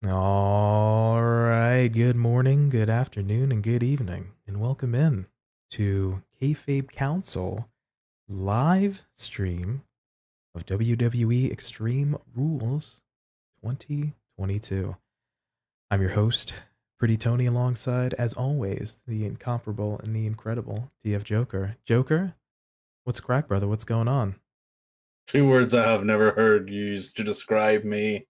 All right. Good morning, good afternoon, and good evening, and welcome in to KayfabeKouncil live stream of WWE Extreme Rules 2022. I'm your host, PrettyTony, alongside, as always, the incomparable and the incredible TFJ0ker. Joker, what's crack, brother? What's going on? Two words I have never heard used to describe me,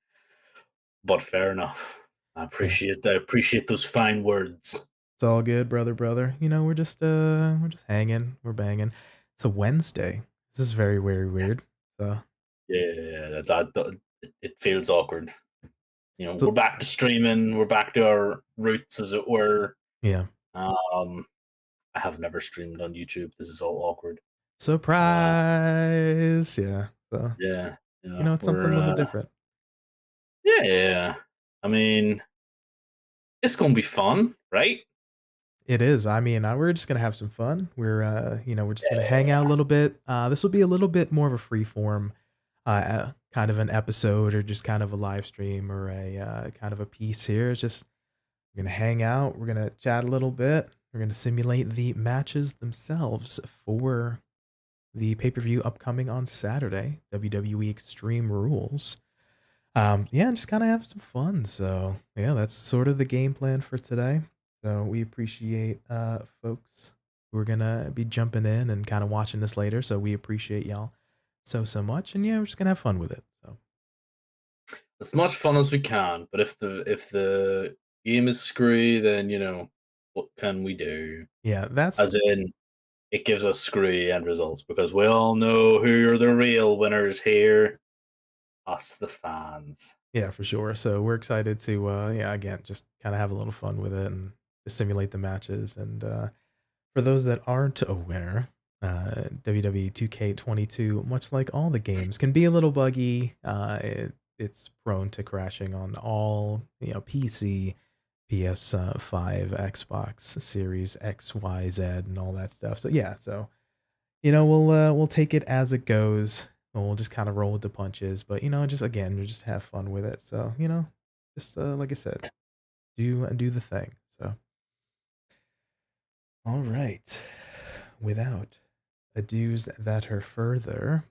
but fair enough. Yeah, I appreciate those fine words. it's all good, brother. You know, we're just hanging, we're banging. It's a Wednesday. This is very, very weird. So, Yeah, it feels awkward. We're so back to streaming. We're back to our roots, as it were. yeah. Um, I have never streamed on YouTube. This is all awkward. Uh, Surprise. Yeah. So, yeah, it's something a little different. yeah. I mean, it's gonna be fun, right? It is. I mean, we're just gonna have some fun. We're just gonna hang Yeah, out a little bit. This will be a little bit more of a free form, kind of an episode or just kind of a live stream or a kind of a piece here. It's just we're gonna hang out. We're gonna chat a little bit. We're gonna simulate the matches themselves for the pay-per-view upcoming on Saturday, WWE Extreme Rules. Yeah, just kind of have some fun. So yeah, that's sort of the game plan for today. So we appreciate folks who are gonna be jumping in and kind of watching this later. So we appreciate y'all so much, and yeah, we're just gonna have fun with it. So as much fun as we can. But if the game is screwy, then what can we do? yeah, that's As in, it gives us screwy end results because we all know who are the real winners here. Us, the fans. yeah for sure. So we're excited to yeah, again, just kind of have a little fun with it and just simulate the matches. And for those that aren't aware, WWE 2K22, much like all the games, can be a little buggy. It's prone to crashing on all, PC, PS5, Xbox Series X, Y, Z, and all that stuff. So yeah, so we'll take it as it goes. And we'll just kind of roll with the punches, but just again, we just have fun with it. So just like I said, do the thing. So all right. Without adieus that are further,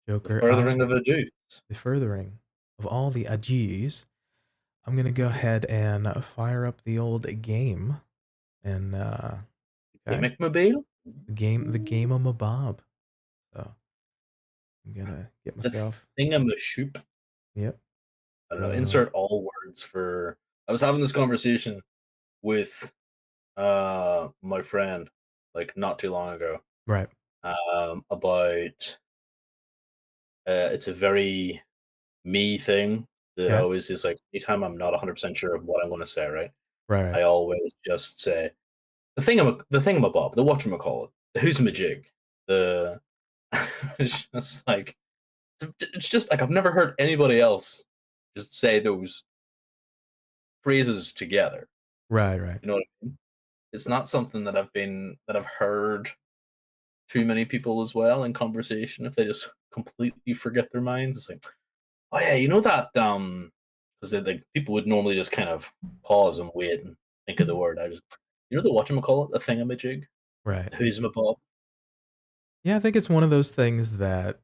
The Joker, furthering of the Jews. the furthering of all the adieus, I'm gonna go ahead and fire up the old game and okay, Gimmickmobile? the game of my bob. So I'm gonna get The myself. thingamashoop. Yep. I don't know. So Insert all words for. I was having this conversation with my friend like not too long ago right, about it's a very me thing that okay, always is like anytime I'm not 100% sure of what I'm going to say, right? right. I always just say the thingamabob, the whatchamacallit, the who's my jig, the it's just like it's just like I've never heard anybody else just say those phrases together. Right. You know what I mean? It's not something that I've heard too many people as well in conversation if they just completely forget their minds. It's like, oh yeah, you know that because like people would normally just kind of pause and wait and think of the word. I just the whatchamacallit, the thingamajig, Right. who's my bob. Yeah, I think it's one of those things that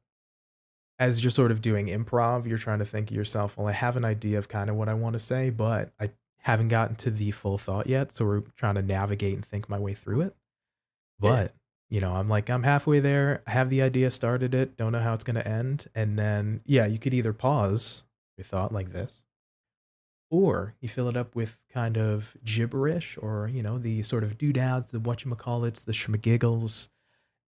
as you're sort of doing improv, you're trying to think to yourself, well, I have an idea of kind of what I want to say, but I haven't gotten to the full thought yet. So we're trying to navigate and think my way through it. Yeah. But, I'm halfway there. I have the idea, started it, don't know how it's going to end. And then, yeah, you could either pause your thought like this, or you fill it up with kind of gibberish or, the sort of doodads, the whatchamacallits, the schmagiggles,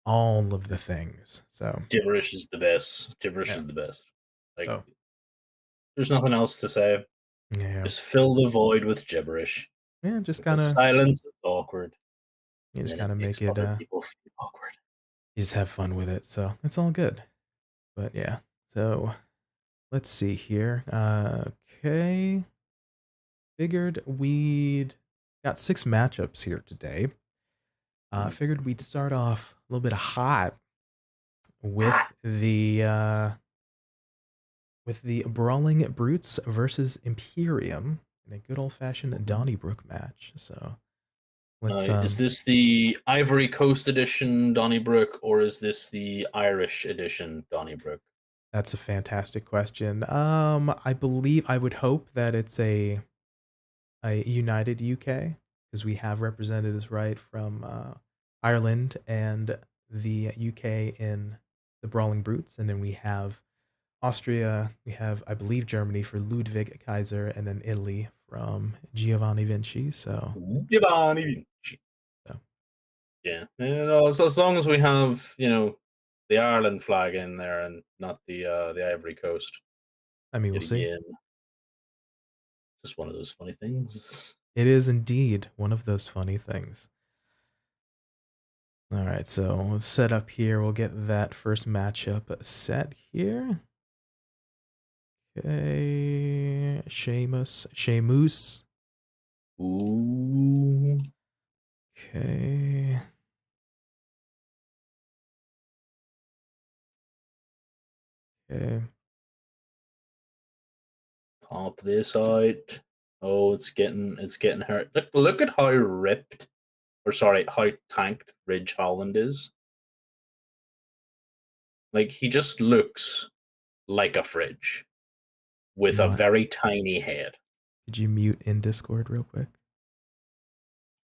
all of the things. So, Gibberish is the best. Gibberish yeah. is the best. Like Oh, there's nothing else to say. yeah. Just fill the void with gibberish Yeah, just kind because of, silence is awkward, you and just then kind it of makes make it, other people feel awkward. you just have fun with it. So it's all good. But yeah. So let's see here. Okay. Figured we'd got 6 matchups here today. Mhm. Figured we'd start off a little bit hot Ah, with the with the Brawling Brutes versus Imperium in a good old-fashioned Donnybrook match. So let's is this the Ivory Coast edition Donnybrook, or is this the Irish edition Donnybrook? That's a fantastic question. I believe I would hope that it's a united UK, because we have representatives right from Ireland and the UK in the Brawling Brutes, and then we have Austria, we have, I believe, Germany for Ludwig Kaiser, and then Italy from Giovanni Vinci. So Giovanni Vinci. So. Yeah, so as long as we have the Ireland flag in there and not the Ivory Coast. I mean, we'll see. Again, just one of those funny things. It is indeed one of those funny things. All right, so let's set up here. We'll get that first matchup set here. Okay, Sheamus. Ooh. Okay. Okay. Pop this out. Oh, it's getting hurt. Look at how ripped, or sorry, how tanked Ridge Holland is. Like, he just looks like a fridge with a very tiny head. Could you mute in Discord real quick?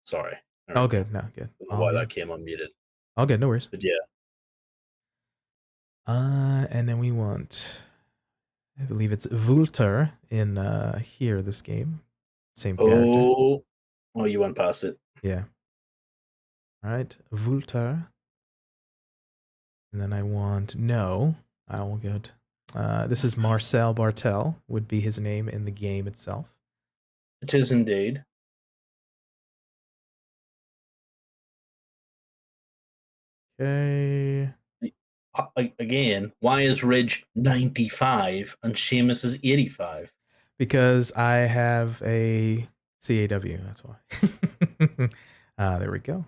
Sorry. Oh, good. No, good. I don't know why that came unmuted. All good. No worries. But yeah. And then we want, I believe it's Vulter in here, this game. Same character. Oh, you went past it. Yeah. All right, Vulter. And then I want I'll good. This is Marcel Bartel, would be his name in the game itself. It is indeed. Okay. Again, why is Ridge 95 and Sheamus is 85? Because I have a CAW, that's why. There we go.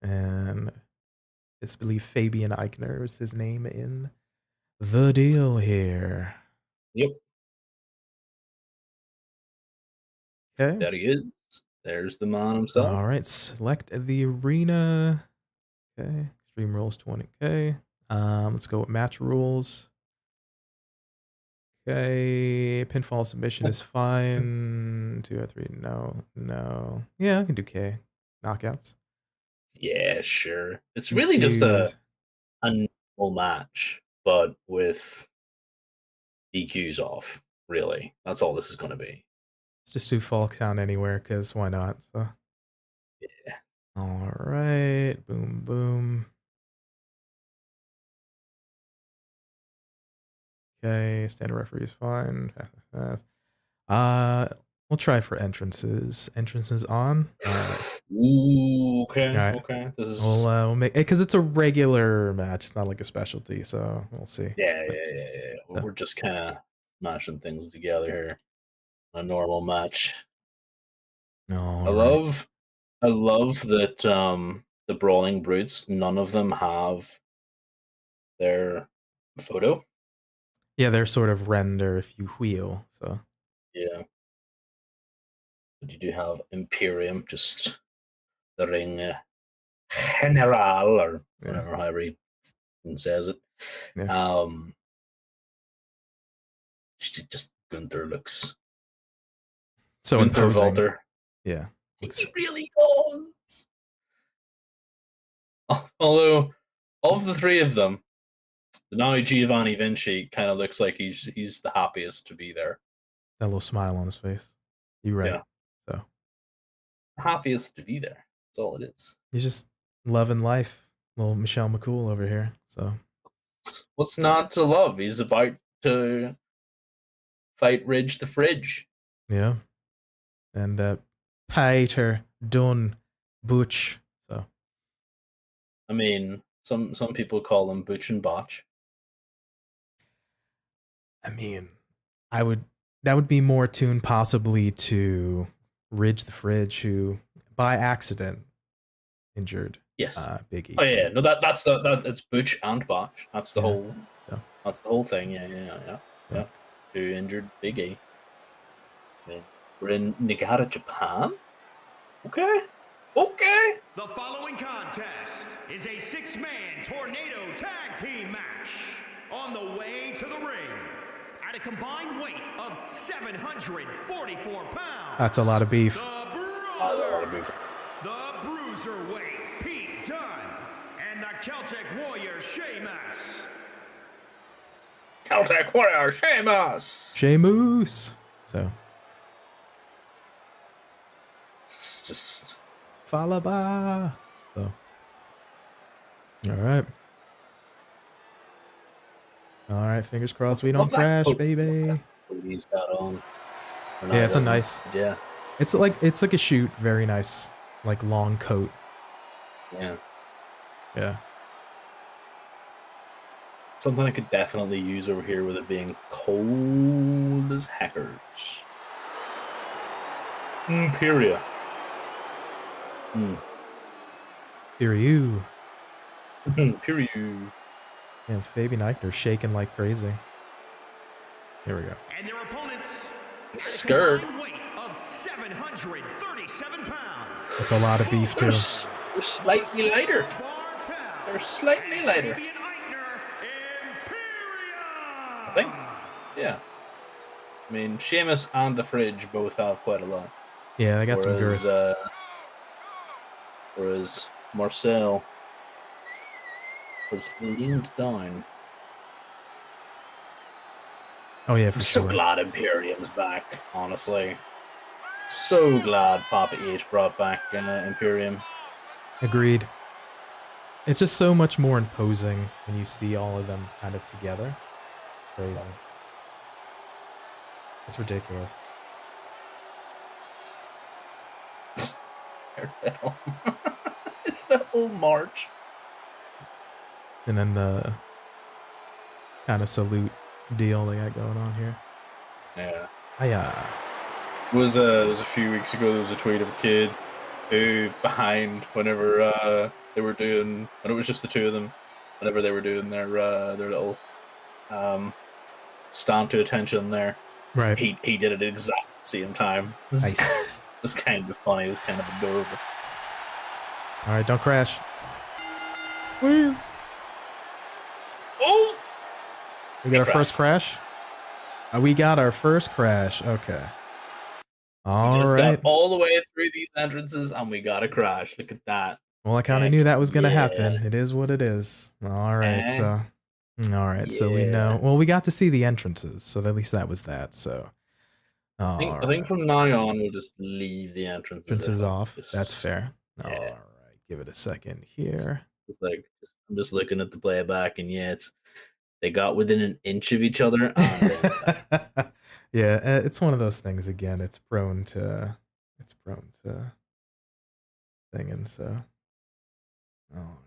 And I believe Fabian Eichner is his name in the deal here. Yep. Okay. There he is. There's the man himself. All right, select the arena. Okay, Extreme Rules 20K. Let's go with match rules. Okay, pinfall submission is fine. 2 or 3, no. Yeah, I can do K. Knockouts. Yeah, sure. It's really just a normal match, but with DQs off, really. That's all this is going to be. Let's just do Falk Sound anywhere, because why not? So. Yeah. All right, boom, boom. Okay, standard referee is fine. We'll try for entrances. Entrances on. Ooh, okay, right. Okay. This is we'll make it because it's a regular match. It's not like a specialty, so we'll see. Yeah. So. We're just kind of mashing things together here. A normal match. I love that the Brawling Brutes, none of them have their photo. Yeah, they're sort of render if you wheel. So yeah. But you do have Imperium, just the ring general, or whatever, however he says it. Yeah. Just Gunther looks so Gunther imposing. Walter. Yeah. He really does. Although, of the three of them, now Giovanni Vinci kind of looks like he's the happiest to be there. That little smile on his face. You're right. Yeah. So happiest to be there. That's all it is. He's just loving life. Little Michelle McCool over here. So what's not to love? He's about to fight Ridge the Fridge. Yeah. And Peter Dunn Butch. So I mean, some people call him Butch and Botch. I mean, that would be more tuned possibly to Ridge the Fridge, who by accident injured Yes. Big E. Oh yeah, no, that's Butch and Botch. That's the whole So. That's the whole thing. Yeah. 2 injured Big E. We're in Nagata, Japan. Okay. The following contest is a 6-man tornado tag team match on the way to the ring at a combined weight of 744 pounds. That's a lot of beef. The Bruiserweight Pete Dunne and the Celtic Warrior Sheamus. Sheamus. So. It's just. Falaba. So. All right. Fingers crossed we don't crash, baby. He's got on. Yeah, it's a nice. Yeah. It's like a shoot. Very nice. Like long coat. Yeah. Yeah. Something I could definitely use over here with it being cold as heckers. Imperium. Imperium. Imperium. Yeah, Fabian Eichner shaking like crazy. Here we go. And their opponents. Skirt. Weight of 737 pounds. That's a lot of beef too. They're slightly lighter. They're slightly lighter. I think. Yeah. I mean, Sheamus and the Fridge both have quite a lot. Yeah, they got some girth. Whereas Marcel was leaned down. Oh yeah, for I'm sure. so glad Imperium's back, honestly. So glad Papa H brought back Imperium. Agreed. It's just so much more imposing when you see all of them kind of together. Crazy. It's ridiculous. It's the whole march. And then the kind of salute deal they got going on here. Yeah. Hiya. It was a few weeks ago, there was a tweet of a kid who behind whenever they were doing, when it was just the two of them, whenever they were doing their little stand to attention there. Right. He did it at exactly the same time. Nice. It was kind of funny. It was kind of adorable. All right, don't crash. Please. Oh! We got our first crash. We got our first crash. Okay. All just right. got all the way through these entrances, and we got a crash. Look at that. Well, I kind of knew that was going to happen. It is what it is. All right, so. All right, so we know. Well, we got to see the entrances, so at least that was that. So. I think from now on we'll just leave the entrances off. That's fair. Yeah. All right, give it a second here. It's like I'm just looking at the playback, and they got within an inch of each other. Yeah, it's one of those things. Again, it's prone to thinging. So, all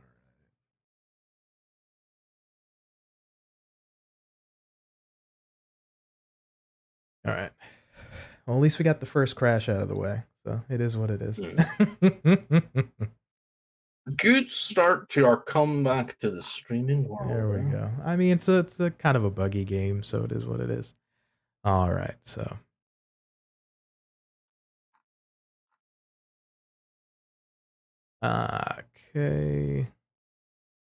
right. Well, at least we got the first crash out of the way. So it is what it is. Good start to our comeback to the streaming world. There we go. I mean, it's a kind of a buggy game, so it is what it is. All right, so. Okay.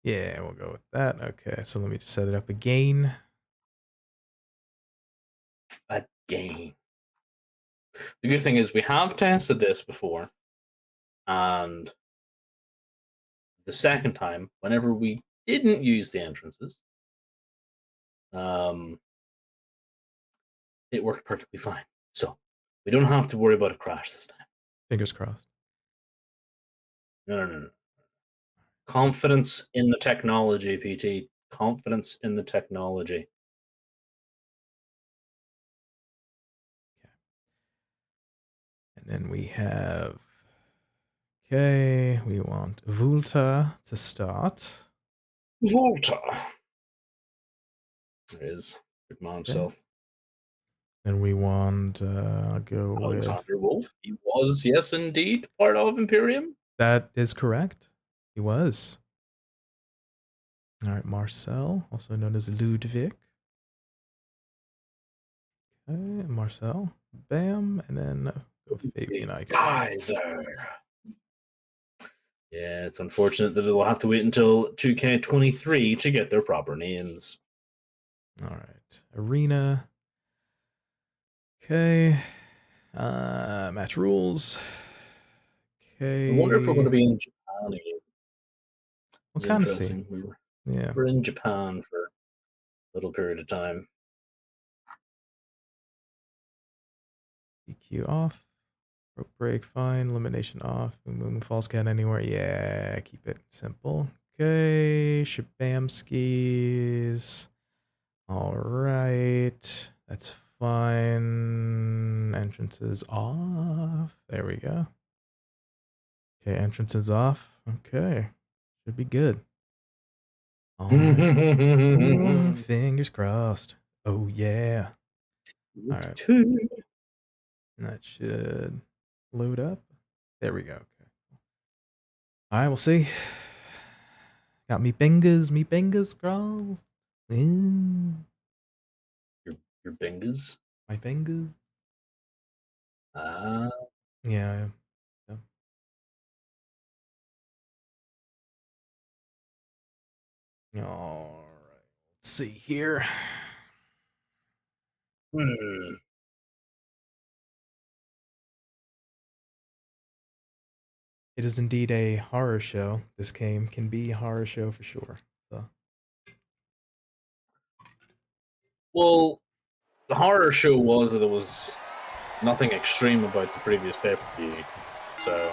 Yeah, we'll go with that. Okay, so let me just set it up again. Again. The good thing is we have tested this before, and the second time, whenever we didn't use the entrances, it worked perfectly fine. So we don't have to worry about a crash this time. Fingers crossed. No. Confidence in the technology, PT. Confidence in the technology. Okay. And then we have. Okay, we want Volta to start. Volta. There is. Big man himself. And we want go Alexander with Wolf. He was, yes, indeed, part of Imperium. That is correct. He was. All right, Marcel, also known as Ludwig. Okay, Marcel, bam, and then go with Fabian Icon. Kaiser. Yeah, it's unfortunate that it'll have to wait until 2K23 to get their proper names. All right, Arena. Okay, match rules. Okay. I wonder if we're going to be in Japan again. We'll It's kind of interesting. see. We're in Japan for a little period of time. EQ off. Rope break, fine. Elimination off. Boom, false count anywhere. Yeah, keep it simple. Okay, Shabamskis. All right, that's fine. Entrances off. There we go. Okay, entrances off. Okay, should be good. All right. Ooh, fingers crossed. Oh yeah. All right. That should load up. There we go. Okay. All right, we'll see. Got me fingers crossed. Your fingers? My fingers. Yeah. All right. Let's see here. It is indeed a horror show. This game can be a horror show for sure. So. Well, the horror show was that there was nothing extreme about the previous pay-per-view, so...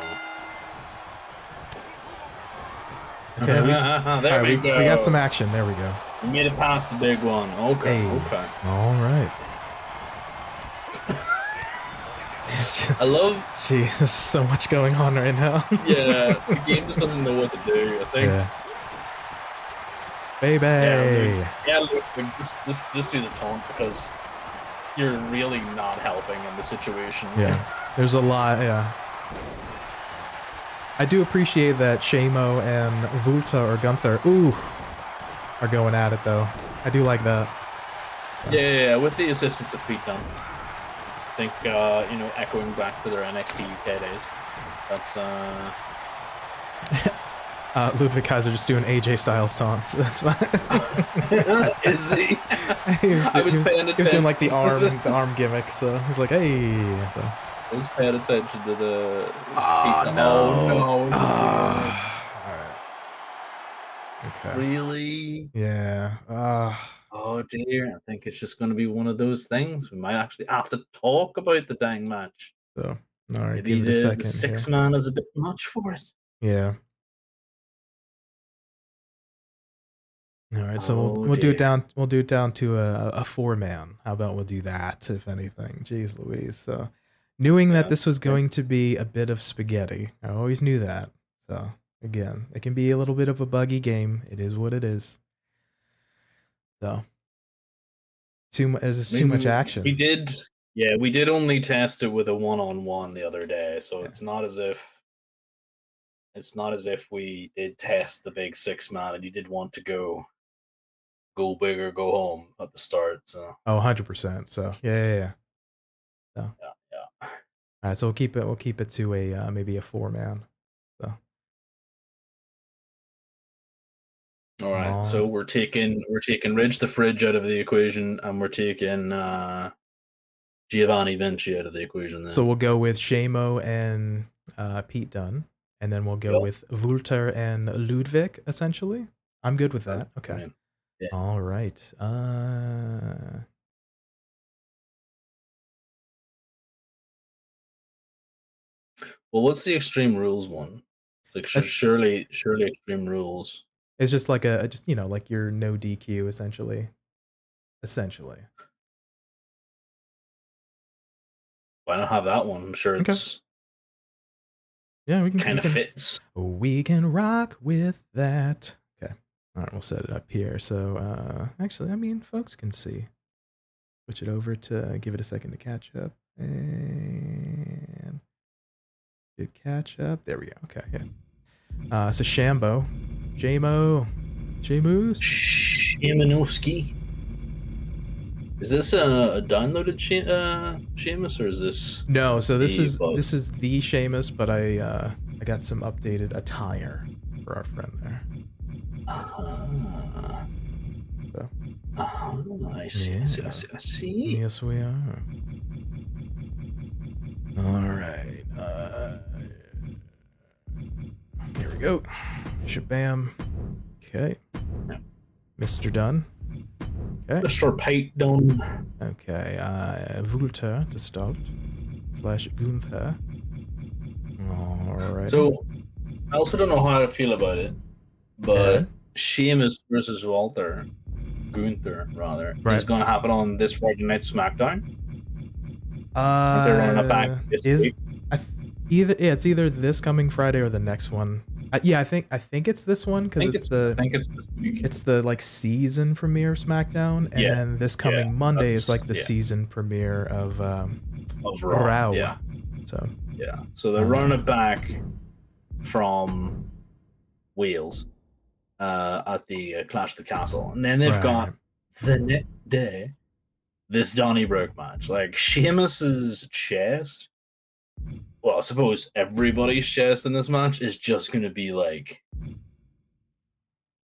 Okay, at least there we go. We got some action. There we go. We made it past the big one. Okay, hey. Okay. All right. I love... Jeez, there's so much going on right now. Yeah, the game just doesn't know what to do, I think. Yeah. Baby! Yeah, look, just do the taunt, because you're really not helping in the situation. Yeah, there's a lot, yeah. I do appreciate that Shamo and Vulta or Gunther, are going at it, though. I do like that. Yeah, with the assistance of Pete Dunne. I think, echoing back to their NXT UK days. That's, Ludwig Kaiser just doing AJ Styles taunts. That's fine. Is he? He was doing like the arm gimmick, so he's like, hey. So. I was paying attention to the... no. Alright. Okay. Really? Yeah. Oh dear, I think it's just going to be one of those things. We might actually have to talk about the dang match. So, all right, maybe give it a second. The six-man is a bit much for it. Yeah. All right, so we'll do it down. We'll do it down to a 4-man. How about we'll do that, if anything? Jeez Louise. So, knowing that this was going to be a bit of spaghetti, I always knew that. So again, it can be a little bit of a buggy game. It is what it is. So there's too much action. We did only test it with a 1-on-1 the other day, so it's not as if we did test the big 6-man and you did want to go big or go home at the start. So 100%. So yeah. So yeah. All right, so we'll keep it to a maybe a 4-man. So. All right, so we're taking Ridge the Fridge out of the equation, and we're taking Giovanni Vinci out of the equation. Then. So we'll go with Shamo and Pete Dunne, and then we'll go with Vulter and Ludwig. Essentially, I'm good with that. Okay. Yeah. All right. Well, what's the Extreme Rules one? Like surely Extreme Rules. It's just like like your no DQ essentially. Why not have that one? I'm sure it's we can kind of fits. We can rock with that. Okay. All right, we'll set it up here. So actually, I mean, folks can see. Switch it over to give it a second to catch up. And catch up. There we go. Okay, yeah. So Jamo Sheamus. Sheaminowski. Is this a downloaded Sheamus, or is this? No, so this is the Sheamus, but I got some updated attire for our friend there. So. I see. I see. Yes, we are. All right. Here we go. Shabam. Okay. Yeah. Mr. Dunn. Okay. Mr. Pate Dunn. Okay. Vulter to start. / Gunther. All right. So, I also don't know how I feel about it, but Yeah. Sheamus versus Gunther, Right. is going to happen on this Friday night SmackDown. They're running it back this week. It's either this coming Friday or the next one. I think it's this one because I think it's this week. It's the like season premiere of SmackDown, and then this coming Monday is like the season premiere of Raw. Yeah. So they're running it back from Wales at the Clash of the Castle, and then they've got the next day this Donnybrook match. Like Sheamus's chest. Well, I suppose everybody's chest in this match is just going to be like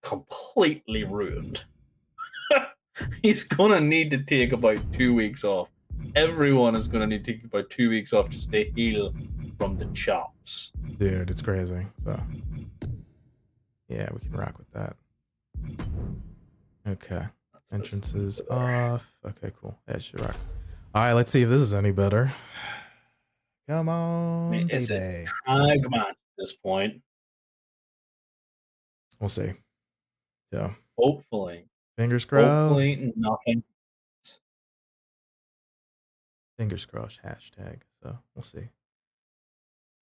completely ruined. He's going to need to take about 2 weeks off. Everyone is going to need to take about 2 weeks off just to heal from the chops. Dude, it's crazy. So, yeah, we can rock with that. Okay. Entrances off. Okay, cool. Yeah, should rock. All right, let's see if this is any better. Come on, it's baby. A tag match at this point. We'll see. So, hopefully, fingers crossed. Hopefully, nothing. Fingers crossed. Hashtag. So we'll see.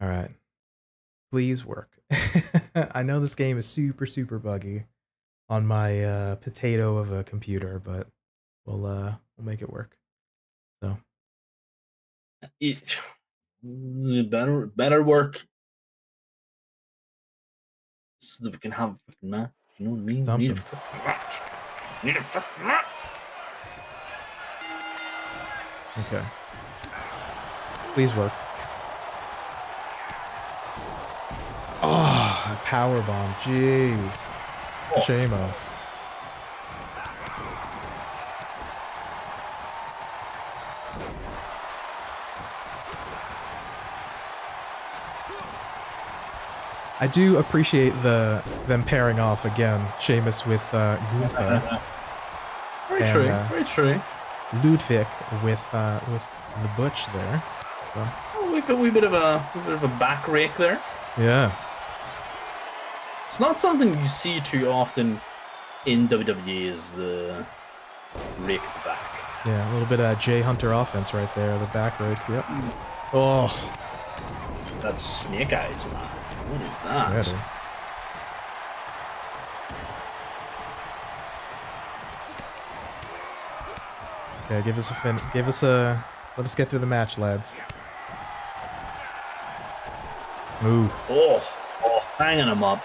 All right. Please work. I know this game is super, super buggy on my potato of a computer, but we'll make it work. So it better work so that we can have a match. You know what I mean? Something. Need a fucking match. Need a fucking match. Okay. Please work. Oh, a power bomb. Jeez. Shame-o. I do appreciate them pairing off again, Sheamus with Gunther. Very true. Very true. Ludwig with the Butch there. So. Oh, a wee bit of a back rake there. Yeah. It's not something you see too often in WWE, is the rake at the back. Yeah, a little bit of Jay Hunter offense right there, the back rake. Yep. Oh. That's Snake Eyes, man. What is that? Yeah, dude. Okay, let us get through the match, lads. Ooh. Oh, hanging him up.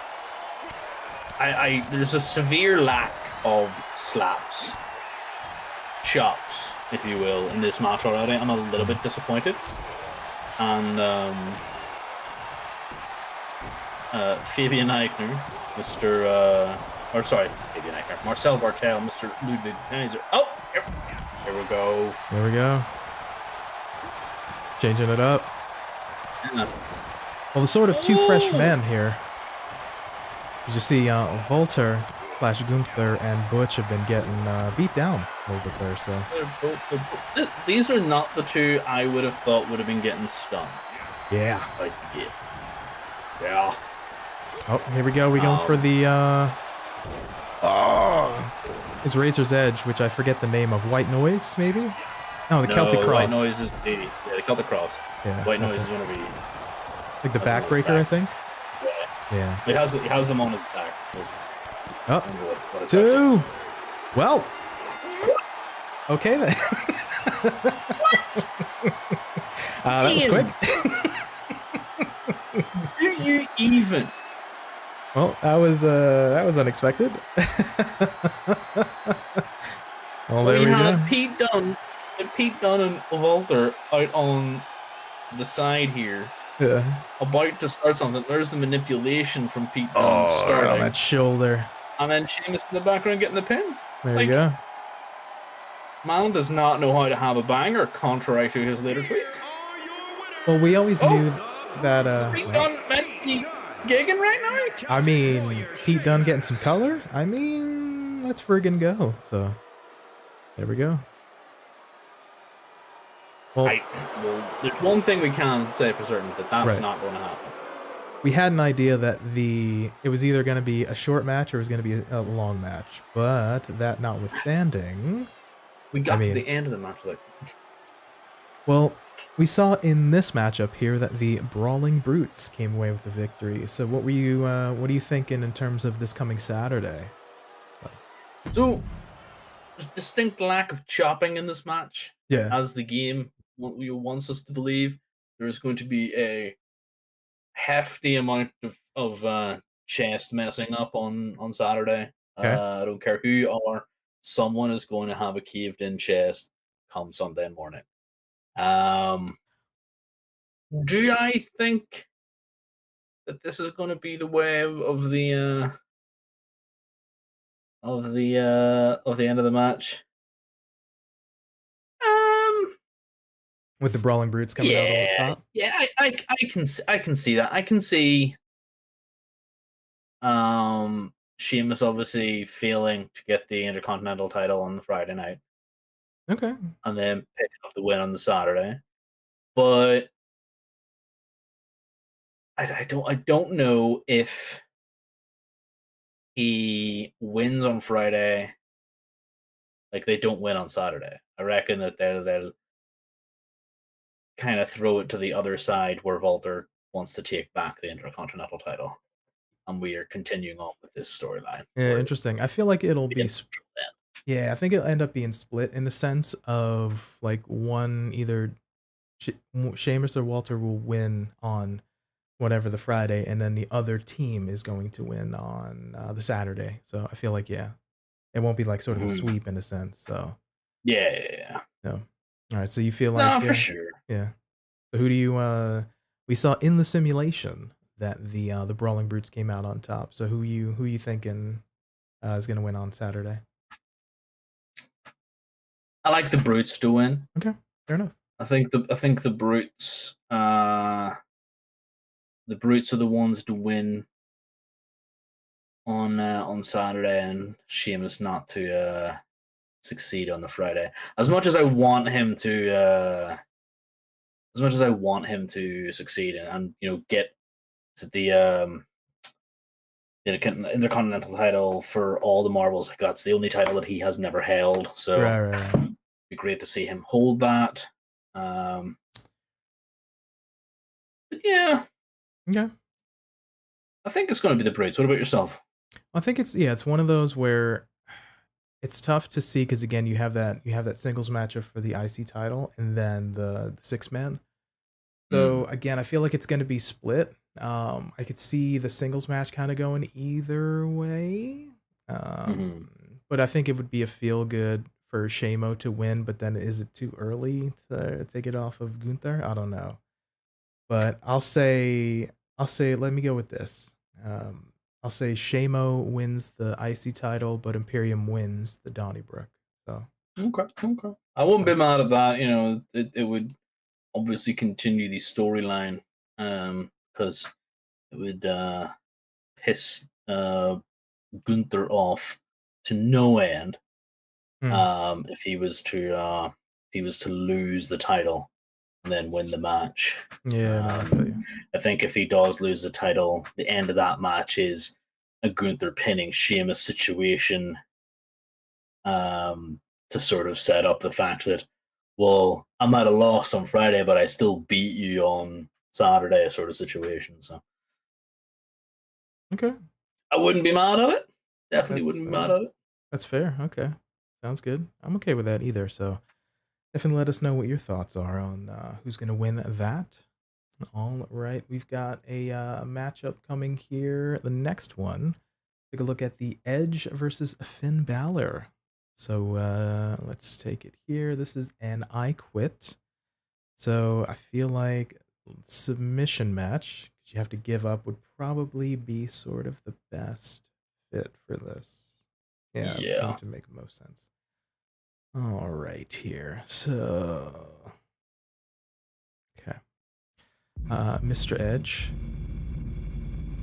There's a severe lack of slaps, chops, if you will, in this match already. I'm a little bit disappointed. And Fabian Eichner, Marcel Bartel, Mr. Ludwig Kaiser. Oh, here we go. There we go. Changing it up. Yeah. Well, the sort of two fresh men here. As you see, Volter / Gunther and Butch have been getting beat down a little bit there. So these are not the two I would have thought would have been getting stunned. Yeah. Like, yeah. Oh, here we go. We're going for the it's Razor's Edge, which I forget the name of. White Noise, maybe? No, the Celtic Cross. White Noise is the Celtic Cross. Yeah, White Noise is going to be like the backbreaker, I think. Yeah. He has them on his back. So what two. Actually... Well. Okay then. That was quick. Do you even Well, that was unexpected. Well, there we had go. Pete Dunne and Walter out on the side here, about to start something. There's the manipulation from Pete Dunne starting on that shoulder, and then Sheamus in the background getting the pin. There you go. Man does not know how to have a banger, contrary to his later tweets. Well, we always knew that. Pete Dunne meant be gigging right now. I mean, Pete Dunne getting some color. I mean, let's friggin' go. So, there we go. Well, there's one thing we can say for certain, that's not going to happen. We had an idea that it was either going to be a short match or it was going to be a long match, but that notwithstanding, we got to the end of the match. Well, we saw in this matchup here that the Brawling Brutes came away with the victory. So, what are you thinking in terms of this coming Saturday? So, there's distinct lack of chopping in this match. Yeah. As the game wants us to believe, there's going to be a hefty amount of chest messing up on Saturday. Okay. I don't care who you are. Someone is going to have a caved-in chest come Sunday morning. Do I think that this is going to be the way of the end of the match? With the Brawling Brutes coming out on the top? Yeah, I can see that. I can see Sheamus obviously failing to get the Intercontinental title on the Friday night. Okay. And then picking up the win on the Saturday. But I don't know if he wins on Friday. Like, they don't win on Saturday. I reckon that they'll kind of throw it to the other side where Walter wants to take back the Intercontinental title. And we are continuing on with this storyline. Yeah, interesting. I feel like it'll be... Yeah, I think it'll end up being split in the sense of, like, one either Sheamus or Walter will win on whatever the Friday, and then the other team is going to win on the Saturday. So I feel like, yeah, it won't be like sort of a sweep in a sense. So yeah. No. All right. So you feel like for sure. Yeah. So who do you? We saw in the simulation that the Brawling Brutes came out on top. So who you thinking is going to win on Saturday? I like the Brutes to win. Okay, fair enough. I think the Brutes. The Brutes are the ones to win on Saturday, and Sheamus not to succeed on the Friday. As much as I want him to succeed and get the Intercontinental title for all the marbles, like that's the only title that he has never held. So right. It'd be great to see him hold that. But yeah. Okay. I think it's going to be the Brutes. What about yourself? I think it's one of those where it's tough to see because again you have that singles matchup for the IC title and then the 6-man. So again, I feel like it's going to be split. I could see the singles match kind of going either way, but I think it would be a feel good for Shamo to win. But then is it too early to take it off of Gunther? I don't know, but I'll say let me go with this. I'll say Shamo wins the IC title, but Imperium wins the Donnybrook. So okay. I wouldn't be mad at that. It would obviously continue the storyline because it would piss Gunther off to no end if he was to lose the title and then win the match. Yeah, I think if he does lose the title, the end of that match is a Gunther pinning Sheamus situation to sort of set up the fact that, well, I might have lost on Friday, but I still beat you on Saturday, sort of situation. So, okay, I wouldn't be mad at it. Definitely wouldn't be mad at it. That's fair. Okay, sounds good. I'm okay with that either. So, definitely let us know what your thoughts are on who's going to win that. All right, we've got a matchup coming here. The next one, take a look at the Edge versus Finn Balor. So let's take it here. This is an I Quit. So I feel like submission match you have to give up would probably be sort of the best fit for this. Yeah. Seemed to make most sense. All right, here. So, okay. Mr. Edge,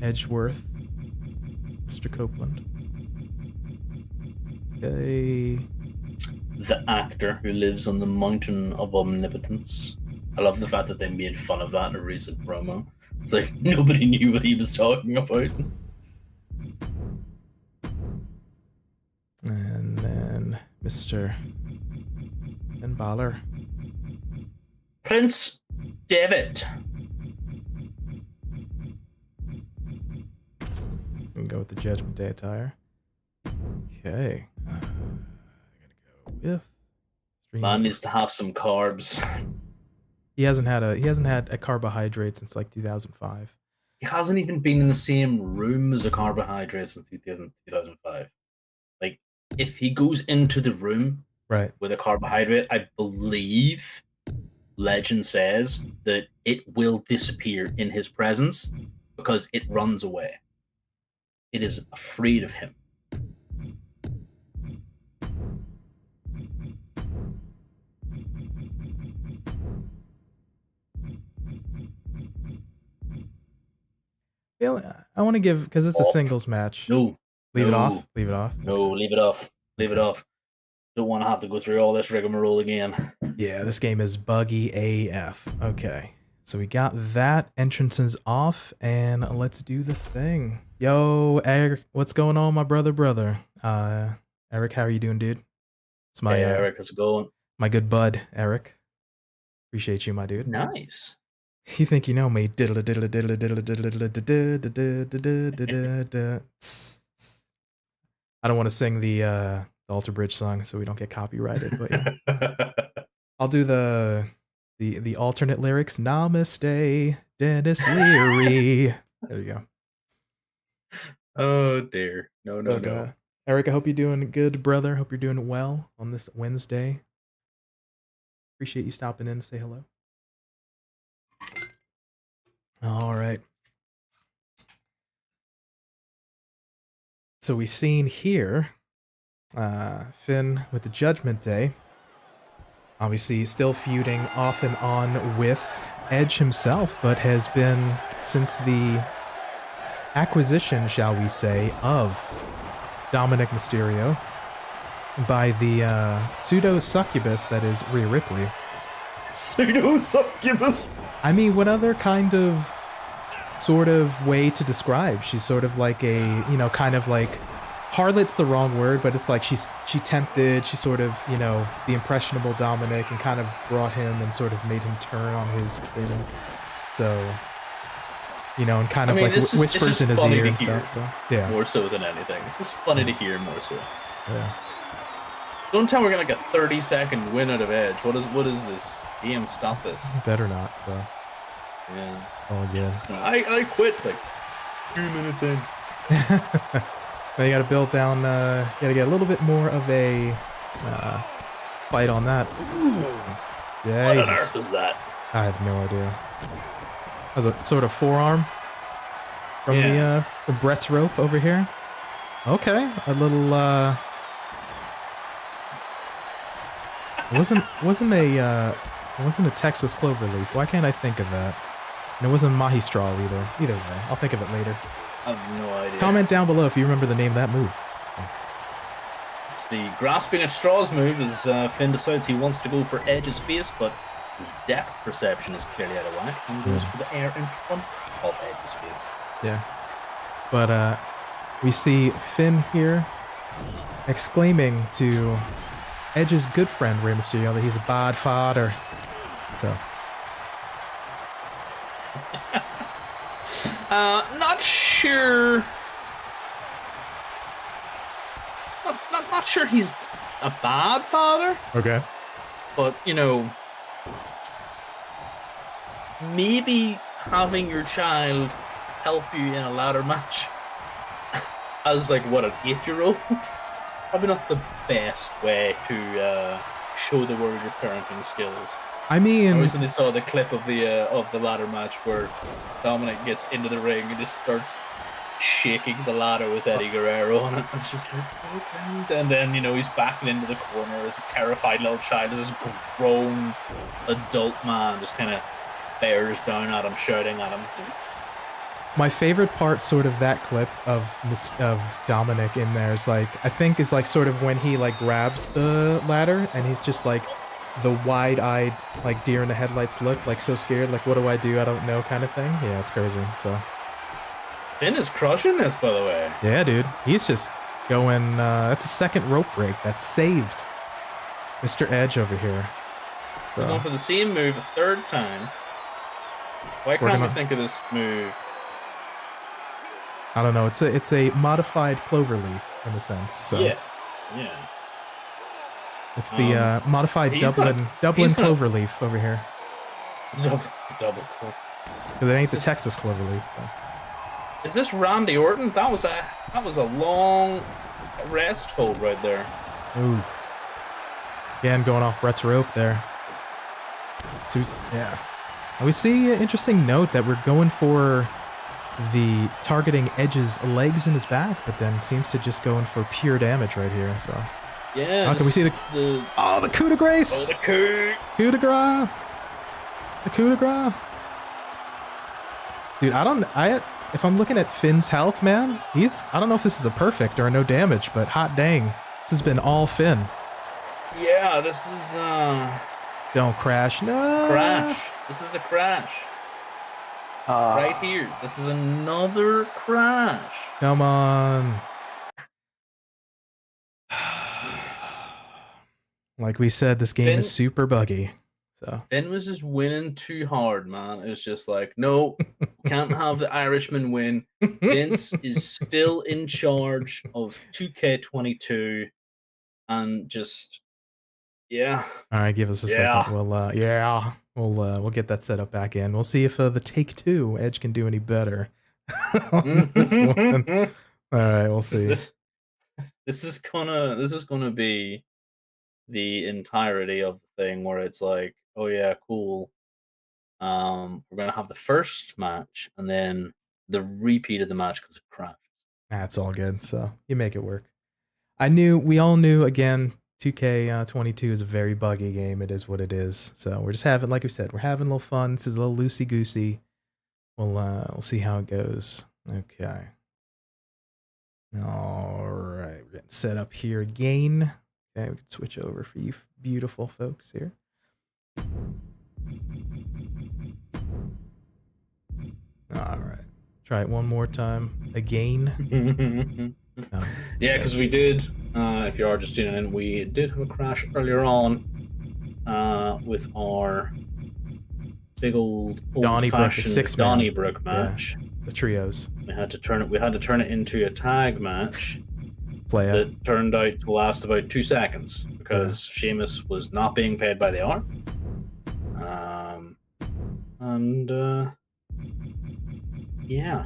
Edgeworth, Mr. Copeland. Okay. The actor who lives on the mountain of omnipotence. I love the fact that they made fun of that in a recent promo. It's like nobody knew what he was talking about. And then Mr. and Bálor. Prince David. We can go with the Judgment Day attire. Okay. I'm gonna go with. Man needs to have some carbs. He hasn't had a carbohydrate since like 2005. He hasn't even been in the same room as a carbohydrate since 2005. Like, if he goes into the room with a carbohydrate, I believe legend says that it will disappear in his presence because it runs away. It is afraid of him. I want to give, because it's a singles match. No. Leave it off? Leave it off? No, leave it off. Leave it off. Don't want to have to go through all this rigmarole again. Yeah, this game is buggy AF. Okay. So we got that. Entrances off, and let's do the thing. Yo, Eric, what's going on, my brother? Eric, how are you doing, dude? It's my hey, Eric, how's it going? My good bud, Eric. Appreciate you, my dude. Nice. You think you know me? I don't want to sing the Alter Bridge song, so we don't get copyrighted. But yeah. I'll do the alternate lyrics. Namaste, Dennis Leary. There you go. Oh dear. No. Eric, I hope you're doing good, brother. Hope you're doing well on this Wednesday. Appreciate you stopping in to say hello. All right. So we've seen here Finn with the Judgment Day. Obviously still feuding off and on with Edge himself, but has been since the acquisition, shall we say, of Dominic Mysterio by the pseudo succubus that is Rhea Ripley. Pseudo succubus? I mean, what other kind of sort of way to describe? She's sort of like a, kind of like, harlot's the wrong word, but it's like she tempted, she sort of, the impressionable Dominic and kind of brought him and sort of made him turn on his kid. So, and kind of whispers in his ear and stuff. So, yeah. More so than anything. It's just funny to hear more so. Yeah. Don't tell me we're gonna get a 30-second win out of Edge. What is this? DM, stop this. Better not, so. Yeah. Oh, again. I quit like 2 minutes in. Now you gotta build down, you gotta get a little bit more of a fight on that. Yeah. What on earth was that? I have no idea. That was a sort of forearm from from Brett's rope over here. Okay, a little it wasn't a Texas cloverleaf. Why can't I think of that? And it wasn't Mahistral either. Either way, I'll think of it later. I have no idea. Comment down below if you remember the name of that move. So. It's the grasping at straws move as Finn decides he wants to go for Edge's face, but his depth perception is clearly out of whack and goes for the air in front of Edge's face. Yeah. But we see Finn here exclaiming to Edge's good friend Rey Mysterio that he's a bad father. So. Not sure. Not sure he's a bad father. Okay. But maybe having your child help you in a ladder match as like what, an 8-year-old, probably not the best way to show the world your parenting skills. I mean, I recently saw the clip of the ladder match where Dominic gets into the ring and just starts shaking the ladder with Eddie Guerrero on it. It's just like, okay. And then, you know, he's backing into the corner as a terrified little child, as this grown adult man just kind of bears down at him, shouting at him. my favorite part, sort of that clip of Dominic in there is like, I think is like sort of when he like grabs the ladder and he's just like the wide-eyed, like deer in the headlights look, like so scared, like what do? I don't know kind of thing. Yeah, it's crazy. So Finn is crushing this, by the way. yeah, dude, he's just going. That's a second rope break. That's saved. Mr. Edge over here. So. Going for the same move a third time. Why can't we think of this move? I don't know. It's a modified cloverleaf in a sense. So yeah. It's the modified Dublin cloverleaf over here. Double clover. Because it ain't the Texas cloverleaf. But. Is this Randy Orton? That was a long rest hold right there. Ooh. Again, going off Brett's rope there. Yeah. And we see an interesting note that we're going for the targeting Edge's legs in his back, but then seems to just going for pure damage right here. So yeah. Can we see the coup de grace? Oh, the coup de grace. The coup de grace. Dude, if I'm looking at Finn's health, man, I don't know if this is a perfect or a no damage, but hot dang, this has been all Finn. Yeah, this is Don't crash. No. Crash. This is a crash. Right here. This is another crash. Come on. Like we said, this game is super buggy. So Finn was just winning too hard, man. It was just like, no, can't have the Irishman win. Vince is still in charge of 2K22, and just yeah. All right, give us a second. We'll get that set up back in. We'll see if the take two Edge can do any better on this one. All right, we'll see. This is gonna be the entirety of the thing where it's like, oh yeah, cool. We're gonna have the first match and then the repeat of the match because it crashed. That's all good. So you make it work. We all knew again. 2K22 is a very buggy game. It is what it is. So we're just having, like we said, we're having a little fun. This is a little loosey goosey. We'll see how it goes. Okay. All right, we're getting set up here again. Okay, we can switch over for you beautiful folks here. All right, try it one more time again. Yeah, because we did, if you are just tuning in, we did have a crash earlier on with our big Donnybrook 6-man Donnybrook match. Yeah, the trios. We had to turn it into a tag match. That turned out to last about 2 seconds because Sheamus was not being paid by the hour.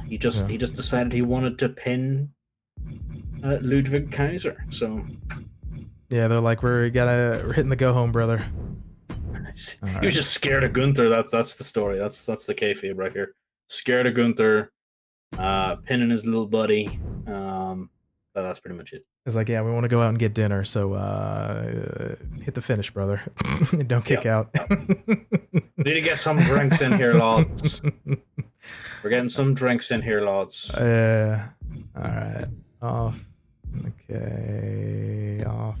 He just decided he wanted to pin Ludwig Kaiser. So yeah, they're like, we're hitting the go home, brother. He was just scared of Gunther. That's the story. That's the kayfabe right here. Scared of Gunther, pinning his little buddy. But that's pretty much it. It's like, yeah, we want to go out and get dinner, so hit the finish, brother. Don't kick out. Need to get some drinks in here, lads. We're getting some drinks in here, lads. All right. Off. Okay. Off.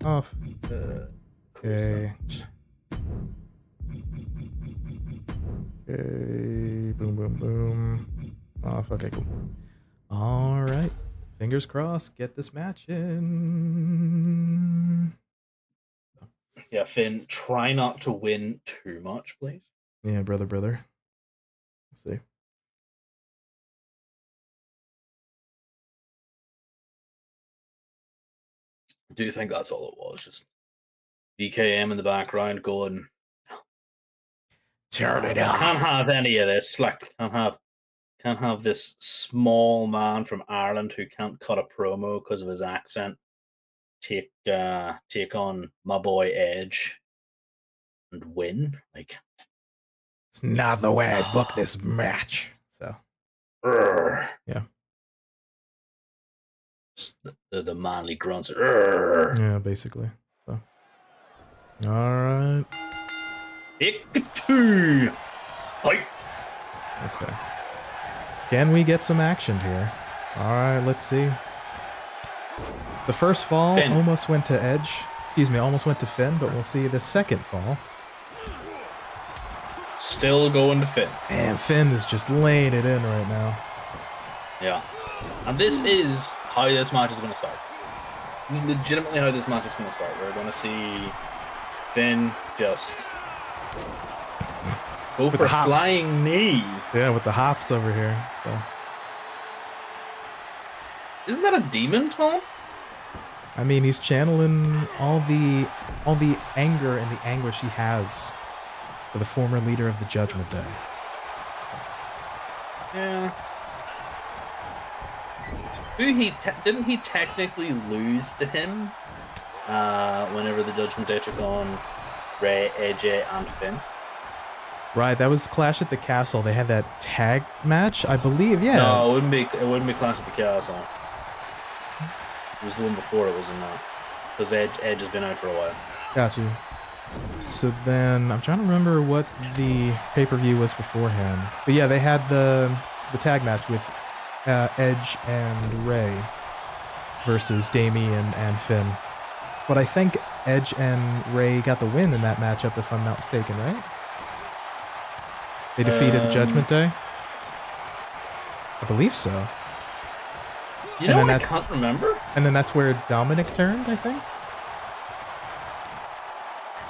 Okay. Okay. Boom, boom, boom. Off. Okay, cool. All right. Fingers crossed. Get this match in. Yeah, Finn, try not to win too much, please. Yeah, brother. Let's see. Do you think that's all it was? Just DKM in the background going. Turn it I can't off. have any of this. Like, can't have this small man from Ireland who can't cut a promo because of his accent take on my boy Edge and win. Like, It's not the way I book this match. So, yeah. Just the manly grunts. Yeah, basically. So. All right. Pick two. Fight. Okay. Can we get some action here? All right, let's see. The first fall Finn. almost went to Edge. Excuse me, almost went to Finn, but we'll see the second fall. Still going to Finn. Man, Finn is just laying it in right now. Yeah. And this is how this match is going to start. This is legitimately how this match is going to start. We're going to see Finn just go With for the a hops. flying knee. Yeah, with the hops over here. So. Isn't that a demon, Tom? I mean, he's channeling all the anger and the anguish he has for the former leader of the Judgment Day. Yeah. Didn't he technically lose to him whenever the Judgment Day took on Rey, AJ, and Finn? Right, that was Clash at the Castle. They had that tag match, I believe. Yeah. No, it wouldn't be Clash at the Castle. It was the one before it was in that. Because Edge has been out for a while. Got you. So then, I'm trying to remember what the pay-per-view was beforehand. But yeah, they had the tag match with Edge and Rey versus Damian and Finn. But I think Edge and Rey got the win in that matchup, if I'm not mistaken, right? They defeated the Judgment Day? I believe so. You And know, then I can't remember. And then that's where Dominic turned, I think?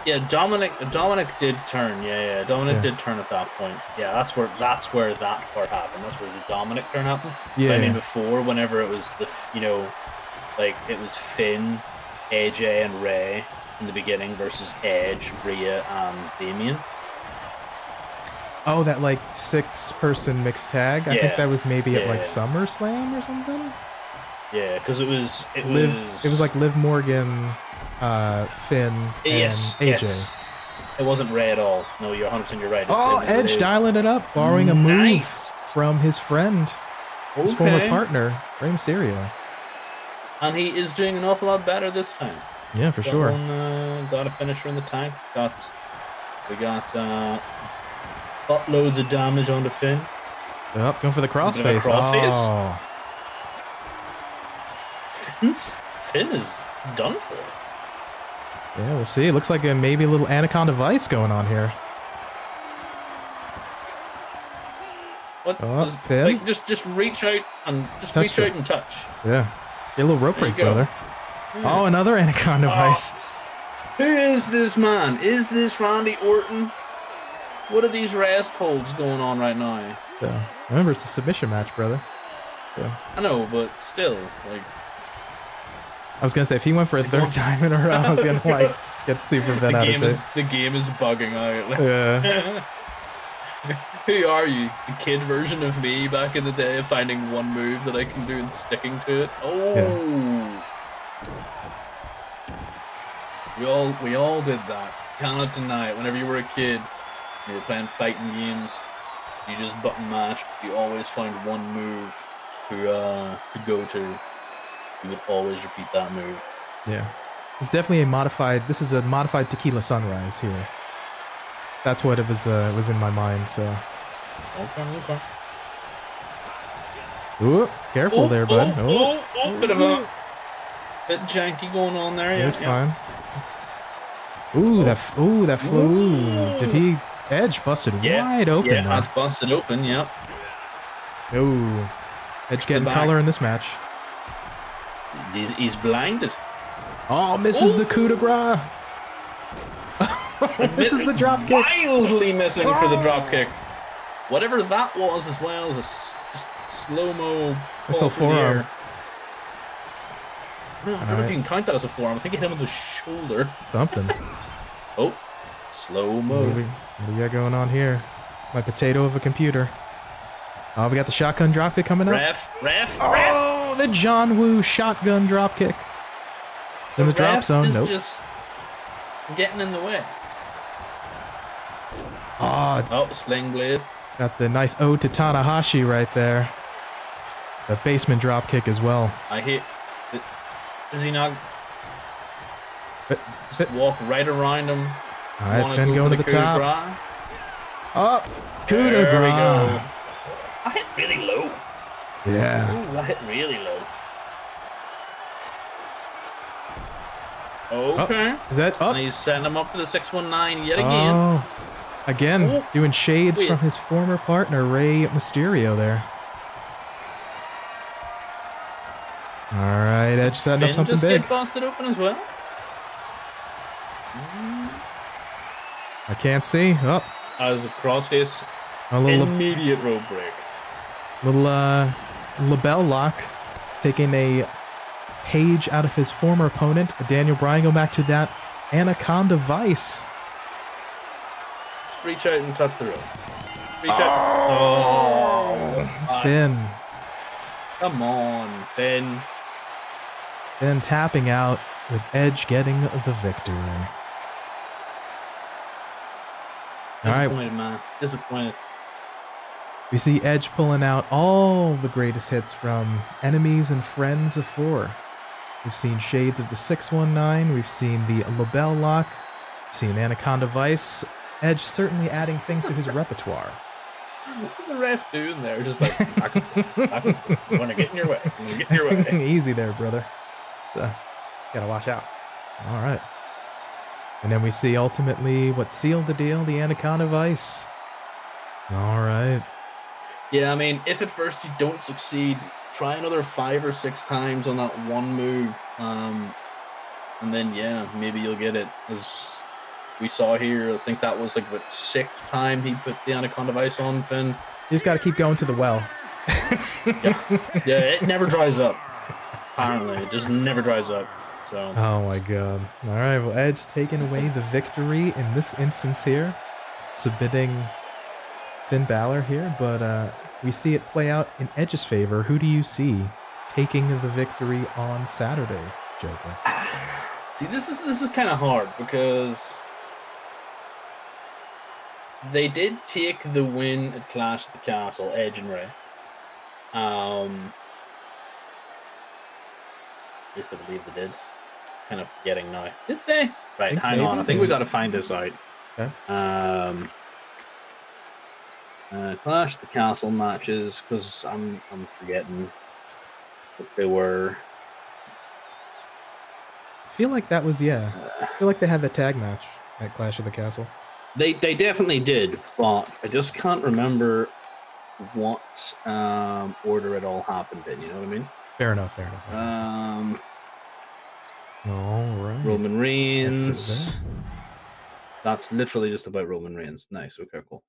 Yeah, Dominic did turn. Yeah. Dominic did turn at that point. Yeah, that's where that part happened. That's where the Dominic turn happened. Yeah. But I mean, before, whenever it was it was Finn, AJ, and Rey in the beginning versus Edge, Rhea, and Damian. Oh, that like 6-person mixed tag? I think that was maybe at like SummerSlam or something? Yeah, because it was like Liv Morgan, Finn, and AJ. Yes. It wasn't Rey at all. No, you're 100% you're right. Edge dialing it up, borrowing a move from his friend, his former partner, Rey Mysterio. And he is doing an awful lot better this time. Yeah, for sure. Got a finisher in the tank. We got buttloads of damage onto Finn. Yep, going for the crossface. Oh. Finn is done for. Yeah, we'll see. It looks like maybe a little Anaconda Vice going on here. What? Finn? Like, just reach out and reach out and touch. Yeah. Get a little rope break, brother. Yeah. Oh, another Anaconda Vice. Who is this man? Is this Randy Orton? What are these rest holds going on right now? Yeah. Remember, it's a submission match, brother. Yeah. I know, but still, like. I was gonna say, if he went for a third time in a row, I was gonna like get super bent out of shit. The game is bugging out. Like, yeah. Who are you? The kid version of me back in the day, of finding one move that I can do and sticking to it. Oh. Yeah. We all did that. Cannot deny it. Whenever you were a kid, you were playing fighting games. You just button mash. You always find one move to go to. You would always repeat that move. Yeah. It's definitely a modified. This is a modified Tequila Sunrise here. That's what it was in my mind. So. Okay. Ooh, careful there, bud. Bit of a bit janky going on there. Yeah, it's fine. Ooh, that flew. Did he? Edge busted wide open. Yeah, that's busted open. Yep. Ooh, Edge getting color in this match. He's blinded. Oh, misses the coup de grace. Misses the drop kick. Wildly missing for the drop kick. Whatever that was as well was a just slow-mo. Missile forearm. No, I don't know if you can count that as a forearm. I think it hit him with the shoulder. Something. Oh. Slow-mo. What do we got going on here? My potato of a computer. Oh, we got the shotgun dropkick coming up. Ref. Oh, the John Woo shotgun dropkick. In the drop zone. Is Nope. just getting in the way. Oh, Sling blade. got the nice ode to Tanahashi right there. The basement dropkick as well. I hate. Is he not? Just walk right around him. All right, Finn going to the top. Gras? Oh, coup de There we go. grace. I hit really low. Yeah. Ooh, I hit really low. Okay. Is that up? And he's setting him up for the 619 yet again. Oh, again, Oh. doing shades Wait. from his former partner, Rey Mysterio there. All right, Edge setting up Finn something just big. get busted open as well. I can't see. Oh, As a crossface, a little immediate rope break. label lock, taking a page out of his former opponent, Daniel Bryan. Go back to that Anaconda Vice. Just reach out and touch the rope. Reach out. Oh, Finn. come on, Finn. Then tapping out with Edge getting the victory. All right, Disappointed, man. Disappointed. we see Edge pulling out all the greatest hits from Enemies and Friends of 4. We've seen shades of the 619. We've seen the label lock. We've seen Anaconda Vice. Edge certainly adding things to his repertoire. What's the ref doing there? Just like, I'm gonna get in your way. I'm gonna get in your way. Easy there, brother. Gotta watch out. All right. And then we see ultimately what sealed the deal, the Anaconda Vice. All right. Yeah, I mean, if at first you don't succeed, try another 5 or 6 times on that one move. And then, yeah, maybe you'll get it. As we saw here, I think that was like the 6th time he put the Anaconda Vice on Finn. You just got to keep going to the well. Yeah, it never dries up. Apparently, it just never dries up. So. Oh my god. All right, well, Edge taking away the victory in this instance here, submitting Finn Bálor here, but we see it play out in Edge's favor. Who do you see taking the victory on Saturday, Joker? See, this is kind of hard because they did take the win at Clash at the Castle, Edge and Rey. At least I believe they did. Kind of forgetting now. Did they? Right, hang on. I think we got to find this out. Okay. Clash the Castle matches, because I'm forgetting what they were. I feel like that was, I feel like they had the tag match at Clash of the Castle. They definitely did, but I just can't remember what order it all happened in. You know what I mean? Fair enough. All right. Roman Reigns. Exit there. That's literally just about Roman Reigns. Nice. Okay, cool.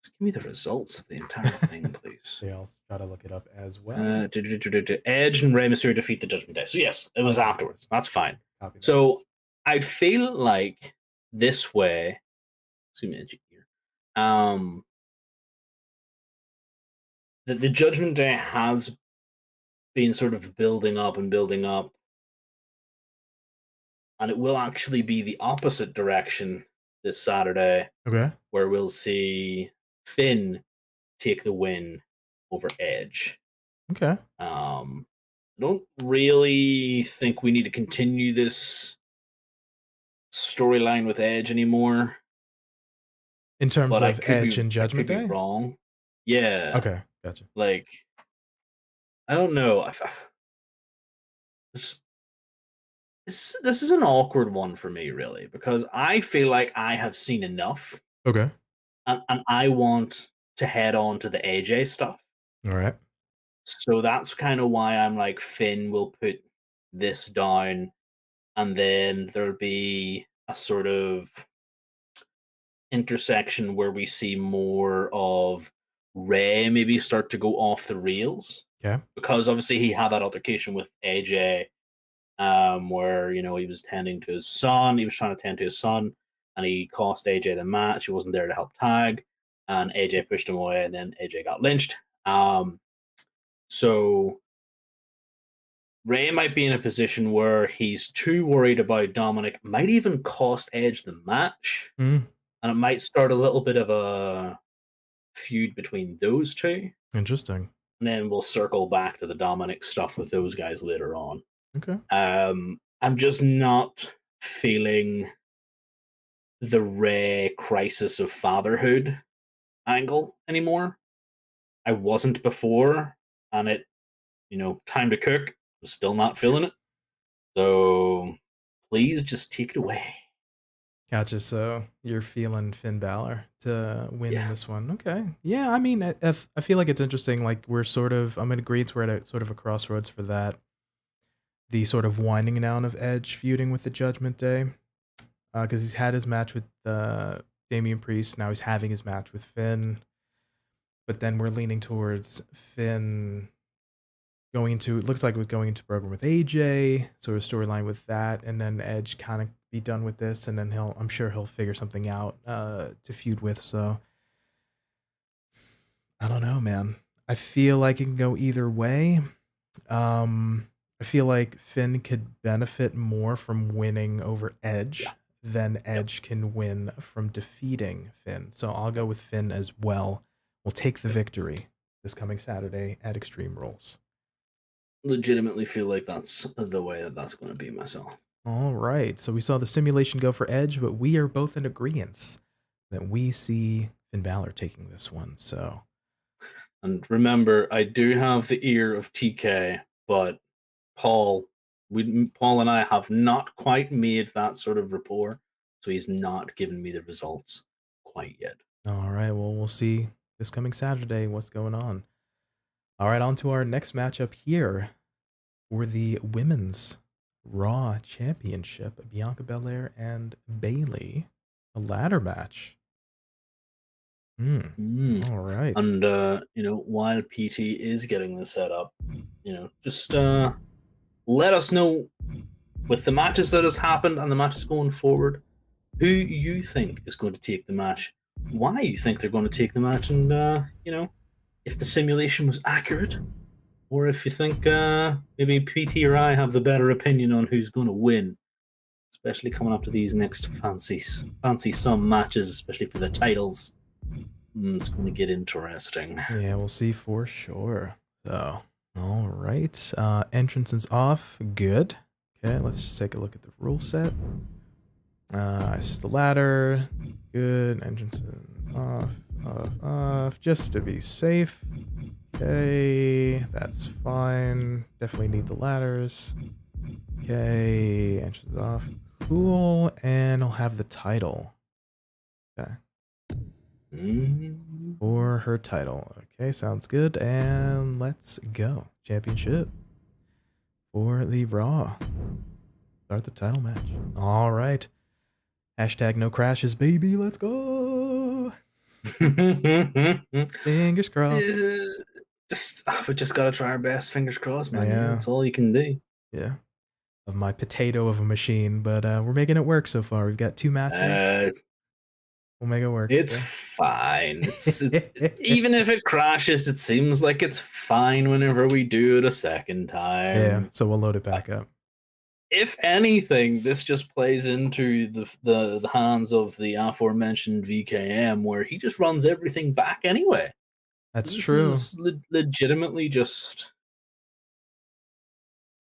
Just give me the results of the entire thing, please. Yeah, I'll try to look it up as well. Edge and Rey Mysterio defeat the Judgment Day. So yes, it was afterwards. That's fine. Copy that. So I feel like this way. Excuse me, Edge here. The Judgment Day has been sort of building up, and it will actually be the opposite direction this Saturday, Okay. where we'll see Finn take the win over Edge. Okay. I don't really think we need to continue this storyline with Edge anymore. In terms But I of could Edge be, and Judgment I Day? could be wrong. Yeah. Okay, gotcha. Like, I don't know. This is an awkward one for me, really, because I feel like I have seen enough, Okay. and I want to head on to the AJ stuff. All right. So that's kind of why I'm like, Finn will put this down, and then there'll be a sort of intersection where we see more of Rey maybe start to go off the rails. Okay. Because obviously he had that altercation with AJ where he was tending to his son. He was trying to tend to his son, and he cost AJ the match. He wasn't there to help tag, and AJ pushed him away, and then AJ got lynched. So Ray might be in a position where he's too worried about Dominic, might even cost Edge the match, Mm, and it might start a little bit of a feud between those two. interesting. And then we'll circle back to the Dominic stuff with those guys later on. Okay. I'm just not feeling the Ray crisis of fatherhood angle anymore. I wasn't before, and it, time to cook. I'm still not feeling it. So please just take it away. Gotcha. So you're feeling Finn Balor to win in Yeah. this one. Okay. Yeah. I mean, I feel like it's interesting. Like I'm in agreement. We're at a sort of a crossroads for that. The sort of winding down of Edge feuding with the Judgment Day. Because he's had his match with Damian Priest. Now he's having his match with Finn. But then we're leaning towards Finn it looks like it was going into program with AJ, sort of storyline with that, and then Edge kind of be done with this, and then I'm sure he'll figure something out to feud with. So I don't know, man. I feel like it can go either way. I feel like Finn could benefit more from winning over Edge than Edge can win from defeating Finn. So I'll go with Finn as well. We'll take the victory this coming Saturday at Extreme Rules. Legitimately feel like that's the way that's going to be myself. All right. So we saw the simulation go for Edge, but we are both in agreement that we see Finn Balor taking this one. So, and remember, I do have the ear of TK, but Paul and I have not quite made that sort of rapport, so he's not given me the results quite yet. All right. Well, we'll see this coming Saturday what's going on. All right, on to our next matchup here for the Women's Raw Championship. Bianca Belair and Bayley. A ladder match. All right. And, while PT is getting this set up, just let us know with the matches that has happened and the matches going forward, who you think is going to take the match, why you think they're going to take the match, and, if the simulation was accurate, or if you think maybe PT or I have the better opinion on who's going to win, especially coming up to these next fancy some matches, especially for the titles. It's going to get interesting. Yeah, we'll see for sure. So, all right. Entrance is off. Good. Okay, let's just take a look at the rule set. It's just a ladder. Good. Entrance is off, just to be safe. Okay, that's fine. Definitely need the ladders. Okay, entrance is off. Cool. And I'll have the title. Okay. For her title. Okay, sounds good. And let's go. Championship for the Raw. Start the title match. All right. Hashtag no crashes, baby. Let's go. Fingers crossed. We just gotta try our best. Fingers crossed, man. Yeah. That's all you can do. Yeah. Of my potato of a machine, but we're making it work so far. We've got 2 matches. We'll make it work. It's fine. Even if it crashes, it seems like it's fine whenever we do it a second time. Yeah, so we'll load it back up. If anything, this just plays into the hands of the aforementioned VKM, where he just runs everything back anyway. That's true. This is legitimately just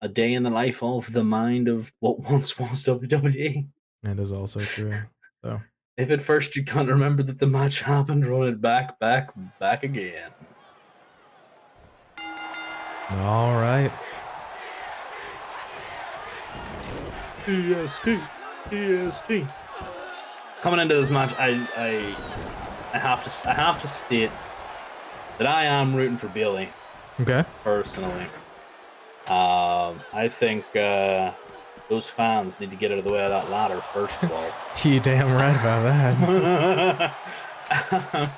a day in the life of the mind of what once was WWE. That is also true. So, if at first you can't remember that the match happened, run it back again. all right. EST. Coming into this match, I have to state that I am rooting for Bayley. Okay. Personally, I think those fans need to get out of the way of that ladder first of all. You damn right about that.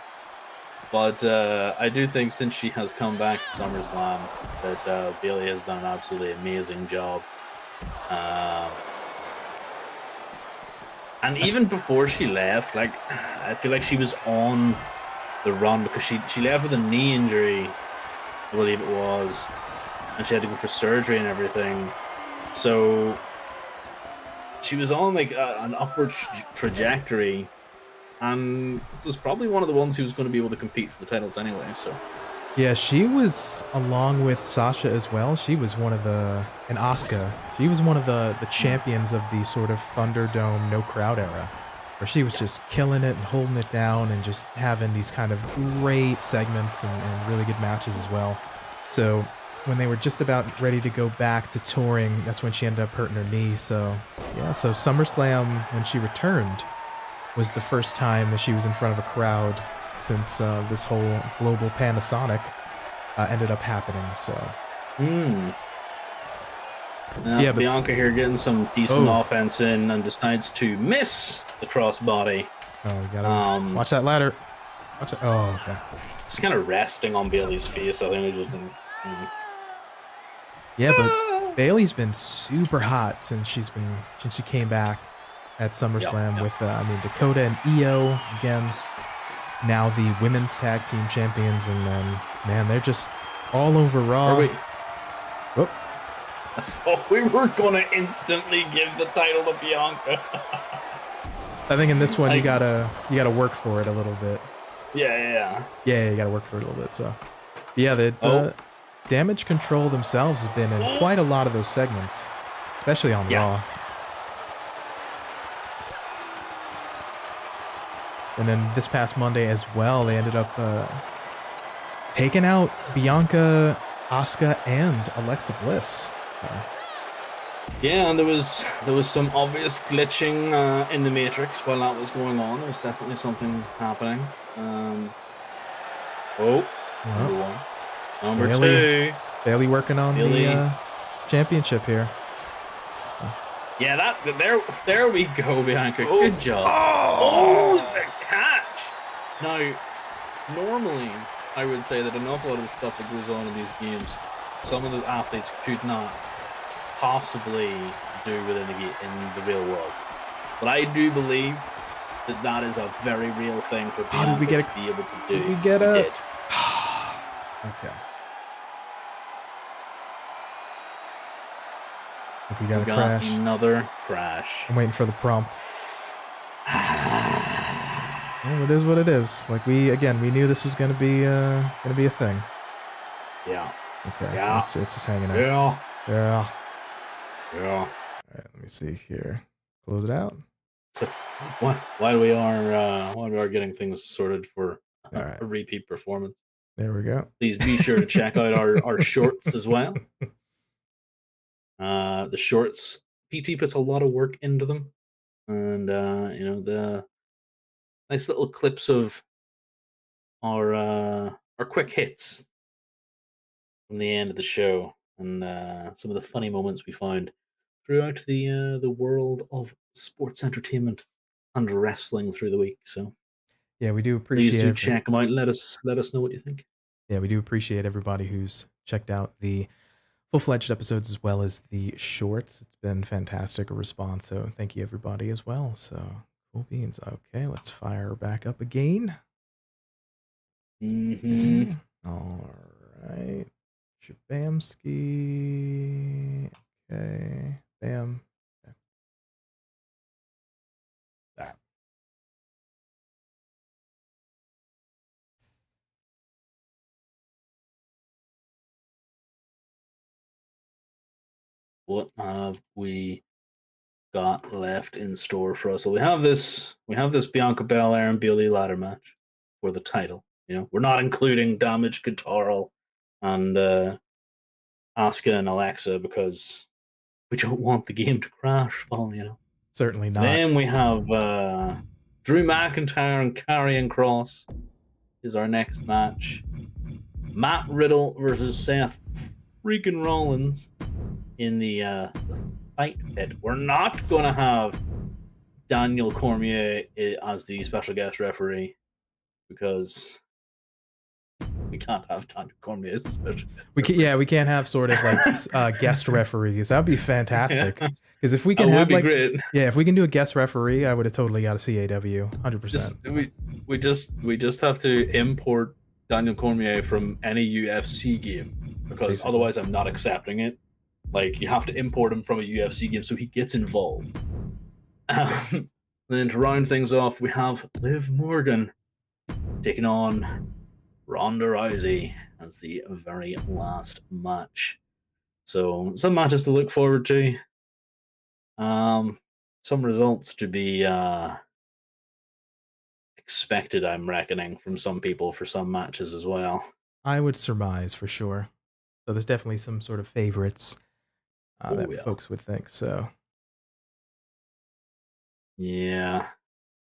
But I do think since she has come back at SummerSlam that Bayley has done an absolutely amazing job. And even before she left, like, I feel like she was on the run because she left with a knee injury, I believe it was, and she had to go for surgery and everything. So she was on like an upward trajectory, and was probably one of the ones who was going to be able to compete for the titles anyway. So Yeah, she was, along with Sasha as well, she was one of the, and Asuka, she was one of the champions of the sort of Thunderdome no crowd era, where she was just killing it and holding it down and just having these kind of great segments and really good matches as well. So when they were just about ready to go back to touring, that's when she ended up hurting her knee. So yeah, so SummerSlam, when she returned, was the first time that she was in front of a crowd since this whole global Panasonic ended up happening. So yeah, but Bianca here getting some decent offense in and decides to miss the crossbody. Oh, you gotta watch that ladder. Watch it. Oh, okay. Just kind of resting on Bayley's face. I think it just. Yeah, but Bayley's been super hot since she came back at SummerSlam with I mean, Dakota and Io again. Now the women's tag team champions, and man, they're just all over Raw. I thought we were gonna instantly give the title to Bianca. I think in this one you gotta work for it a little bit. Yeah, you gotta work for it a little bit. So yeah, the Damage Control themselves have been in quite a lot of those segments, especially on Raw. And then this past Monday as well, they ended up taking out Bianca, Asuka, and Alexa Bliss. Yeah, and there was some obvious glitching in the Matrix while that was going on. There was definitely something happening. Number one. Number two. Bayley working on the championship here. Yeah, there we go, Bianca. Good job. Oh, the catch! Now, normally, I would say that an awful lot of the stuff that goes on in these games, some of the athletes could not possibly do within the real world. But I do believe that is a very real thing for Bianca to be able to do. Did we get a... Okay. We got a crash. Another crash. I'm waiting for the prompt. Well, it is what it is. Like we knew this was gonna be a thing. Yeah. Okay. Yeah. It's just hanging out. Yeah. All right. Let me see here. Close it out. So, while we are getting things sorted for a repeat performance. There we go. Please be sure to check out our shorts as well. The shorts, PT puts a lot of work into them, and the nice little clips of our quick hits from the end of the show, and some of the funny moments we found throughout the world of sports entertainment and wrestling through the week. So yeah, we do appreciate. Please do check them out. And let us know what you think. Yeah, we do appreciate everybody who's checked out the full-fledged episodes as well as the shorts. It's been fantastic response, so thank you everybody as well. So cool beans. Okay, let's fire back up again. All right, Shabamski. Okay, bam. Okay. That. What have we got left in store for us? So we have this Bianca Belair and Bayley ladder match for the title. We're not including Damage Control and Asuka and Alexa because we don't want the game to crash, Certainly not. Then we have Drew McIntyre and Karrion Kross is our next match. Matt Riddle versus Seth Freakin Rollins in the fight pit. We're not going to have Daniel Cormier as the special guest referee because we can't have Daniel Cormier as a special. We can't have sort of like guest referees. That would be fantastic. Yeah. Because if we can That would have be like, great. yeah, if we can do a guest referee, I would have totally got a CAW, 100%. We just have to import Daniel Cormier from any UFC game, because Basically. otherwise I'm not accepting it. Like, you have to import him from a UFC game so he gets involved. Then to round things off, we have Liv Morgan taking on Ronda Rousey as the very last match. So some matches to look forward to. Some results to be expected, I'm reckoning, from some people for some matches as well. I would surmise for sure. So there's definitely some sort of favorites that folks would think. So yeah,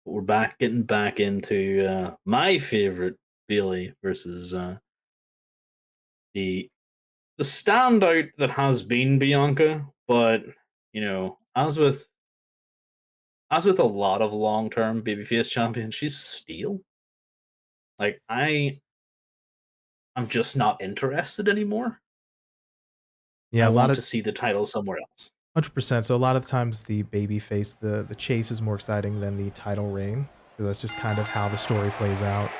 we're getting back into my favorite Bayley versus the standout that has been Bianca, but as with a lot of long-term babyface champions, she's steel. Like, I'm just not interested anymore. yeah, I want to see the title somewhere else. 100%. So a lot of times the babyface, the chase is more exciting than the title reign. So that's just kind of how the story plays out.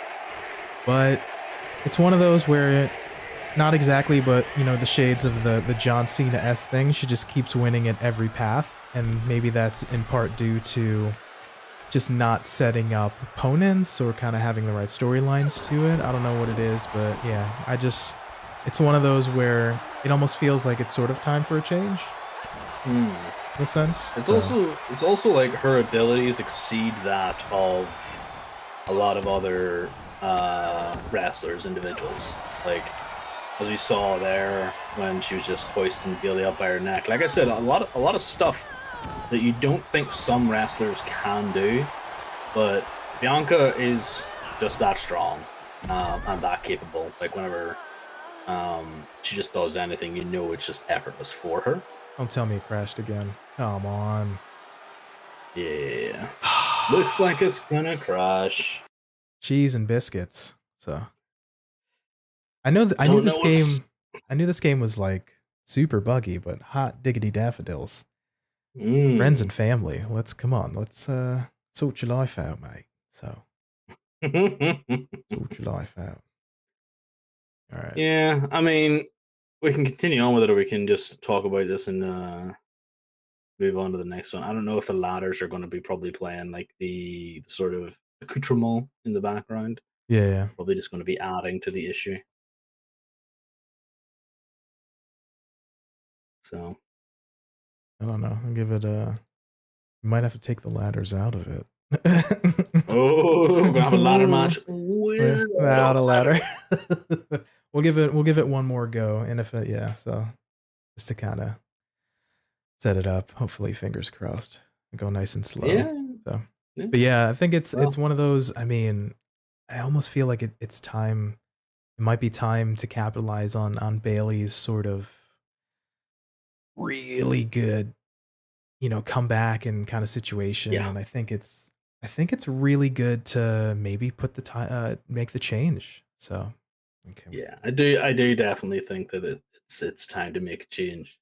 But it's one of those where, not exactly, but the shades of the John Cena-esque thing. She just keeps winning at every path, and maybe that's in part due to just not setting up opponents or kind of having the right storylines to it. I don't know what it is, but yeah, it's one of those where it almost feels like it's sort of time for a change. In a sense. It's also like her abilities exceed that of a lot of other wrestlers, individuals. Like, as we saw there when she was just hoisting Bayley up by her neck. Like I said, a lot of stuff that you don't think some wrestlers can do, but Bianca is just that strong and that capable. Like, whenever she just does anything, it's just effortless for her. Don't tell me it crashed again. Come on. Yeah. Looks like it's gonna crash. Cheese and biscuits. So I knew this game was like super buggy, but hot diggity daffodils. Friends and family. Let's sort your life out, mate. So sort your life out. All right. Yeah, I mean, we can continue on with it, or we can just talk about this and move on to the next one. I don't know if the ladders are going to be probably playing like the sort of accoutrement in the background. Yeah. Probably just going to be adding to the issue. So I don't know. I'll give it you might have to take the ladders out of it. Oh, we're gonna have a ladder match without a ladder. We'll give it one more go, and if it, so just to kind of set it up. Hopefully, fingers crossed, go nice and slow. Yeah. So, but yeah, I think it's one of those. I mean, I almost feel like it's time. It might be time to capitalize on Bayley's sort of really good, comeback and kind of situation, and I think it's really good to maybe put make the change. So, okay. Yeah, I do definitely think that it's time to make a change.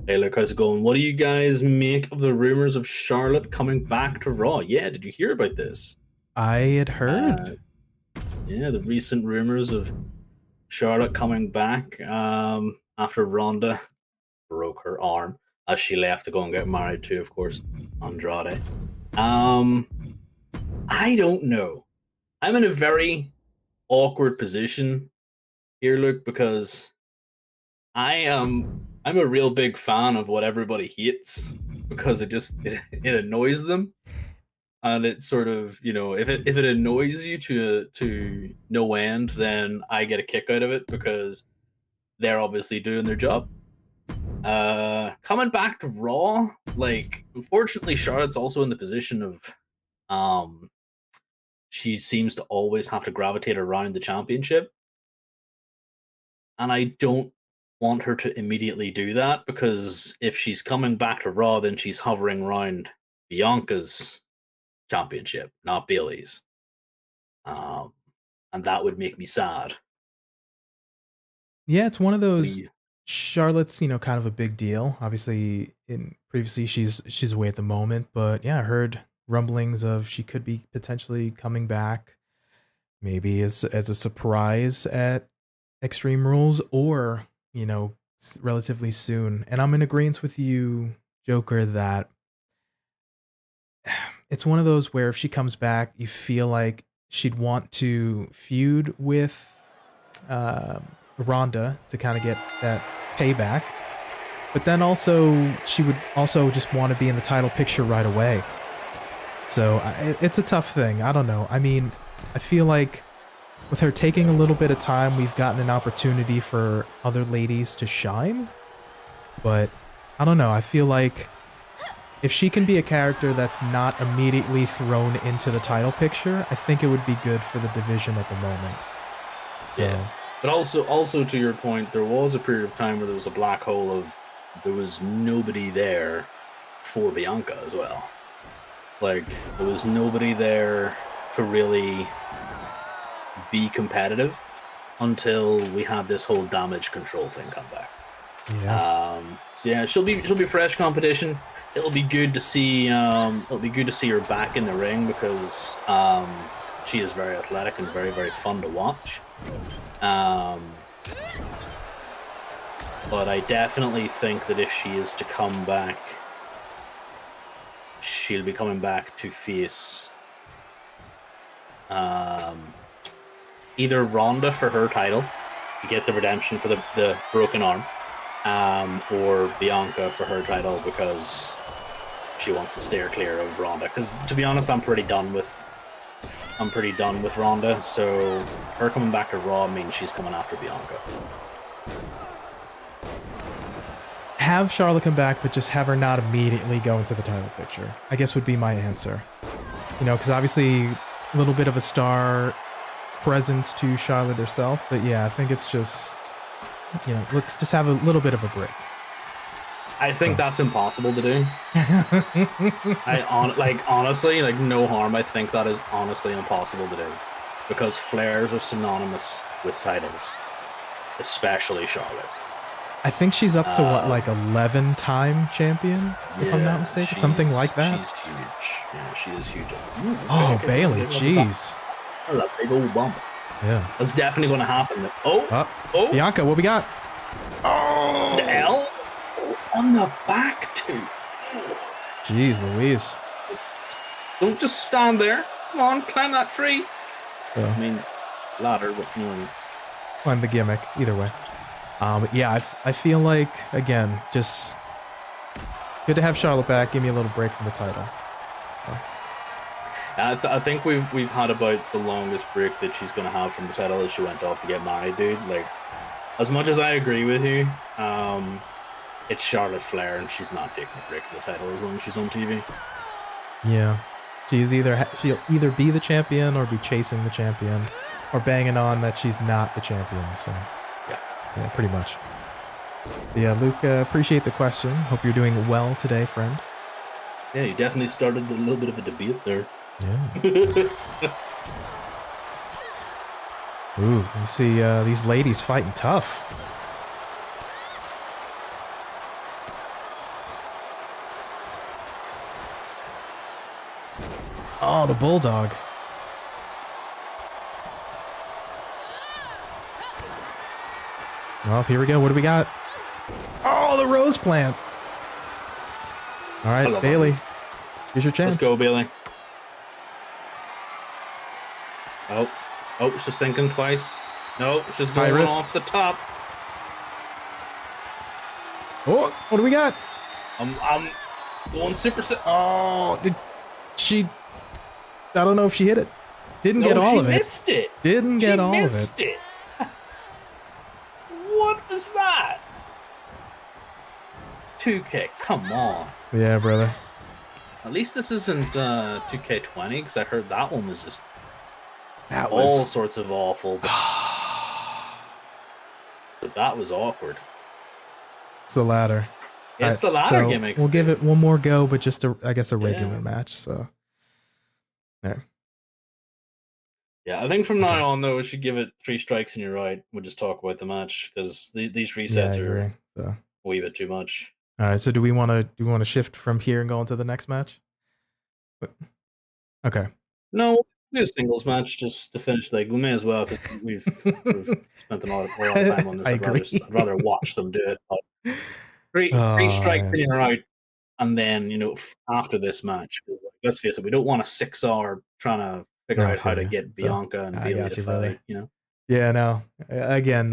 Hey, look, how's it going? What do you guys make of the rumors of Charlotte coming back to Raw? Yeah, did you hear about this? I had heard. Yeah, the recent rumors of Charlotte coming back after Ronda broke her arm as she left to go and get married to, of course, Andrade. I don't know. I'm in a very awkward position here, Luke, because I'm a real big fan of what everybody hates, because it annoys them, and it's sort of, if it annoys you to no end, then I get a kick out of it because they're obviously doing their job. Coming back to Raw, like, unfortunately, Charlotte's also in the position of she seems to always have to gravitate around the championship, and I don't want her to immediately do that, because if she's coming back to Raw, then she's hovering around Bianca's championship, not Bayley's, and that would make me sad, Yeah, it's one of those. Yeah. Charlotte's, kind of a big deal. Obviously, previously she's away at the moment, but yeah, I heard rumblings of she could be potentially coming back, maybe as a surprise at Extreme Rules, or relatively soon. And I'm in agreement with you, Joker, that it's one of those where if she comes back, you feel like she'd want to feud with Ronda to kind of get that payback. But then also, she would also just want to be in the title picture right away. So it's a tough thing. I don't know. I mean, I feel like with her taking a little bit of time, we've gotten an opportunity for other ladies to shine. But I don't know. I feel like if she can be a character that's not immediately thrown into the title picture, I think it would be good for the division at the moment. So. Yeah. But also to your point, there was a period of time where there was a black hole of there was nobody there for Bianca as well. Like, there was nobody there to really be competitive until we had this whole damage control thing come back. Yeah. So yeah, she'll be fresh competition. It'll be good to see her back in the ring because she is very athletic and very, very fun to watch. But I definitely think that if she is to come back, she'll be coming back to face either Ronda for her title to get the redemption for the broken arm, or Bianca for her title because she wants to steer clear of Ronda. Because to be honest, I'm pretty done with Ronda. So her coming back to Raw means she's coming after Bianca. Have Charlotte come back, but just have her not immediately go into the title picture, I guess would be my answer. Because obviously a little bit of a star presence to Charlotte herself, but yeah, I think it's just, let's just have a little bit of a break. I think that's impossible to do. Honestly, no harm. I think that is honestly impossible to do because flares are synonymous with titles, especially Charlotte. I think she's up to 11-time champion, if I'm not mistaken, something like that. She's huge. Yeah, she is huge. Oh, Bayley, jeez. A big old bump. Yeah, that's definitely going to happen. Oh, Bianca, what we got? Oh, the L on the back too. Jeez Louise. Don't just stand there. Come on, climb that tree. Yeah. I mean, ladder, but climb the gimmick. Either way. Yeah, I feel like, again, just good to have Charlotte back. Give me a little break from the title. So. I think we've had about the longest break that she's going to have from the title as she went off to get married, dude. Like, as much as I agree with you, it's Charlotte Flair, and she's not taking a break from the title as long as she's on TV. Yeah, she'll either be the champion or be chasing the champion, or banging on that she's not the champion. So. Yeah, pretty much. But yeah, Luke, appreciate the question. Hope you're doing well today, friend. Yeah, you definitely started a little bit of a debate there. Yeah. Ooh, you see these ladies fighting tough. Oh, the Bulldog. Well, here we go. What do we got? Oh, the Rose Plant. All right, Bayley. Here's your chance. Let's go, Bayley. Oh, she's thinking twice. No, she's going off the top. Oh, what do we got? I'm going super set. Oh, did she? I don't know if she hit it. Didn't get all of it. She missed it. Didn't get all of it. She missed it. What was that? 2K, come on. Yeah, brother. At least this isn't 2K20, because I heard that one was just all sorts of awful. But that was awkward. It's the ladder. It's the ladder gimmick. We'll give it one more go, but just I guess a regular match. So, yeah. Yeah, I think from now on, though, we should give it 3 strikes and you're out. We'll just talk about the match because these resets are a wee bit too much. All right, so do we want to shift from here and go into the next match? Okay. No, we'll do a singles match just to finish. Like we may as well because we've spent a lot of time on this. I'd rather watch them do it. But three strikes and you're out, and then after this match, let's face it, we don't want a 6-hour trying to figure out how to get Bianca and Bayley to fight. Yeah, no. Again,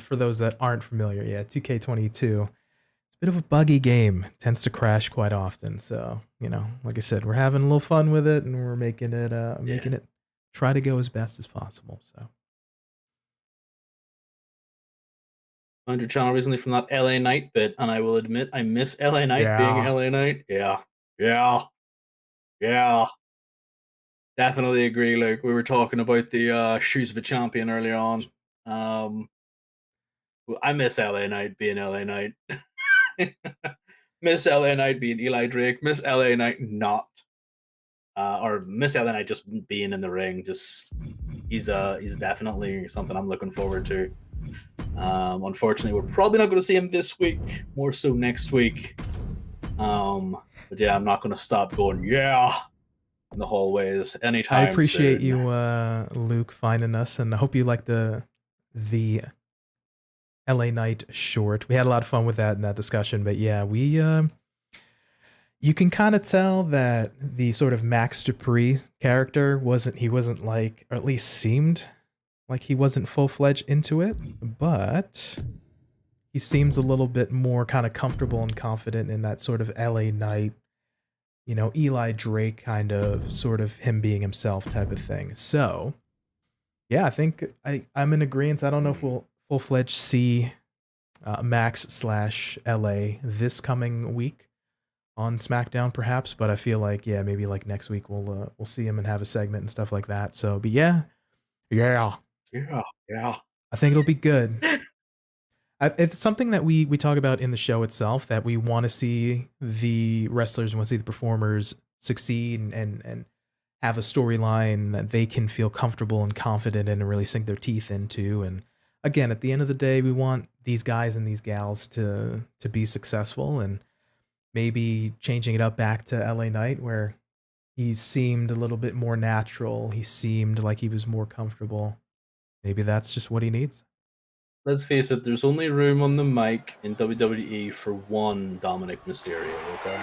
for those that aren't familiar, 2K22, it's a bit of a buggy game. It tends to crash quite often. So, like I said, we're having a little fun with it, and we're making it try to go as best as possible. So, found your channel recently from that LA Knight bit, and I will admit I miss LA Knight being LA Knight. Yeah. Definitely agree. Like we were talking about the shoes of a champion earlier on. I miss LA Knight being LA Knight. Miss LA Knight being Eli Drake. Miss LA Knight not, or miss LA Knight just being in the ring. Just he's definitely something I'm looking forward to. Unfortunately, we're probably not going to see him this week. More so next week. But yeah, I'm not going to stop going. In the hallways anytime. I appreciate you, Luke, finding us, and I hope you like the LA Knight short. We had a lot of fun with that in that discussion, but yeah, we you can kind of tell that the sort of Max Dupree character wasn't like, or at least seemed like he wasn't full-fledged into it, but he seems a little bit more kind of comfortable and confident in that sort of LA Knight, Eli Drake kind of sort of him being himself type of thing. So, yeah, I think I'm in agreement. I don't know if we'll full-fledged see Max/LA this coming week on SmackDown, perhaps, but I feel like maybe like next week we'll see him and have a segment and stuff like that. So, but yeah. I think it'll be good. It's something that we talk about in the show itself, that we want to see the wrestlers, want to see the performers succeed and have a storyline that they can feel comfortable and confident in and really sink their teeth into. And again, at the end of the day, we want these guys and these gals to be successful, and maybe changing it up back to LA Knight where he seemed a little bit more natural. He seemed like he was more comfortable. Maybe that's just what he needs. Let's face it, there's only room on the mic in WWE for one Dominic Mysterio, okay?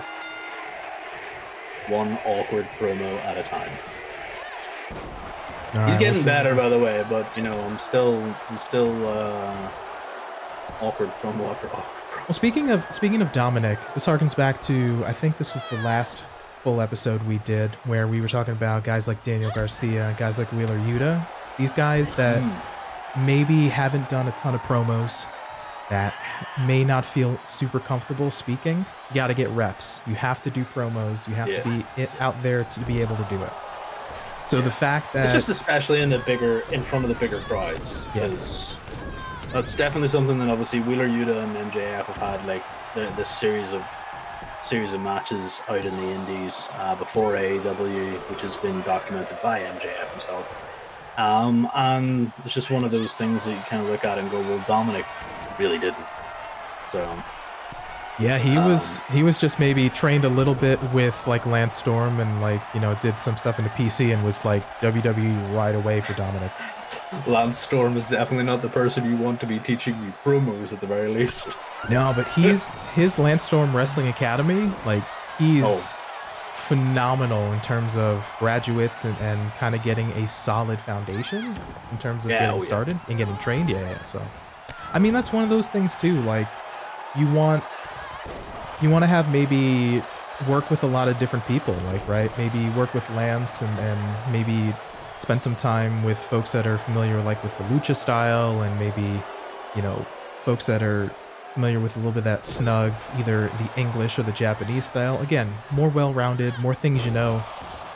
One awkward promo at a time. He's getting better, by the way, but I'm still awkward promo after awkward promo. Well, speaking of Dominic, this harkens back to, I think this was the last full episode we did where we were talking about guys like Daniel Garcia, guys like Wheeler Yuta, these guys that maybe haven't done a ton of promos, that may not feel super comfortable speaking. You got to get reps. You have to do promos. You have to be out there to be able to do it. So the fact that it's just especially in front of the bigger crowds, because that's definitely something that obviously Wheeler Yuta and MJF have had, like the series of matches out in the Indies before AEW, which has been documented by MJF himself. And it's just one of those things that you kind of look at and go, well, Dominic really didn't. So yeah, he was just maybe trained a little bit with like Lance Storm and did some stuff in the PC and was like WWE right away for Dominic. Lance Storm is definitely not the person you want to be teaching you promos at the very least. No, but his Lance Storm Wrestling Academy, he's phenomenal in terms of graduates and kind of getting a solid foundation in terms of getting started and getting trained. So, I mean, that's one of those things too. Like, you want to have maybe work with a lot of different people, right? Maybe work with Lance and maybe spend some time with folks that are familiar with the lucha style, and maybe, folks that are familiar with a little bit of that snug, either the English or the Japanese style. Again, more well-rounded, more things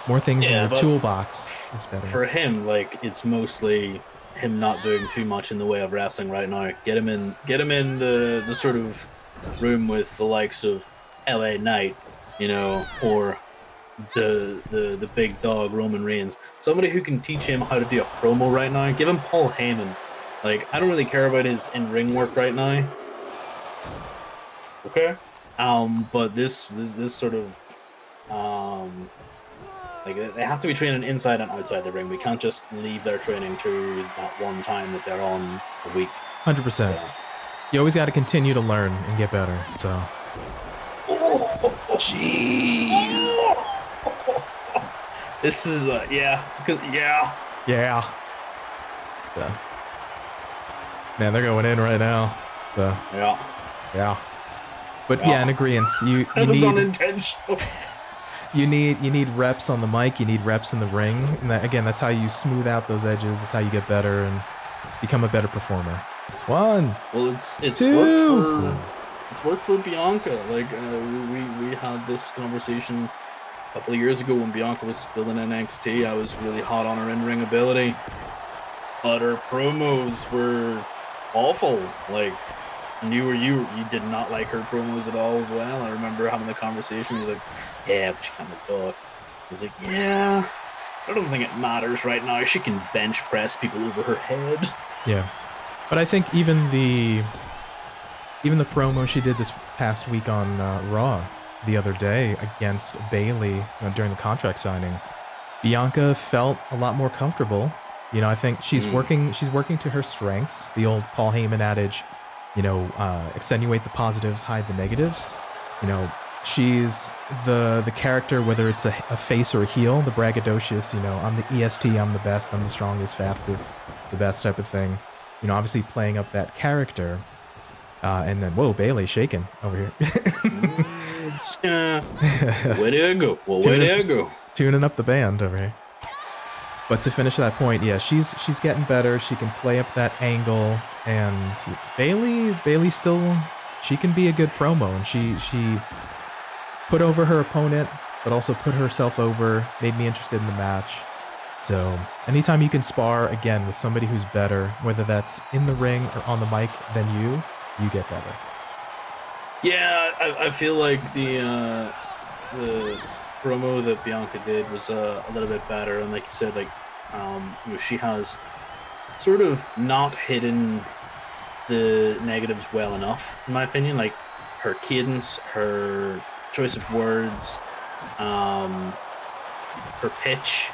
more things in your toolbox is better. For him, it's mostly him not doing too much in the way of wrestling right now. Get him in the sort of room with the likes of LA Knight, or the big dog Roman Reigns. Somebody who can teach him how to do a promo right now. Give him Paul Heyman. Like, I don't really care about his in-ring work right now. Okay? But this sort of like, they have to be training inside and outside the ring. We can't just leave their training to that one time that they're on a week. 100%. So. You always got to continue to learn and get better. So. Jeez. This is yeah. Man, they're going in right now. So. Yeah. But yeah, in agreement, you was need unintentional. you need reps on the mic. You need reps in the ring, and that's how you smooth out those edges. That's how you get better and become a better performer. 1. Well, it's 2. It's worked for Bianca. Like, we had this conversation a couple of years ago when Bianca was still in NXT. I was really hot on her in-ring ability, but her promos were awful. Like, and you did not like her promos at all as well. I remember having the conversation. He was like, "Yeah, but she can't talk." I was like, "Yeah, I don't think it matters right now. She can bench press people over her head." Yeah, but I think even the promo she did this past week on Raw the other day against Bayley during the contract signing, Bianca felt a lot more comfortable. You know, I think she's working to her strengths. The old Paul Heyman adage, accentuate the positives, hide the negatives. You know, she's the character, whether it's a face or a heel, the braggadocious, I'm the EST, I'm the best, I'm the strongest, fastest, the best type of thing. Obviously playing up that character. And then, whoa, Bayley shaking over here. Where did I go? Well, where did I go? Tuning up the band over here. But to finish that point, yeah, she's getting better. She can play up that angle, and Bayley still, she can be a good promo, and she put over her opponent, but also put herself over, made me interested in the match. So anytime you can spar again with somebody who's better, whether that's in the ring or on the mic than you get better. Yeah, I feel like the promo that Bianca did was a little bit better, and like you said, she has sort of not hidden the negatives well enough, in my opinion. Like, her cadence, her choice of words, her pitch.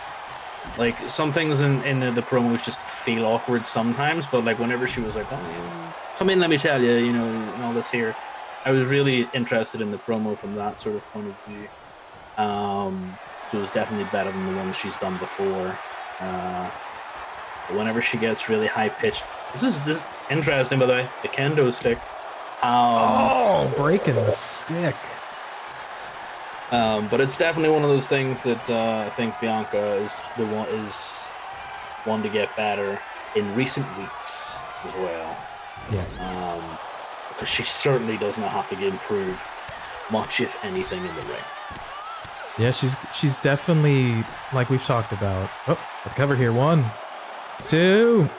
Like, some things in the promos just feel awkward sometimes, but like whenever she was like, "Oh, come in, let me tell you," and all this here, I was really interested in the promo from that sort of point of view. So it was definitely better than the ones she's done before. But whenever she gets really high pitched, this is interesting, by the way. The kendo stick. Breaking the stick. But it's definitely one of those things that I think Bianca is one to get better in recent weeks as well. Yeah. Because she certainly does not have to improve much, if anything, in the ring. Yeah, she's definitely, like we've talked about. Oh, the cover here. 1, 2.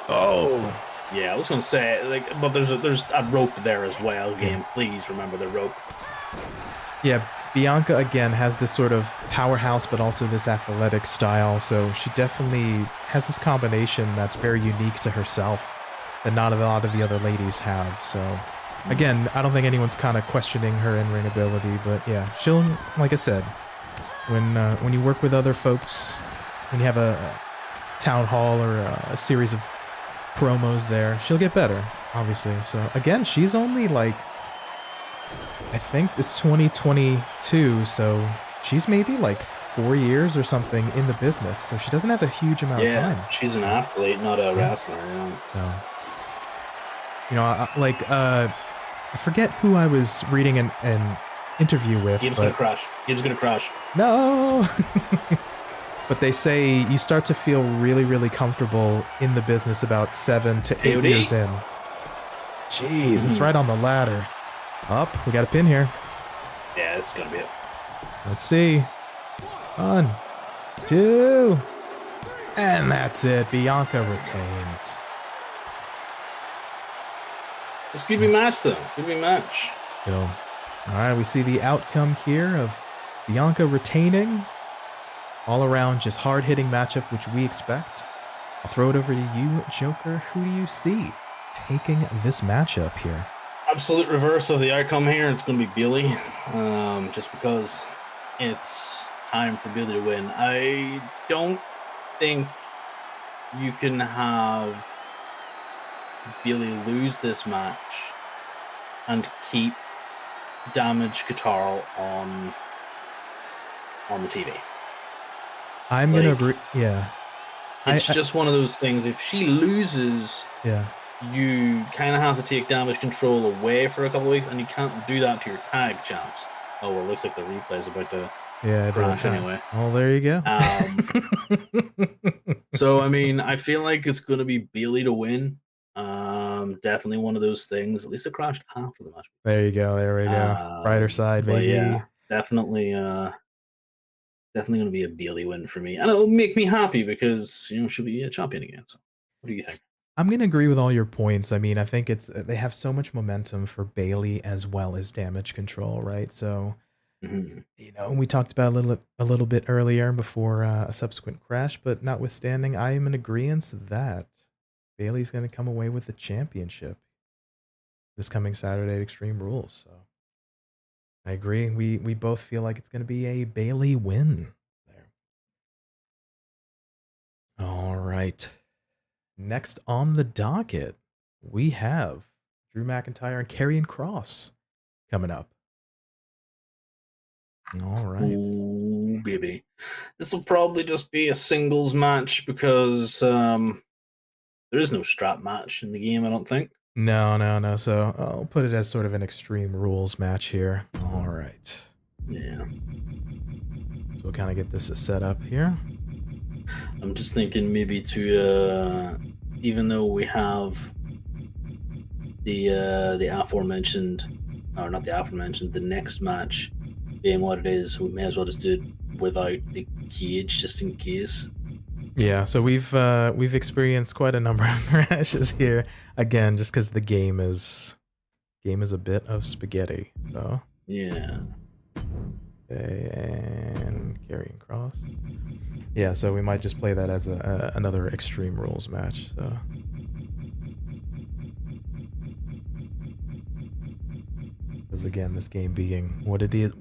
Oh. Yeah, I was gonna say, but there's a rope there as well. Game, please remember the rope. Yeah, Bianca again has this sort of powerhouse, but also this athletic style. So she definitely has this combination that's very unique to herself that not a lot of the other ladies have. So again, I don't think anyone's kind of questioning her in-ring ability, but yeah, she'll, like I said, when you work with other folks, when you have a town hall or a series of promos there, she'll get better, obviously. So again, she's only I think it's 2022, so she's maybe 4 years or something in the business, so she doesn't have a huge amount of time. Yeah, she's an athlete, not a wrestler. Yeah. So, I forget who I was reading an interview with. Gabe's gonna crash. No! But they say you start to feel really, really comfortable in the business about 7 to 8 years in. Jeez, it's right on the ladder. Up, we got a pin here. Yeah, this is gonna be it. Let's see. 1, 2, and that's it. Bianca retains. This could be match, though. Could be match. So, all right, we see the outcome here of Bianca retaining. All around, just hard-hitting matchup, which we expect. I'll throw it over to you, Joker. Who do you see taking this matchup here? Absolute reverse of the outcome here. It's going to be Bayley, just because it's time for Bayley to win. I don't think you can have Bayley lose this match and keep Damage Guitar on the TV. I'm gonna agree. Yeah, it's just one of those things. If she loses, you kind of have to take Damage Control away for a couple of weeks, and you can't do that to your tag champs. Oh well, looks like the replay is about to crash anyway. Oh, there you go. So I mean, I feel like it's going to be Bayley to win. Definitely one of those things. At least it crashed after the match. There you go. There we go. Brighter side, baby. Yeah, definitely going to be a Bayley win for me, and it'll make me happy because she'll be a champion again. So, what do you think? I'm gonna agree with all your points. I mean, I think they have so much momentum for Bayley as well as Damage Control, right? So, we talked about a little bit earlier before a subsequent crash, but notwithstanding, I am in agreement that Bayley's going to come away with the championship this coming Saturday at Extreme Rules. So I agree. We both feel like it's going to be a Bayley win there. All right. Next on the docket, we have Drew McIntyre and Karrion Kross coming up. All right. Ooh, baby. This will probably just be a singles match because there is no strap match in the game, I don't think. No. So I'll put it as sort of an Extreme Rules match here. All right. Yeah. So we'll kind of get this set up here. I'm just thinking maybe to, even though we have the aforementioned, or not the aforementioned, the next match being what it is, we may as well just do it without the cage, just in case. Yeah, so we've experienced quite a number of crashes here. Again, just because the game is a bit of spaghetti. So yeah. Okay, and Karrion Kross. Yeah, so we might just play that as another Extreme Rules match. So because again, this game being what it is.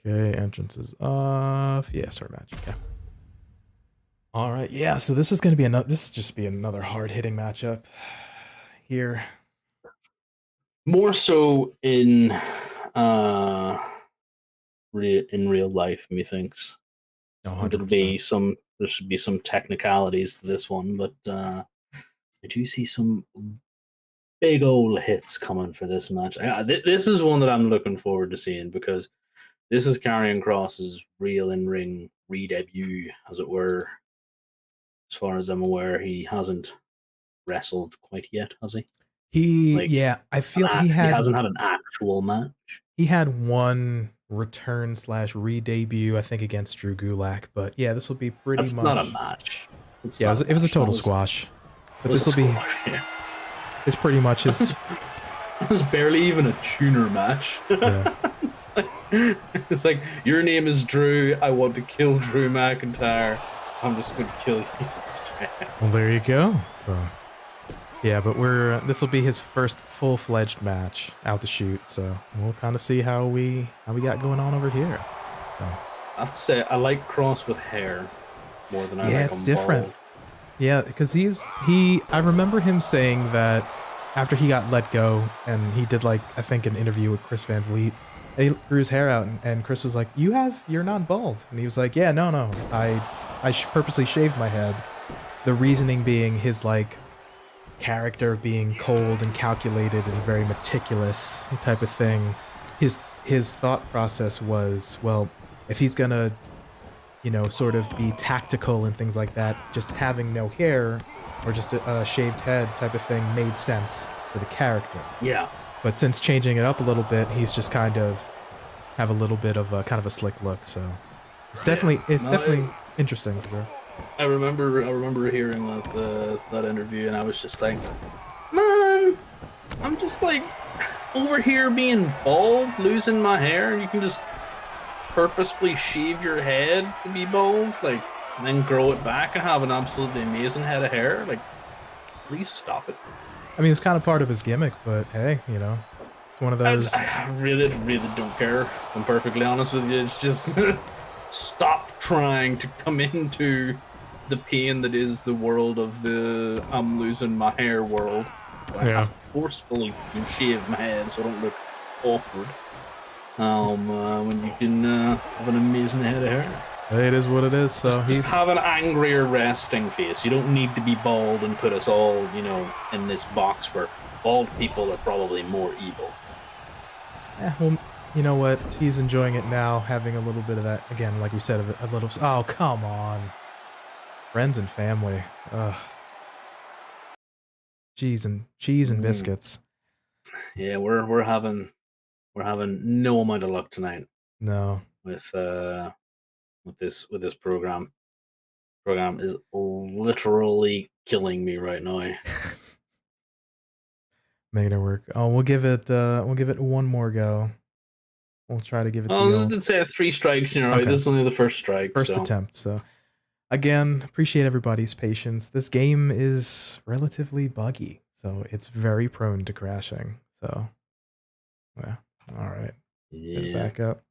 Okay, entrance is off. Yeah, start match. Okay. All right. Yeah, so this is going to be another hard-hitting matchup here. More so in real life, methinks. Oh, there should be some technicalities to this one, but I do see some big old hits coming for this match. This is one that I'm looking forward to seeing because this is Karrion Kross's real in-ring re-debut, as it were. As far as I'm aware, he hasn't wrestled quite yet, has he? I feel he hasn't had an actual match. He had one return / re-debut, I think, against Drew Gulak, but yeah, this will be That's not a match. It was a total squash. But this will be... Yeah. It's pretty much his... It was barely even a tuner match. Yeah. It's like, your name is Drew, I want to kill Drew McIntyre, so I'm just going to kill you instead. Well, there you go. So, yeah, but this will be his first full-fledged match out the chute, so we'll kind of see how we got going on over here. So. I have to say, I like Kross with hair more than I like him it's different. bald. Yeah, because I remember him saying that after he got let go, and he did I think an interview with Chris Van Vliet, he grew his hair out, and Chris was like, you're not bald. And he was like, yeah, no, I purposely shaved my head. The reasoning being his character of being cold and calculated and very meticulous type of thing. His thought process was, well, if he's gonna, sort of be tactical and things like that, just having no hair or just a shaved head type of thing made sense for the character. Yeah. But since changing it up a little bit, he's just kind of have a little bit of a kind of a slick look. So it's definitely interesting for sure. I remember hearing that interview, and I was just like, man, I'm just like over here being bald, losing my hair, and you can just purposefully shave your head to be bald, like, and then grow it back and have an absolutely amazing head of hair. Like, please stop it. I mean, it's kind of part of his gimmick, but hey, you know, it's one of those. I really don't care. If I'm perfectly honest with you. It's just stop trying to come into the pain that is the world of the I'm losing my hair world. So I have to forcefully shave my head so I don't look awkward. When you can have an amazing head of hair. It is what it is. So he's have an angrier resting face. You don't need to be bald and put us all, you know, in this box where bald people are probably more evil. Yeah, well, you know what? He's enjoying it now, having a little bit of that again, like we said, a little. Oh, come on, friends and family. Ugh. Cheese and biscuits. Yeah, we're having no amount of luck tonight. No. With this program. Program is literally killing me right now. Making it work. Oh, we'll give it one more go. We'll try to give it. Let's say 3 strikes. You know, okay. This is only the first strike. First attempt. So, again, appreciate everybody's patience. This game is relatively buggy, so it's very prone to crashing. So, yeah. All right. Yeah. Get it back up.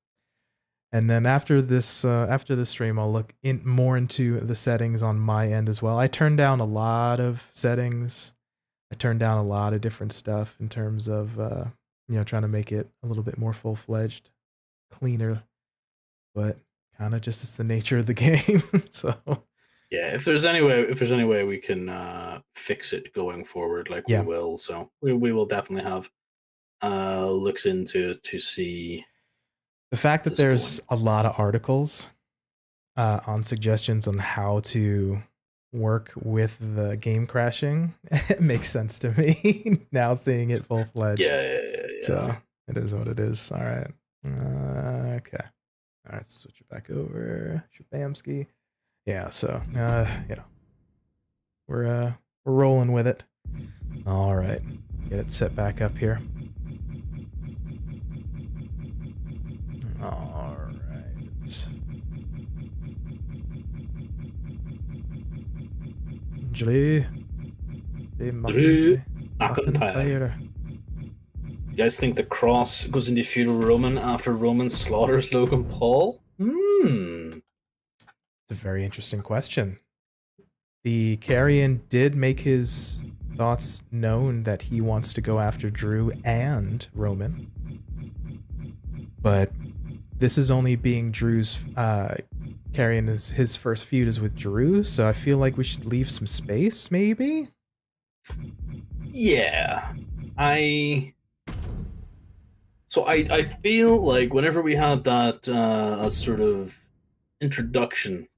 And then after this stream, I'll look more into the settings on my end as well. I turned down a lot of settings. I turned down a lot of different stuff in terms of, trying to make it a little bit more full-fledged, cleaner, but kind of just it's the nature of the game. So yeah, if there's any way we can fix it going forward, like we will. So we will definitely have looks into it to see. The fact that there's a lot of articles on suggestions on how to work with the game crashing, it makes sense to me now seeing it full-fledged. Yeah. So it is what it is. All right. Okay. All right. Switch it back over. Shabamski. Yeah. So we're rolling with it. All right. Get it set back up here. All right. McIntyre. You guys think the Kross goes into feud with Roman after Roman slaughters Logan Paul? It's a very interesting question. The Karrion did make his thoughts known that he wants to go after Drew and Roman. But this is only being Drew's Karrion is his first feud is with Drew, so I feel like we should leave some space, maybe? Yeah. I feel like whenever we had that sort of introduction,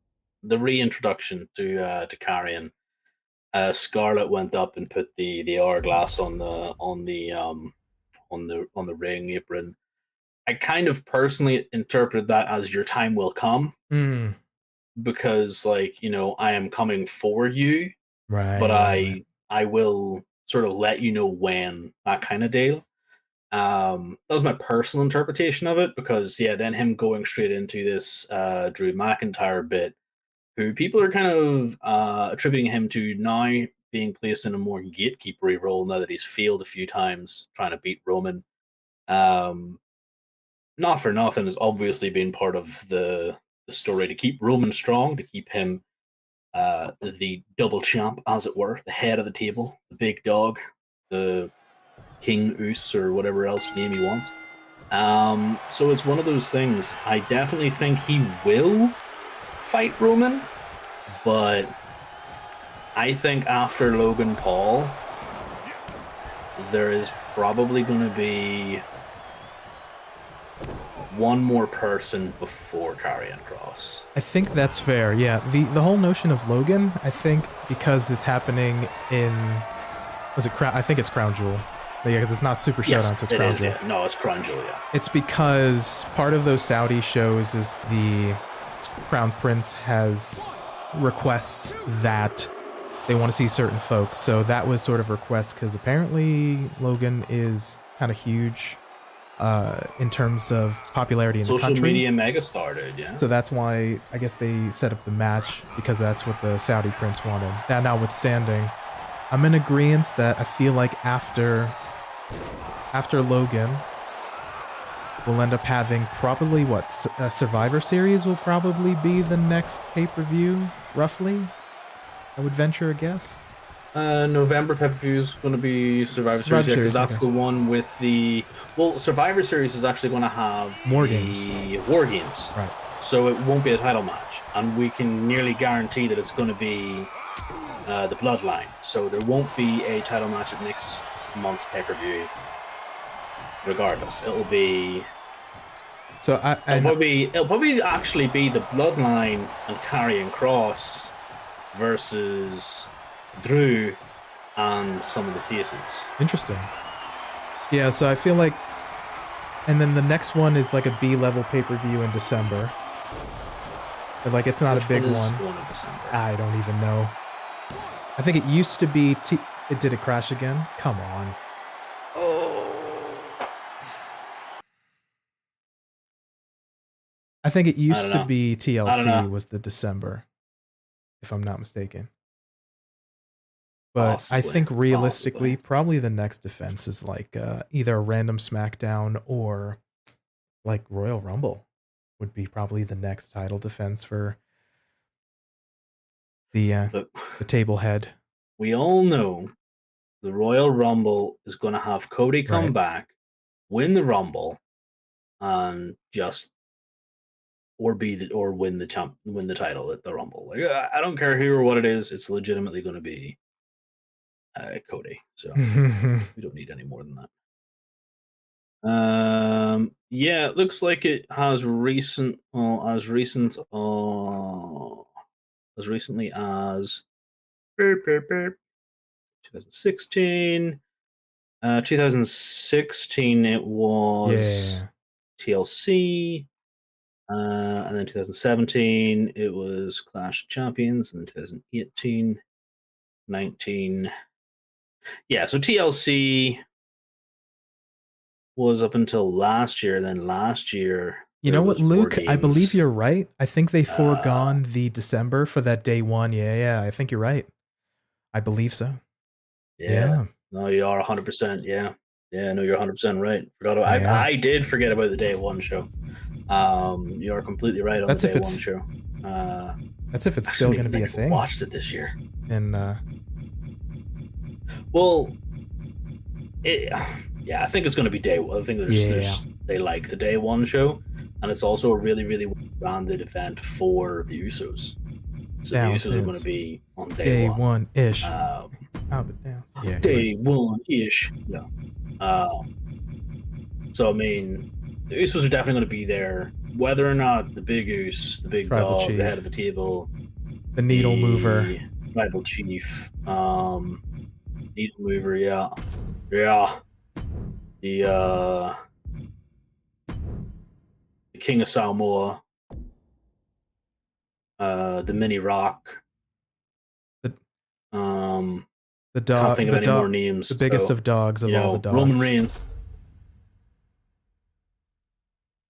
the reintroduction to Karrion, Scarlett went up and put the hourglass on the ring apron. I kind of personally interpreted that as your time will come, because like, you know, I am coming for you, right? But I will sort of let you know when, that kind of deal. That was my personal interpretation of it, because then him going straight into this Drew McIntyre bit, who people are kind of attributing him to now being placed in a more gatekeepery role now that he's failed a few times trying to beat Roman. Not for nothing, has obviously been part of the story to keep Roman strong, to keep him the double champ, as it were, the head of the table, the big dog, the King Oos, or whatever else name he wants. So it's one of those things. I definitely think he will fight Roman, but I think after Logan Paul, there is probably going to be one more person before Karrion Kross. I think that's fair. Yeah, the whole notion of Logan, I think because it's happening in, I think it's Crown Jewel. Yeah, because it's not Super Showdown, it's Crown Jewel. Yeah. No, it's Crown Jewel, yeah. It's because part of those Saudi shows is the Crown Prince has requests that they want to see certain folks. So that was sort of requests because apparently Logan is kind of huge in terms of popularity in the country. Social media megastar, dude, yeah. So that's why I guess they set up the match because that's what the Saudi Prince wanted. That notwithstanding, I'm in agreement that I feel like after Logan, we'll end up having probably a Survivor Series will probably be the next pay-per-view, roughly. I would venture a guess. November pay-per-view is going to be Survivor Series because that's the one with the... Well, Survivor Series is actually going to have War Games. Right. So it won't be a title match. And we can nearly guarantee that it's going to be the Bloodline. So there won't be a title match at next month's pay-per-view. Regardless, it'll be... So it'll probably actually be the Bloodline and Karrion Kross versus Drew and some of the faces. Interesting. Yeah, so I feel like, and then the next one is like a B-level pay-per-view in December. But like it's not a big one. I don't even know. I think it used to be. Did it crash again? Come on. I think it used to be TLC was the December, if I'm not mistaken. But possibly, I think realistically, probably the next defense is like either a random SmackDown or like Royal Rumble would be probably the next title defense for the table head. We all know the Royal Rumble is going to have Cody come back, win the Rumble, and just win the title at the Rumble. Like I don't care who or what it is; it's legitimately going to be Cody. So we don't need any more than that. Yeah, it looks like it has as recently as 2016. 2016 it was TLC. And then 2017 it was Clash of Champions, and then 2018, 19. Yeah, so TLC was up until last year. Then last year, you know what, Luke? I believe you're right. I think they foregone the December for that day one. Yeah, I think you're right. I believe so. Yeah. No, you are 100%. Yeah, no, you're 100% right. I did forget about the day one show. You are completely right on the day one show. That's if it's still going to be a thing. Watched it this year. And well, I think it's going to be day one. I think they like the day one show, and it's also a really, really well-rounded event for the Usos. So the Usos are going to be on day one ish. Day one ish. Yeah. So I mean, the Usos are definitely going to be there. Whether or not the big Us, the big Tribal dog, Chief, the head of the table, the needle mover, Tribal Chief, needle mover, yeah, the King of Samoa, the Mini Rock, the dog, can't think of any more names. The biggest of dogs of all the dogs. Roman Reigns.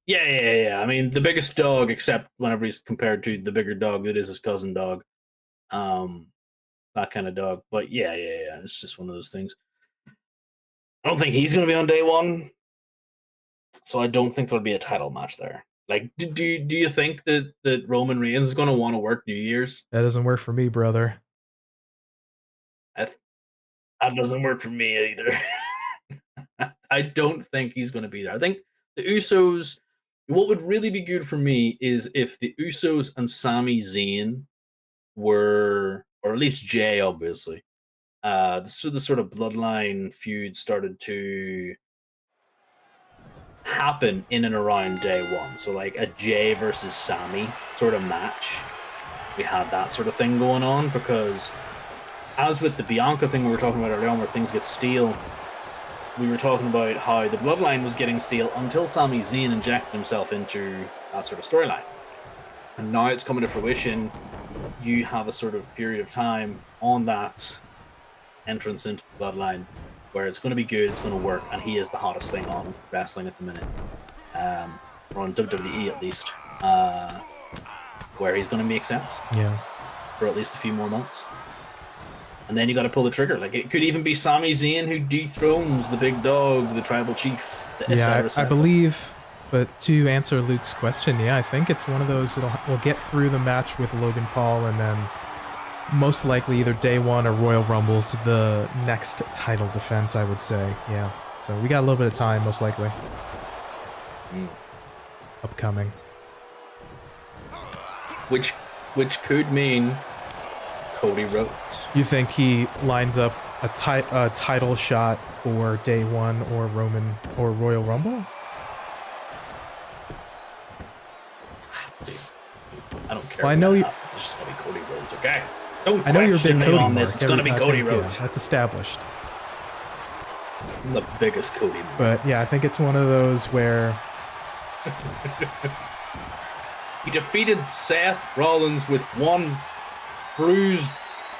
Yeah. I mean, the biggest dog, except whenever he's compared to the bigger dog that is his cousin dog. That kind of dog. But yeah. It's just one of those things. I don't think he's going to be on day one. So I don't think there'll be a title match there. Like, do you think that Roman Reigns is going to want to work New Year's? That doesn't work for me, brother. That doesn't work for me either. I don't think he's going to be there. I think the Usos... What would really be good for me is if the Usos and Sami Zayn were, or at least Jay, obviously, the sort of bloodline feud started to happen in and around day one. So like a Jay versus Sami sort of match. We had that sort of thing going on because as with the Bianca thing we were talking about earlier on where things get stale, we were talking about how the bloodline was getting stale until Sami Zayn injected himself into that sort of storyline. And now it's coming to fruition. You have a sort of period of time on that entrance into the bloodline where it's going to be good, it's going to work, and he is the hottest thing on wrestling at the minute. Or on WWE at least. Where he's going to make sense. Yeah. For at least a few more months. And then you got to pull the trigger. Like, it could even be Sami Zayn who dethrones the big dog, the tribal chief. I believe. But to answer Luke's question, I think it's one of those we'll get through the match with Logan Paul, and then most likely either day one or Royal Rumble's the next title defense, I would say. Yeah. So we got a little bit of time, most likely. Upcoming. Which could mean Cody Rhodes. You think he lines up a title shot for day one or Roman or Royal Rumble? I don't care. Well, I know you. It's just gonna be Cody Rhodes, okay? Don't I know you're a big Cody on this. mark. It's gonna be Cody Rhodes. Yeah, that's established. I'm the biggest Cody mark. But yeah, I think it's one of those where he defeated Seth Rollins with one bruised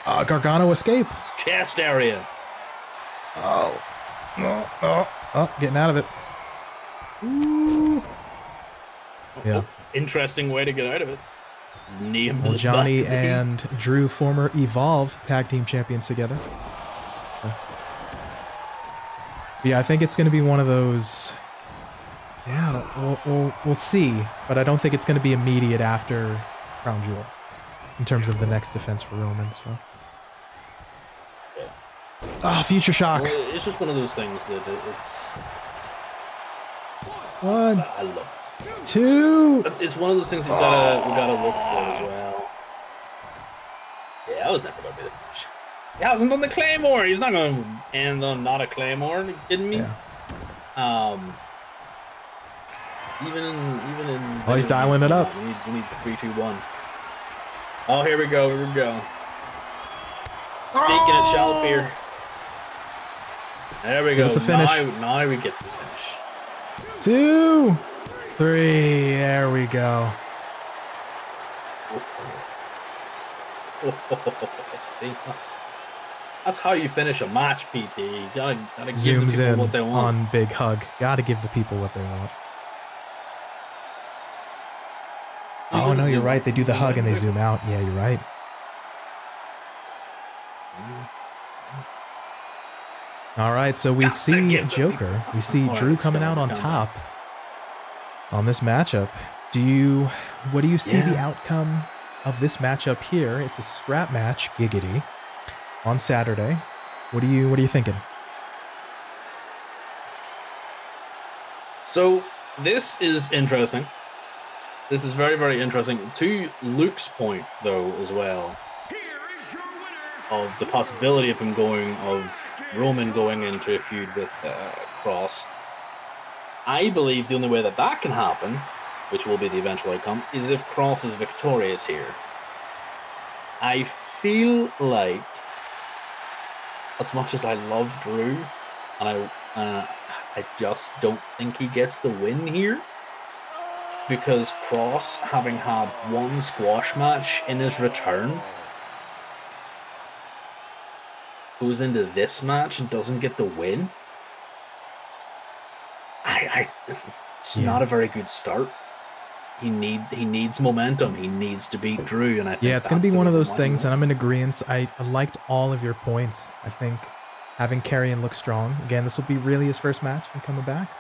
Gargano escape chest area. Getting out of it. Ooh. Yeah. Interesting way to get out of it. Well, Johnny and Drew, former Evolve tag team champions together. Yeah, I think it's going to be one of those. Yeah, we'll see, but I don't think it's going to be immediate after Crown Jewel in terms of the next defense for Roman. So. Oh, Future Shock. Well, it's just one of those things that it's. One. I love. Two. It's one of those things we gotta look for as well. Yeah, that was never gonna be the finish. He hasn't done the Claymore. He's not gonna end on not a Claymore. Are you kidding me? Yeah. Even in. Oh, he's dialing it up. We need the 3, 2, 1. Oh, here we go. Speaking of Shalp here. There we go. It's a finish. Now we get the finish. 2, 3. There we go. See, that's how you finish a match, PT. You gotta give Zooms the people in what they want. on big hug. Gotta give the people what they want. Oh no, you're right. They do the hug and they zoom out. Yeah, you're right. All right, so we see Joker. We see Drew coming out on top on this matchup. What do you see the outcome of this matchup here? It's a strap match, giggity, on Saturday. What are you thinking? So this is interesting. This is very, very interesting. To Luke's point, though, as well, of the possibility of Roman going into a feud with Kross. I believe the only way that can happen, which will be the eventual outcome, is if Kross is victorious here. I feel like, as much as I love Drew, and I just don't think he gets the win here, because Kross, having had one squash match in his return, goes into this match and doesn't get the win. It's not a very good start. He needs momentum. He needs to beat Drew, and I think it's going to be one of those things, and I'm in agreement. I liked all of your points. I think having Karrion look strong again. This will be really his first match and coming back.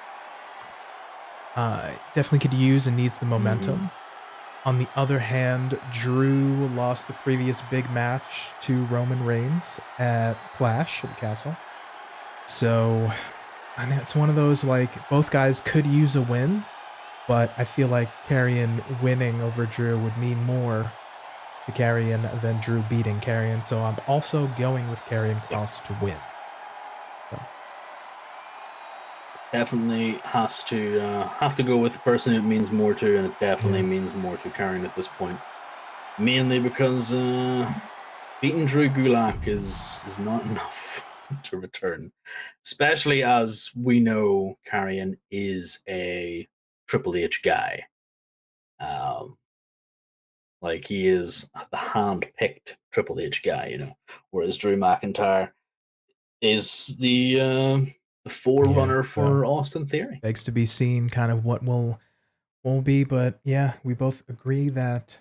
Definitely could use and needs the momentum. On the other hand, Drew lost the previous big match to Roman Reigns at Clash at the Castle. So, I mean, it's one of those, like, both guys could use a win, but I feel like Karrion winning over Drew would mean more to Karrion than Drew beating Karrion. So I'm also going with Karrion Kross to win. So. Definitely have to go with the person it means more to, and it definitely means more to Karrion at this point. Mainly because beating Drew Gulak is not enough to return, especially as we know Karrion is a Triple H guy. Like he is the hand-picked Triple H guy, you know, whereas Drew McIntyre is the forerunner for Austin Theory. Begs to be seen kind of what will be, but yeah, we both agree that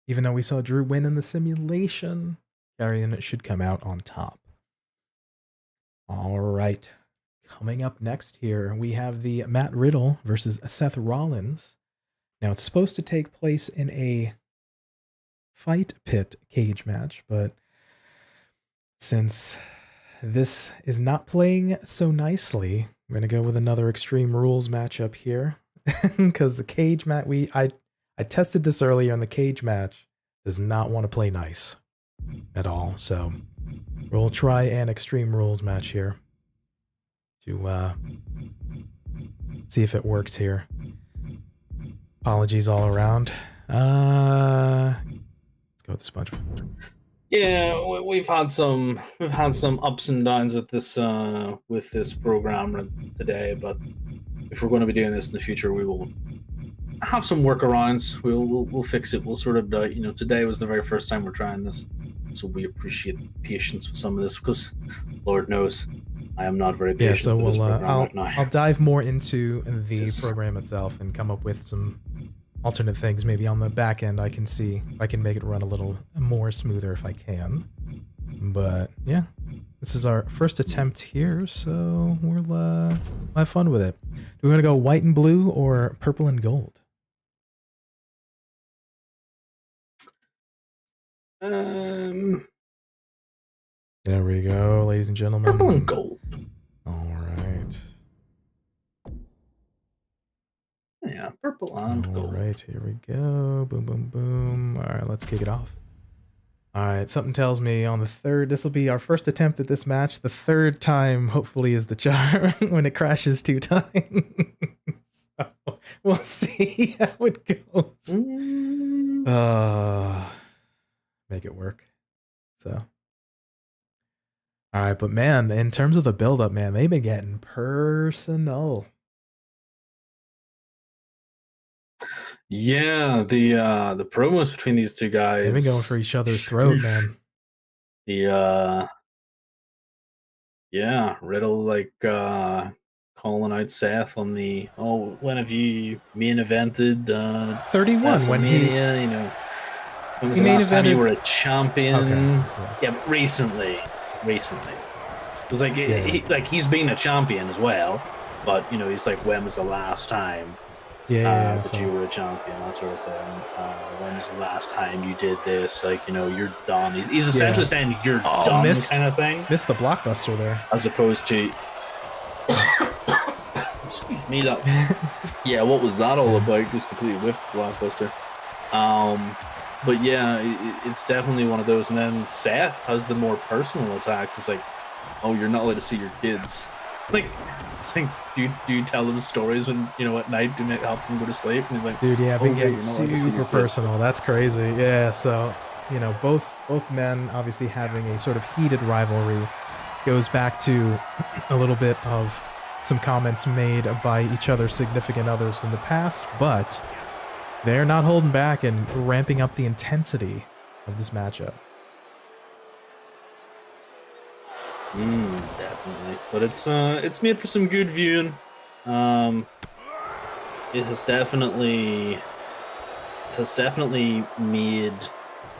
even though we saw Drew win in the simulation, Karrion should come out on top. All right. Coming up next here, we have the Matt Riddle versus Seth Rollins. Now, it's supposed to take place in a fight pit cage match, but since this is not playing so nicely, I'm going to go with another Extreme Rules matchup here. Because the cage match, I tested this earlier, and the cage match does not want to play nice at all. So we'll try an Extreme Rules match here to see if it works here. Apologies all around. Let's go with the sponge. Yeah, we've had some ups and downs with this program today, but if we're going to be doing this in the future, we will have some workarounds. We'll fix it. We'll sort it out. You know, today was the very first time we're trying this, so we appreciate patience with some of this because, Lord knows, I am not very patient. Yeah, so with this program right now. I'll dive more into the program itself and come up with some alternate things. Maybe on the back end, I can see if I can make it run a little more smoother if I can. But yeah, this is our first attempt here, so we'll have fun with it. Do we want to go white and blue or purple and gold? There we go, ladies and gentlemen. Purple and gold. All right. Yeah, purple and gold. All right, here we go. Boom, boom, boom. All right, let's kick it off. All right, something tells me on the third, this will be our first attempt at this match. The third time, hopefully, is the charm when it crashes 2 times. So we'll see how it goes. Make it work. So. All right, but man, in terms of the build-up, man, they've been getting personal. Yeah, the promos between these two guys. They've been going for each other's throat, man. Yeah, Riddle like calling out Seth on the when have you main evented 31 when he you know, when was the last time you were a champion? Okay. Yeah, but recently. Because he's been a champion as well, but you know, he's like, when was the last time that you were a champion, that sort of thing. When was the last time you did this? Like, you know, you're done. He's essentially saying you're done, kind of thing. Missed the blockbuster there. As opposed to, excuse me, that. Yeah, what was that all about? Just completely whiffed blockbuster. But yeah, it's definitely one of those. And then Seth has the more personal attacks. It's like, oh, you're not allowed to see your kids. Like, it's like, do you tell them stories when, you know, at night, do you help them go to sleep? And he's like, dude, yeah, I've been getting super personal. That's crazy. Yeah, so, you know, both men obviously having a sort of heated rivalry goes back to a little bit of some comments made by each other's significant others in the past, but they're not holding back and ramping up the intensity of this matchup. Definitely, but it's made for some good viewing. It has definitely made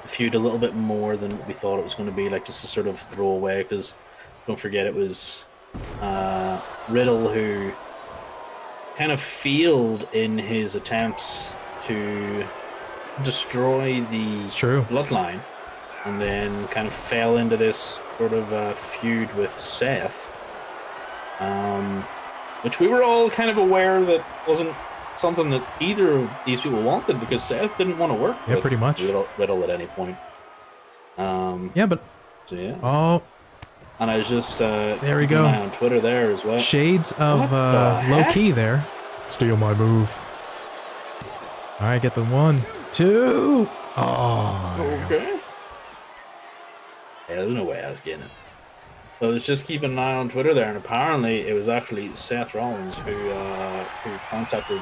the feud a little bit more than we thought it was going to be. Like, just a sort of throwaway, because don't forget it was Riddle who kind of failed in his attempts to destroy the bloodline, and then kind of fell into this sort of feud with Seth, which we were all kind of aware that wasn't something that either of these people wanted, because Seth didn't want to work with pretty much Riddle at any point. But so yeah. Oh, and I was just there we go on Twitter there as well. Shades of low key there. Steal my move. All right, get the 1, 2. Oh, okay. Yeah, there's no way I was getting it. I was just keeping an eye on Twitter there, and apparently it was actually Seth Rollins who contacted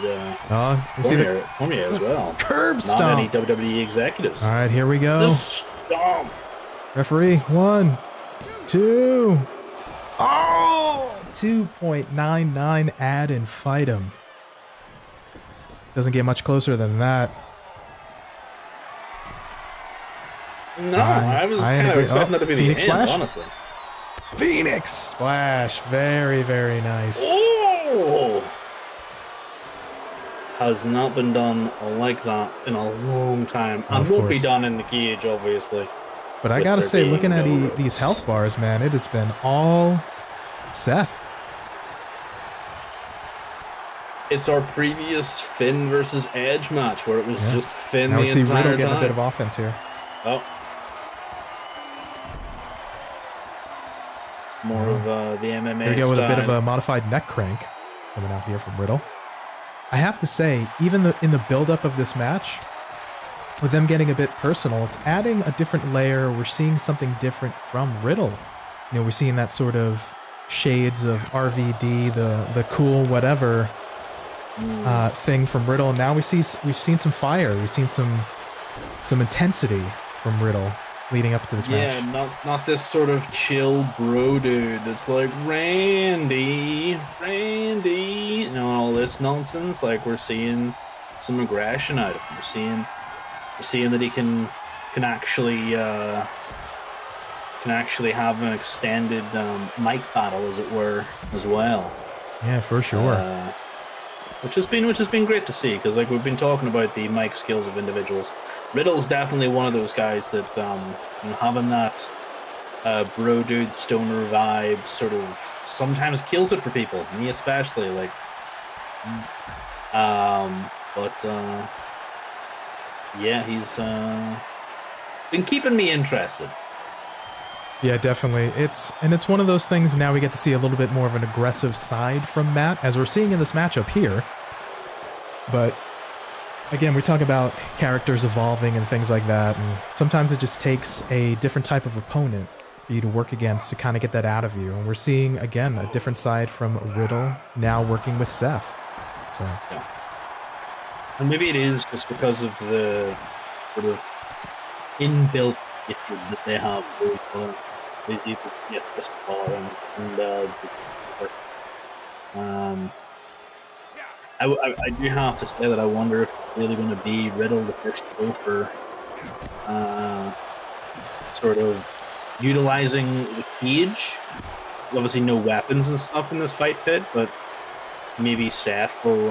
Cormier as well. Curb Not stomp. any WWE executives. All right, here we go. The stomp. Referee, 1, 2. Oh! 2.99 add and fight him. Doesn't get much closer than that. No, I was kind of expecting that to be Phoenix the end, Splash? honestly. Phoenix Splash. Very, very nice. Oh! Has not been done like that in a long time. And won't be done in the cage, obviously. But I gotta say, looking at these health bars, man, it has been all Seth. It's our previous Finn versus Edge match where it was just Finn now the we see entire Riddle time. getting a bit of offense here. Oh. It's more of the MMA Here we go with a bit of style. a modified neck crank coming out here from Riddle. I have to say, even in the build-up of this match, with them getting a bit personal, it's adding a different layer. We're seeing something different from Riddle. You know, we're seeing that sort of shades of RVD, the cool whatever thing from Riddle. And now we've seen some fire. We've seen some intensity from Riddle leading up to this match. Yeah, not this sort of chill bro dude that's like Randy, you know, all this nonsense. Like, we're seeing some aggression out of him. We're seeing that he can actually have an extended mic battle, as it were, as well. Yeah, for sure. Which has been great to see, because like we've been talking about the mic skills of individuals. Riddle's definitely one of those guys that having that bro dude stoner vibe sort of sometimes kills it for people, me especially. Like, yeah, he's been keeping me interested. Yeah, definitely. It's one of those things. Now we get to see a little bit more of an aggressive side from Matt, as we're seeing in this matchup here. But again, we talk about characters evolving and things like that, and sometimes it just takes a different type of opponent for you to work against to kind of get that out of you. And we're seeing, again, a different side from Riddle now working with Seth. So, yeah. And maybe it is just because of the sort of inbuilt issue that they have with is able to get this far and I do have to say that I wonder if it's really going to be Riddle the first to go for sort of utilizing the cage. Obviously no weapons and stuff in this fight pit, but maybe Seth will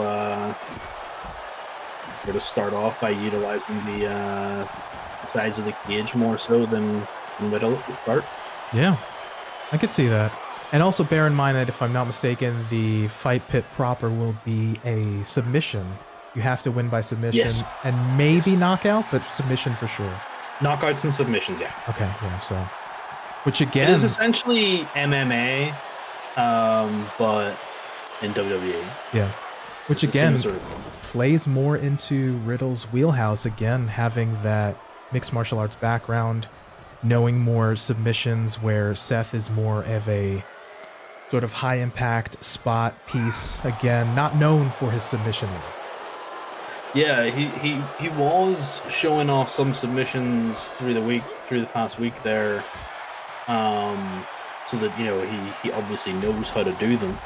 sort of start off by utilizing the sides of the cage more so than Riddle at the start. yeah, I could see that. And also bear in mind that if I'm not mistaken, the fight pit proper will be a submission. You have to win by submission and maybe knockout, but submission for sure. Knockouts and submissions, yeah. Okay, yeah, so. Which again... It is essentially MMA, but in WWE. Yeah. Which again plays more into Riddle's wheelhouse, again, having that mixed martial arts background, knowing more submissions where Seth is more of a sort of high impact spot piece, again, not known for his submission work. Yeah, he was showing off some submissions through the past week there, so that, you know, he obviously knows how to do them.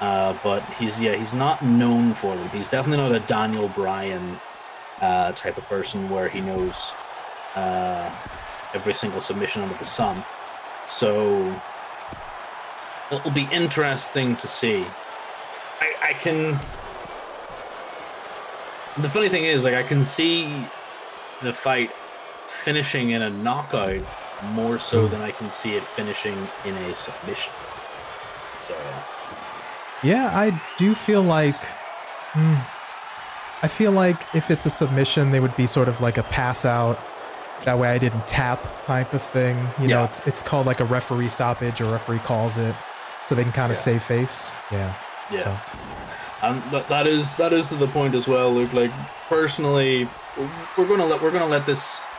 But he's not known for them. He's definitely not a Daniel Bryan type of person where he knows every single submission under the sun. So it'll be interesting to see. I can. The funny thing is, like, I can see the fight finishing in a knockout more so than I can see it finishing in a submission. So. Yeah, I do feel like... I feel like if it's a submission, they would be sort of like a pass out. That way I didn't tap type of thing. You know, it's called like a referee stoppage, or referee calls it, so they can kind of save face. Yeah. Yeah. So. And that is to the point as well, Luke. Like, personally, we're gonna let the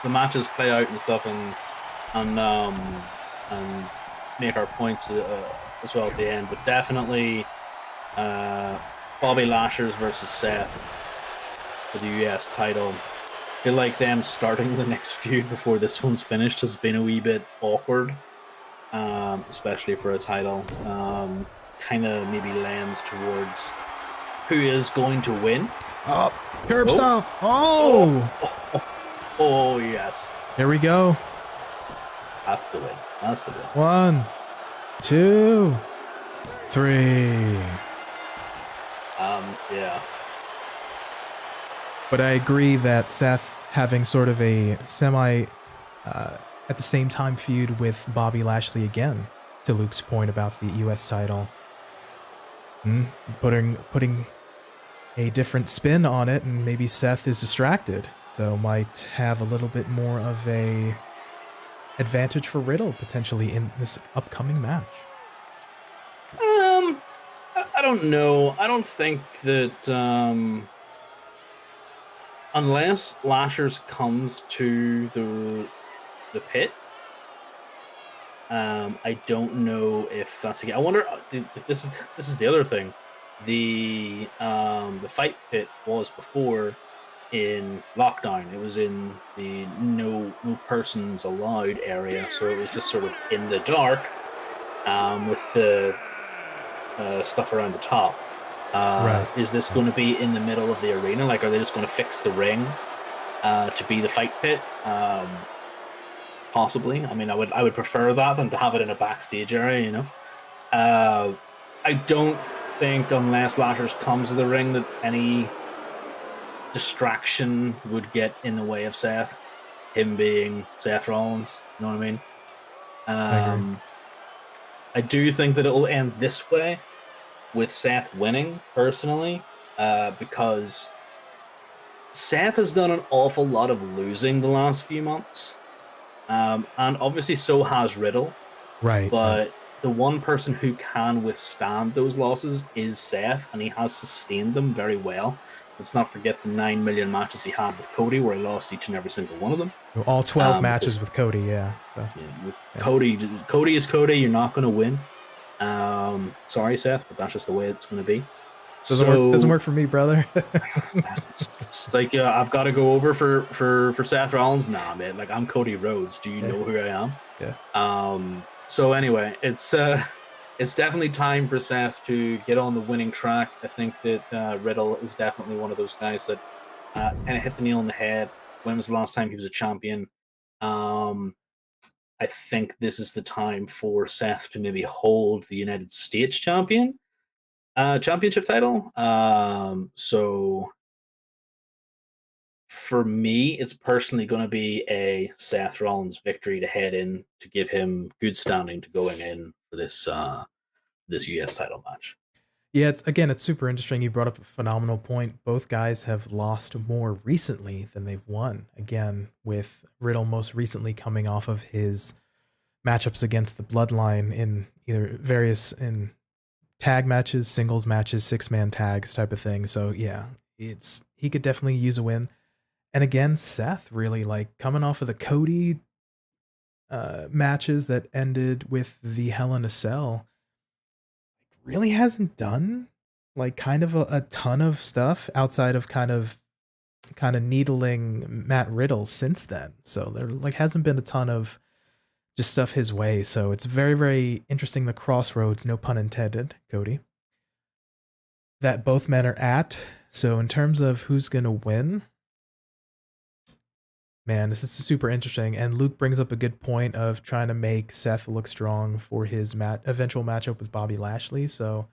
matches play out and stuff, and make our points as well at the end, but definitely Bobby Lashley versus Seth for the US title. I feel like them starting the next feud before this one's finished has been a wee bit awkward, especially for a title. Kind of maybe lands towards who is going to win. Oh, curb stomp. Oh, yes. Here we go. That's the win. That's the win. 1, 2, 3. Yeah. But I agree that Seth having sort of a semi at the same time feud with Bobby Lashley again, to Luke's point about the US title. He's putting a different spin on it, and maybe Seth is distracted, so might have a little bit more of a advantage for Riddle potentially in this upcoming match. I don't know. I don't think that unless Lashley comes to the pit, I don't know if that's again. I wonder if this is the other thing. The fight pit was before in lockdown. It was in the no persons allowed area, so it was just sort of in the dark, with the stuff around the top. Right. Is this going to be in the middle of the arena? Like, are they just going to fix the ring to be the fight pit? Possibly. I mean, I would prefer that than to have it in a backstage area, you know. I don't think, unless Lashley comes to the ring, that any distraction would get in the way of Seth. Him being Seth Rollins, you know what I mean? I agree. I do think that it'll end this way, with Seth winning, personally, because Seth has done an awful lot of losing the last few months. And obviously so has Riddle. Right. But the one person who can withstand those losses is Seth, and he has sustained them very well. Let's not forget the 9 million matches he had with Cody, where he lost each and every single one of them. All 12 matches with Cody, yeah. So. Yeah. Cody is Cody. You're not going to win. Sorry, Seth, but that's just the way it's going to be. Doesn't work for me, brother. It's like, I've got to go over for Seth Rollins. Nah, man. Like, I'm Cody Rhodes. Do you know who I am? Yeah. So anyway, it's definitely time for Seth to get on the winning track. I think that Riddle is definitely one of those guys that kind of hit the nail on the head. When was the last time he was a champion? I think this is the time for Seth to maybe hold the United States championship title. So for me, it's personally going to be a Seth Rollins victory to head in to give him good standing to going in for this US title match. Yeah, it's super interesting. You brought up a phenomenal point. Both guys have lost more recently than they've won. Again, with Riddle most recently coming off of his matchups against the Bloodline in either various tag matches, singles matches, 6-man tags type of thing. So yeah, he could definitely use a win. And again, Seth really like coming off of the Cody matches that ended with the Hell in a Cell. Really hasn't done like kind of a ton of stuff outside of kind of needling Matt Riddle since then. So there like hasn't been a ton of just stuff his way. So it's very, very interesting, the crossroads, no pun intended, Cody, that both men are at. So in terms of who's going to win, man, this is super interesting. And Luke brings up a good point of trying to make Seth look strong for his eventual matchup with Bobby Lashley. So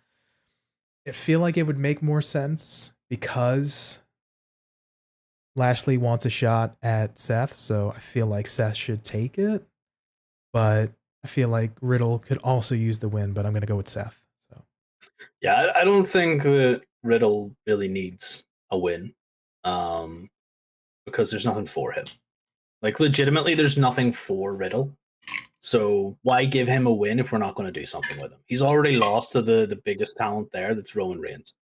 I feel like it would make more sense because Lashley wants a shot at Seth. So I feel like Seth should take it. But I feel like Riddle could also use the win, but I'm going to go with Seth. So yeah, I don't think that Riddle really needs a win, because there's nothing for him. Like, legitimately, there's nothing for Riddle. So why give him a win if we're not going to do something with him? He's already lost to the biggest talent there, that's Roman Reigns.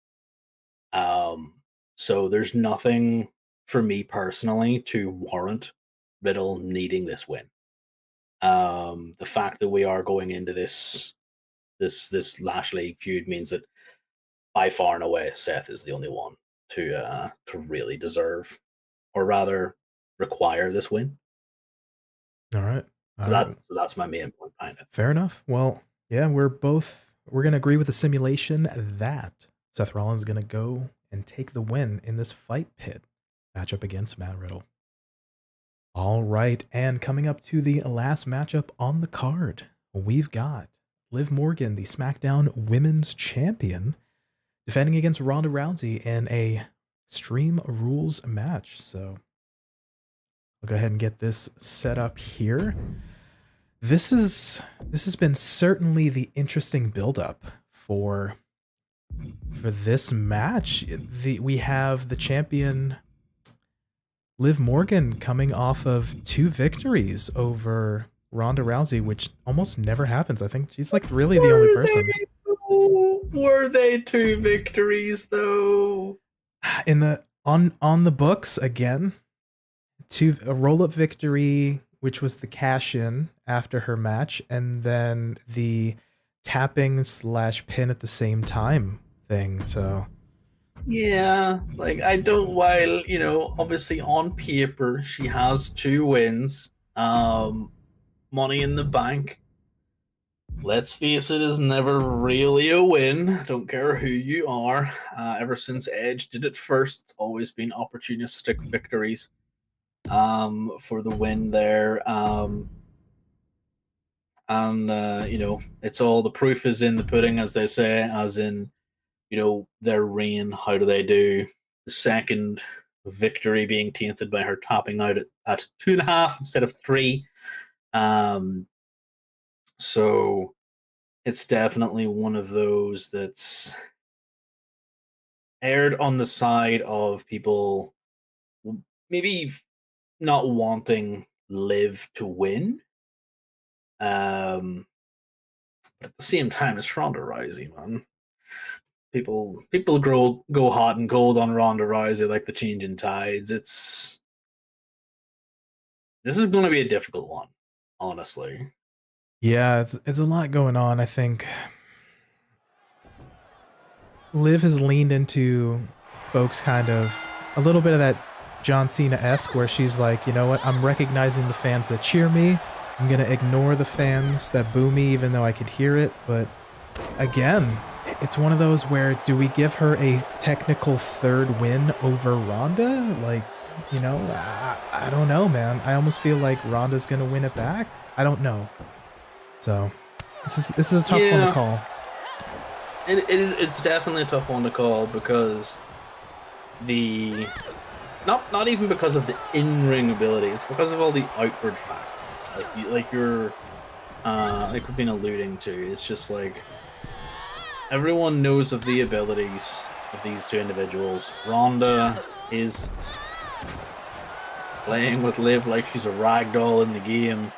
So there's nothing for me personally to warrant Riddle needing this win. The fact that we are going into this Lashley feud means that by far and away, Seth is the only one to really deserve, or rather, require this win. All right. So that's my main point behind it. Fair enough. Well, yeah, we're gonna agree with the simulation that Seth Rollins is gonna go and take the win in this fight pit matchup against Matt Riddle. All right, and coming up to the last matchup on the card, we've got Liv Morgan, the SmackDown Women's Champion, defending against Ronda Rousey in a Extreme Rules match. So I'll go ahead and get this set up here. This has been certainly the interesting build-up for this match. We have the champion Liv Morgan coming off of 2 victories over Ronda Rousey, which almost never happens. I think she's like really the only person. Were they 2 victories though? In the on the books again, a roll-up victory, which was the cash-in after her match, and then the tapping/pin at the same time thing. So yeah, like while obviously on paper she has 2 wins, Money in the Bank, let's face it, is never really a win. Don't care who you are. Ever since Edge did it first, it's always been opportunistic victories for the win there. It's all, the proof is in the pudding, as they say, as in, their reign. How do they do? The second victory being tainted by her topping out at 2.5 instead of 3. So it's definitely one of those that's aired on the side of people maybe not wanting Liv to win. But at the same time, it's Ronda Rousey, man. People go hot and cold on Ronda Rousey like the changing tides. This is going to be a difficult one, honestly. Yeah, it's a lot going on. I think Liv has leaned into folks kind of a little bit of that John Cena-esque, where she's like, you know what, I'm recognizing the fans that cheer me. I'm going to ignore the fans that boo me, even though I could hear it. But again, it's one of those where, do we give her a technical 3rd win over Ronda? Like, I don't know, man. I almost feel like Ronda's going to win it back. I don't know. So this is a tough one to call. It's definitely a tough one to call, because not even because of the in-ring ability, it's because of all the outward factors. Like we've been alluding to. It's just like everyone knows of the abilities of these 2 individuals. Ronda is playing with Liv like she's a ragdoll in the game.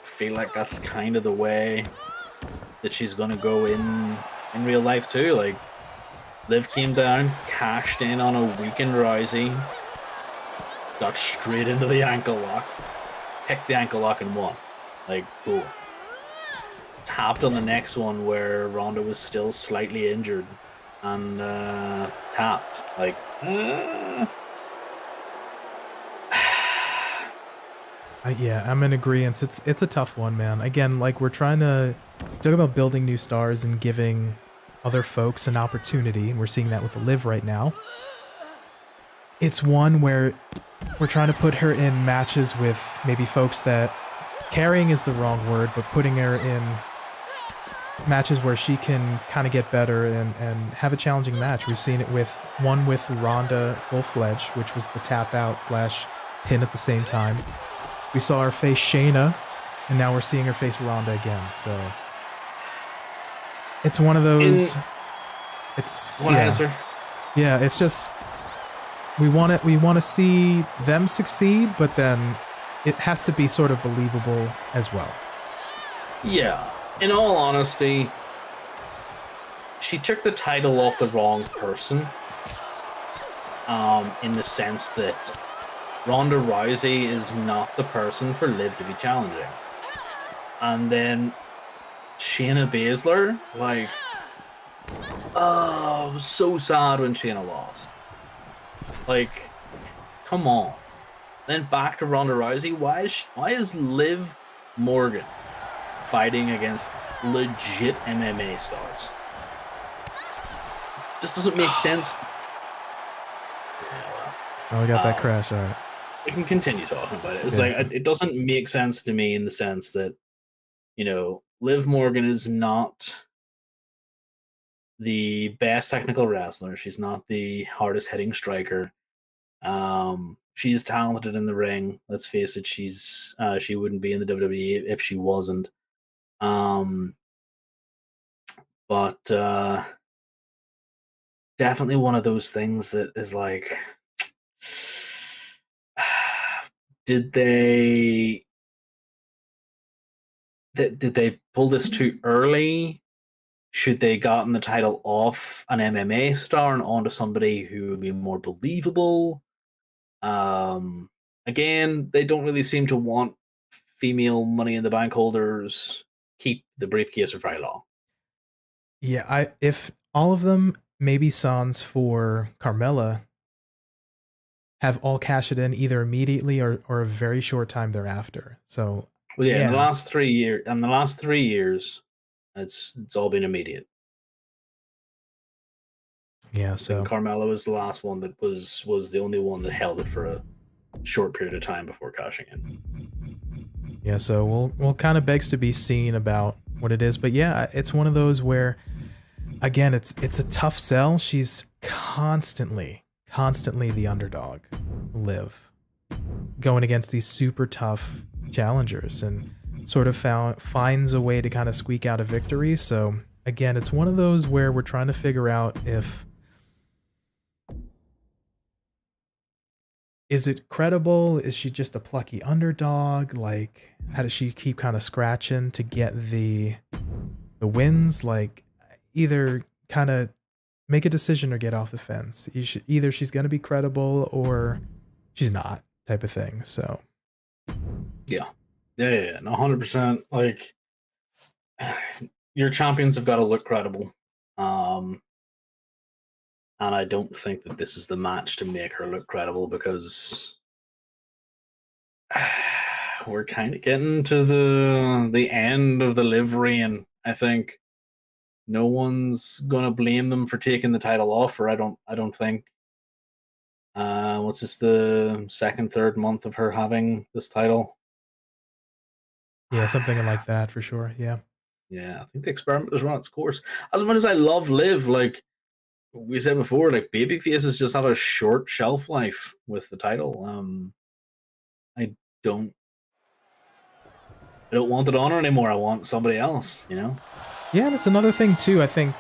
Feel like that's kind of the way that she's gonna go in real life too. Like, Liv came down, cashed in on a weakened Rousey, got straight into the ankle lock, picked the ankle lock and won. Like, cool. Tapped on the next one where Ronda was still slightly injured, and tapped. Like, yeah, I'm in agreement. It's a tough one, man. Again, like, we're trying to talk about building new stars and giving other folks an opportunity, and we're seeing that with Liv right now. It's one where we're trying to put her in matches with maybe folks that, carrying is the wrong word, but putting her in matches where she can kind of get better and have a challenging match. We've seen it with Ronda full-fledged, which was the tap out / pin at the same time. We saw her face Shayna, and now we're seeing her face Ronda again. So it's one of those. Answer. Yeah, it's just we want to see them succeed, but then it has to be sort of believable as well. Yeah. In all honesty, she took the title off the wrong person. In the sense that Ronda Rousey is not the person for Liv to be challenging. And then Shayna Baszler, like, oh, it was so sad when Shayna lost. Like, come on. Then back to Ronda Rousey. Why is Liv Morgan fighting against legit MMA stars? Just doesn't make sense. Oh, we got that crash. All right. We can continue talking about it. It's Yeah, like, so- it doesn't make sense to me in the sense that, you know, Liv Morgan is not the best technical wrestler. She's not the hardest hitting striker. She's talented in the ring. Let's face it, she wouldn't be in the WWE if she wasn't. But definitely one of those things that is like, did they pull this too early? Should they gotten the title off an MMA star and onto somebody who would be more believable? Again, they don't really seem to want female Money in the Bank holders keep the briefcase for very long. Yeah, if all of them, maybe sans for Carmella, have all cashed it in either immediately or a very short time thereafter. So well, yeah, in the last 3 years, it's all been immediate. Yeah, so Carmella was the last one that was the only one that held it for a short period of time before cashing in. Yeah, so we'll kind of begs to be seen about what it is, but yeah, it's one of those where, again, it's a tough sell. She's constantly the underdog, Liv, going against these super tough challengers, and sort of finds a way to kind of squeak out a victory. So again, it's one of those where we're trying to figure out if is it credible? Is she just a plucky underdog? Like, how does she keep kind of scratching to get the wins? Like, either kind of make a decision or get off the fence. Either she's going to be credible or she's not, type of thing. So, yeah, no, 100%. Like, your champions have got to look credible. And I don't think that this is the match to make her look credible, because we're kind of getting to the end of the Liv reign. I think no one's gonna blame them for taking the title off her. I don't think. What's this, the second, third month of her having this title? yeah, something like that for sure. Yeah. Yeah, I think the experiment has run its course. As much as I love Liv, like we said before, like, baby faces just have a short shelf life with the title. I don't want it on her anymore. I want somebody else, you know? Yeah, that's another thing too. I think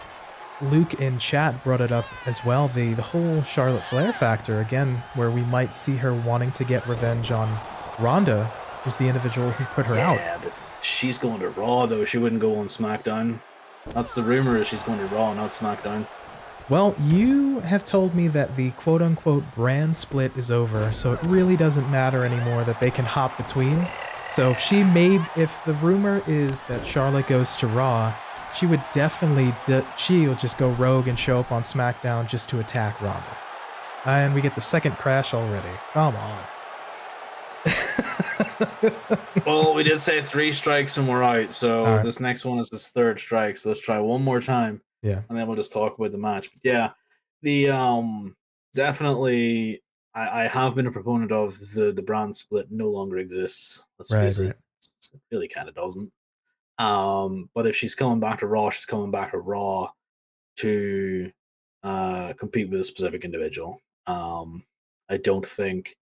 Luke in chat brought it up as well. The whole Charlotte Flair factor, again, where we might see her wanting to get revenge on Ronda, who's the individual who put her out. Yeah, but she's going to Raw, though. She wouldn't go on SmackDown. That's the rumor, is she's going to Raw, not SmackDown. Well, you have told me that the quote-unquote brand split is over, so it really doesn't matter anymore that they can hop between. So if the rumor is that Charlotte goes to Raw, she would definitely, she'll just go rogue and show up on SmackDown just to attack Ronda. And we get the second crash already. Come on. Well, we did say 3 strikes and we're out, so right. This next one is this 3rd strike, so let's try one more time. Yeah. And then we'll just talk about the match. But yeah, the definitely, I have been a proponent of the brand split no longer exists. Let's face it. It really kind of doesn't. But if she's coming back to Raw, she's coming back to Raw to compete with a specific individual. I don't think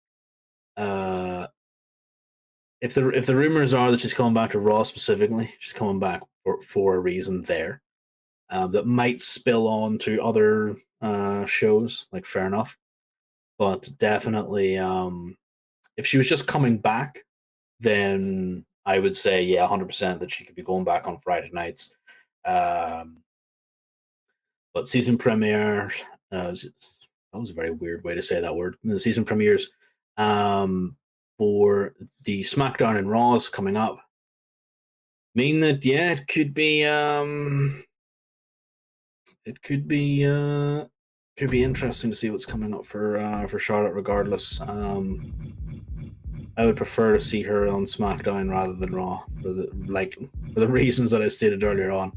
if the rumors are that she's coming back to Raw specifically, she's coming back for a reason there. That might spill on to other shows, like, fair enough. But definitely, if she was just coming back, then I would say, yeah, 100% that she could be going back on Friday nights. But season premiere, that was a very weird way to say that word. The season premieres, for the SmackDown and Raws coming up mean that it could be interesting to see what's coming up for Charlotte. Regardless, I would prefer to see her on SmackDown rather than Raw for the reasons that I stated earlier on.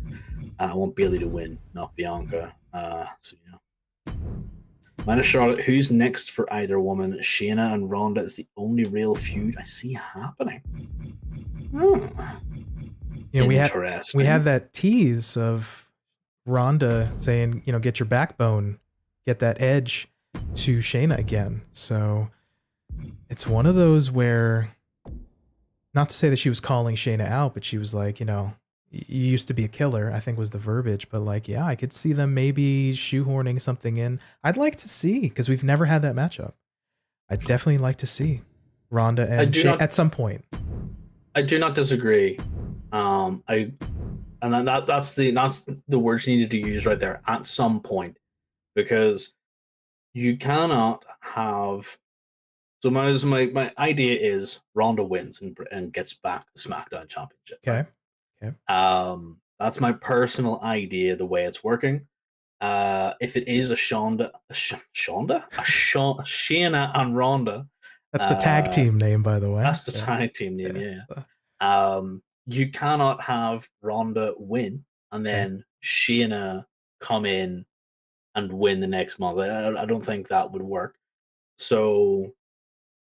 I want Bayley to win, not Bianca. So yeah. Minus Charlotte, who's next for either woman? Shayna and Ronda is the only real feud I see happening. You know, we had that tease of Ronda saying, you know, get your backbone, get that edge to Shayna again. So it's one of those where, not to say that she was calling Shayna out, but she was like, you know, you used to be a killer, I think was the verbiage, but like, yeah, I could see them maybe shoehorning something in. I'd like to see, because we've never had that matchup. I'd definitely like to see Ronda and Shayna at some point. I do not disagree. That's the words you needed to use right there, at some point, because you cannot have. So my idea is Ronda wins and gets back the SmackDown Championship. Okay. Okay. That's my personal idea. The way it's working. If it is a Shayna and Ronda. That's the tag team name, by the way. That's the tag team name. Yeah. You cannot have Ronda win and then Shayna come in and win the next month. I don't think that would work. So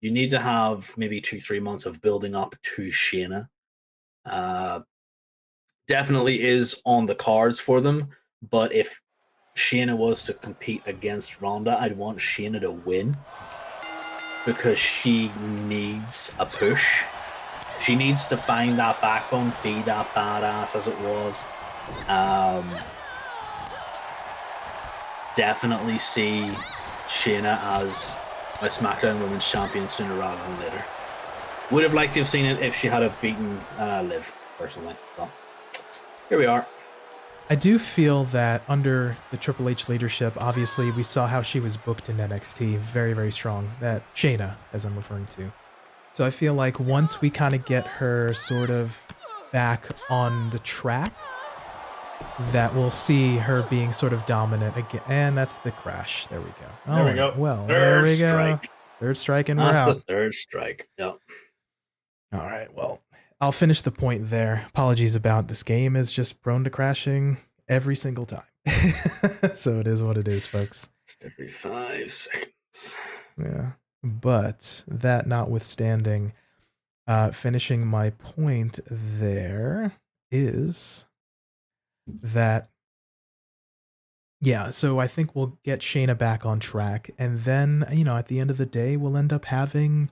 you need to have maybe 2-3 months of building up to Shayna. Definitely is on the cards for them, but if Shayna was to compete against Ronda, I'd want Shayna to win because she needs a push. She needs to find that backbone, be that badass as it was. Definitely see Shayna as a SmackDown Women's Champion sooner rather than later. Would have liked to have seen it if she had beaten Liv, personally. But here we are. I do feel that under the Triple H leadership, obviously we saw how she was booked in NXT, very, very strong. That Shayna, as I'm referring to. So I feel like once we kind of get her sort of back on the track, that we'll see her being sort of dominant again. And that's the crash. There we go. Oh, there we go. Well, there we go. Third strike and we're out. That's the third strike. Yep. All right. Well, I'll finish the point there. Apologies about this game is just prone to crashing every single time. So it is what it is, folks. Just every 5 seconds. Yeah. But that notwithstanding, finishing my point there is that, yeah, so I think we'll get Shayna back on track. And then, you know, at the end of the day, we'll end up having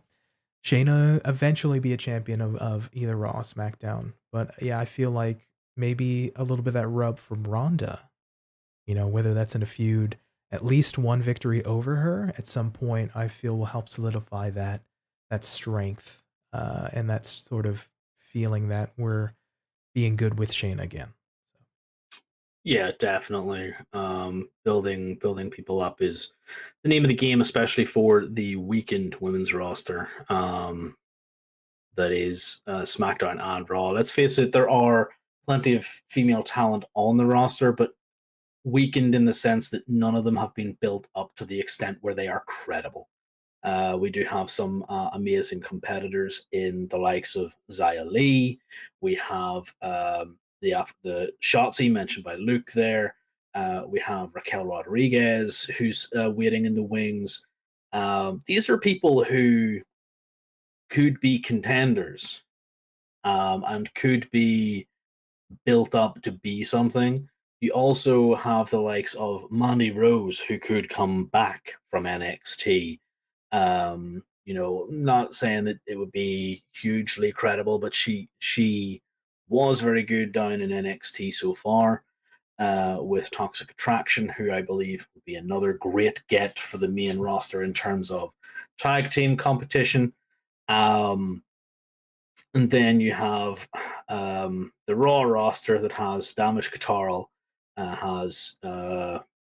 Shayna eventually be a champion of either Raw or SmackDown. But yeah, I feel like maybe a little bit of that rub from Ronda, you know, whether that's in a feud, at least one victory over her at some point, I feel will help solidify that strength and that sort of feeling that we're being good with Shayna again. Yeah, definitely. Building people up is the name of the game, especially for the weakened women's roster. That is SmackDown and Raw. Let's face it, there are plenty of female talent on the roster, but weakened in the sense that none of them have been built up to the extent where they are credible. We do have some amazing competitors in the likes of Xia Li. We have the Shotzi mentioned by Luke there. We have Raquel Rodriguez, who's waiting in the wings. These are people who could be contenders and could be built up to be something. You also have the likes of Mandy Rose, who could come back from NXT. You know, not saying that it would be hugely credible, but she was very good down in NXT so far with Toxic Attraction, who I believe would be another great get for the main roster in terms of tag team competition. And then you have the Raw roster that has Damage Katarl, has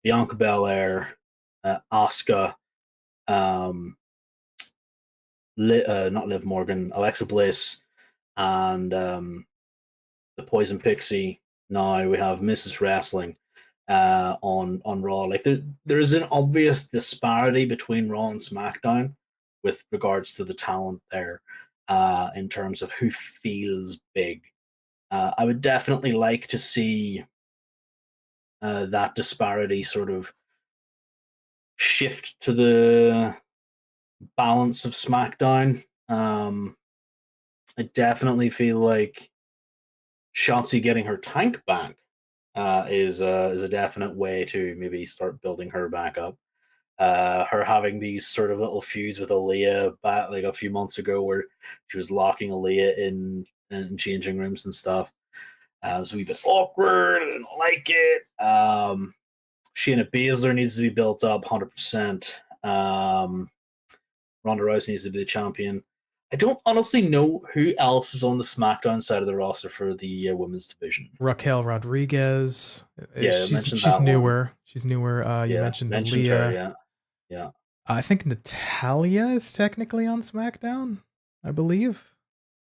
Bianca Belair, Asuka, not Liv Morgan, Alexa Bliss, and the Poison Pixie. Now we have Mrs. Wrestling on Raw. Like there's an obvious disparity between Raw and SmackDown with regards to the talent there in terms of who feels big. I would definitely like to see that disparity sort of shift to the balance of SmackDown. I definitely feel like Shotzi getting her tank back is a definite way to maybe start building her back up. Her having these sort of little feuds with Aaliyah back like a few months ago, where she was locking Aaliyah in changing rooms and stuff. It was a wee bit awkward. I didn't like it. Shayna Baszler needs to be built up 100%. Ronda Rousey needs to be the champion. I don't honestly know who else is on the SmackDown side of the roster for the women's division. Raquel Rodriguez. Yeah, she's newer. She's newer. You mentioned Aaliyah. Her, yeah. I think Natalia is technically on SmackDown, I believe,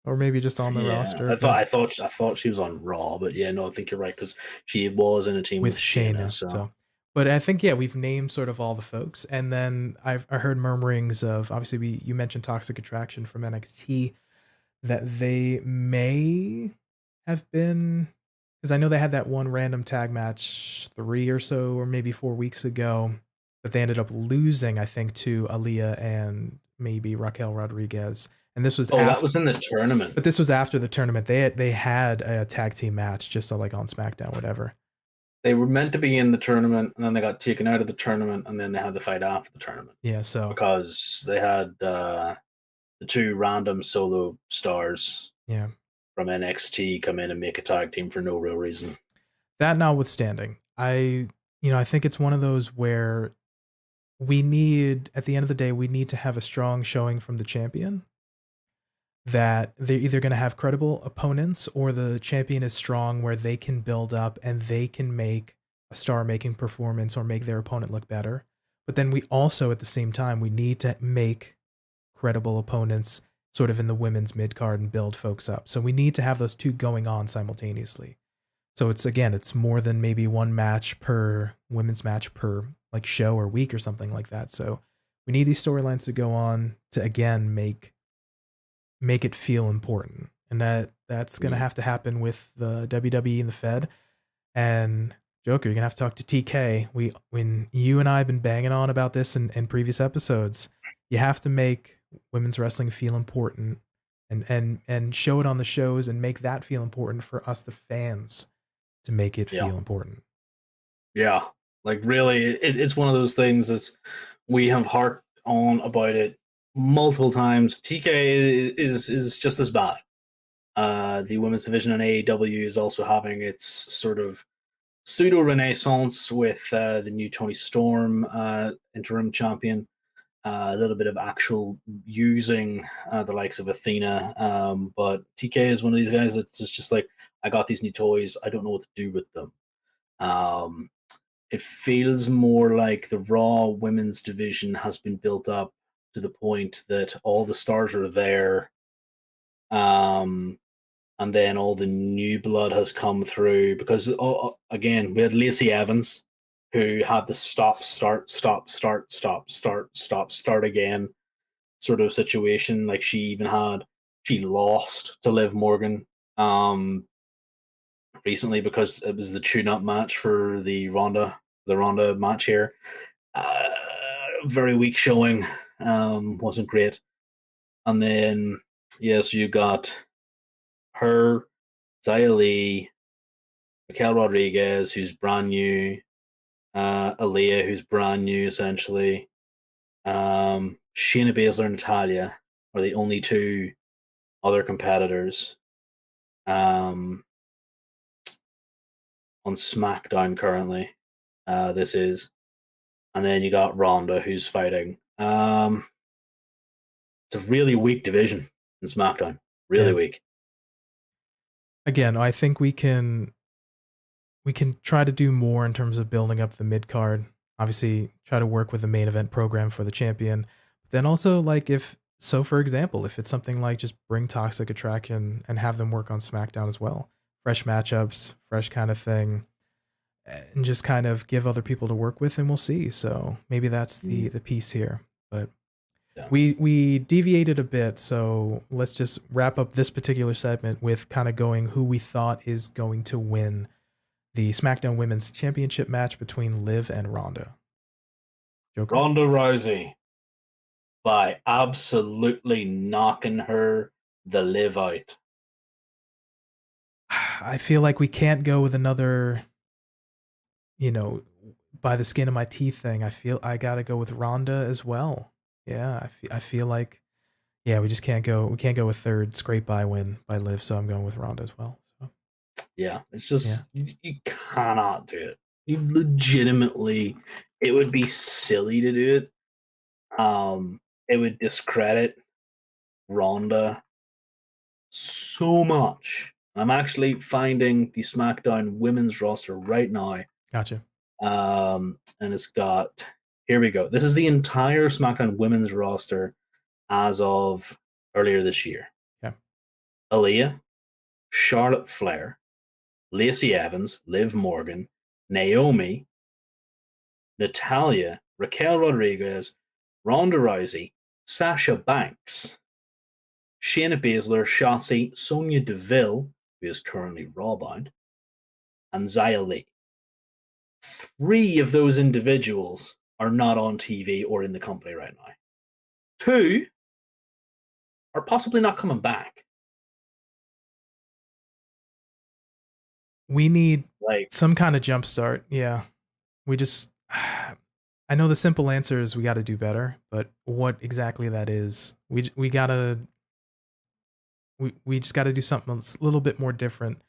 or maybe just on the roster. I thought she was on Raw, but yeah, no, I think you're right because she was in a team with Shayna. So. But I think we've named sort of all the folks, and then I heard murmurings of obviously you mentioned Toxic Attraction from NXT that they may have been, because I know they had that one random tag match 3 or so or maybe 4 weeks ago that they ended up losing, I think, to Aaliyah and maybe Raquel Rodriguez. And this was that was in the tournament. But this was after the tournament. They had a tag team match just so like on SmackDown, whatever. They were meant to be in the tournament, and then they got taken out of the tournament, and then they had the fight after the tournament. Yeah, so because they had the 2 random solo stars from NXT come in and make a tag team for no real reason. That notwithstanding, I think it's one of those where we need, at the end of the day, we need to have a strong showing from the champion. That they're either going to have credible opponents or the champion is strong where they can build up and they can make a star-making performance or make their opponent look better. But then we also, at the same time, we need to make credible opponents sort of in the women's mid-card and build folks up. So we need to have those two going on simultaneously. So it's more than maybe one match per women's match per like show or week or something like that. So we need these storylines to go on to, again, make it feel important, and that's gonna have to happen with the WWE and the Fed. And Joker, you're gonna have to talk to TK. When you and I have been banging on about this in previous episodes, you have to make women's wrestling feel important and show it on the shows and make that feel important for us, the fans, to make it feel important. Yeah, like really, it's one of those things that we have harped on about it multiple times. TK is just as bad. The women's division in AEW is also having its sort of pseudo renaissance with the new Toni Storm interim champion. A little bit of actual using the likes of Athena, but TK is one of these guys that's just like, I got these new toys, I don't know what to do with them. It feels more like the Raw women's division has been built up to the point that all the stars are there, and then all the new blood has come through because again we had Lacey Evans who had the stop start again sort of situation. Like she lost to Liv Morgan recently because it was the tune-up match for the Ronda match here. Very weak showing. Wasn't great. And then so you got her, Xia Li, Raquel Rodriguez, who's brand new, Aaliyah, who's brand new essentially. Shayna Baszler and Natalia are the only 2 other competitors on SmackDown currently. This is, and then you got Ronda who's fighting. It's a really weak division in SmackDown. Really weak. Again, I think we can try to do more in terms of building up the mid card. Obviously, try to work with the main event program for the champion. But then also, like if So, for example, if it's something like just bring Toxic Attraction and have them work on SmackDown as well, fresh matchups, fresh kind of thing, and just kind of give other people to work with, and we'll see. So maybe that's the piece here. But Yeah. we deviated a bit, so let's just wrap up this particular segment with kind of going who we thought is going to win the SmackDown Women's Championship match between Liv and Ronda. Joker? Ronda Rousey, by absolutely knocking her the live out. I feel like we can't go with another, by the skin of my teeth thing. I feel I got to go with Ronda as well. Yeah, I feel like, yeah, we can't go with third scrape by win by Liv, so I'm going with Ronda as well. So Yeah, it's just you cannot do it. You legitimately, it would be silly to do it. It would discredit Ronda so much. I'm actually finding the SmackDown women's roster right now. Gotcha. And it's got, here we go. This is the entire SmackDown women's roster as of earlier this year. Yeah. Aaliyah, Charlotte Flair, Lacey Evans, Liv Morgan, Naomi, Natalya, Raquel Rodriguez, Ronda Rousey, Sasha Banks, Shayna Baszler, Shotzi, Sonya Deville, who is currently Raw-bound, and Xia Li. 3 of those individuals are not on TV or in the company right now. 2 are possibly not coming back. We need Like some kind of jump start. Yeah. We just, I know the simple answer is we got to do better, but what exactly that is, we gotta, we just got to do something a little bit more different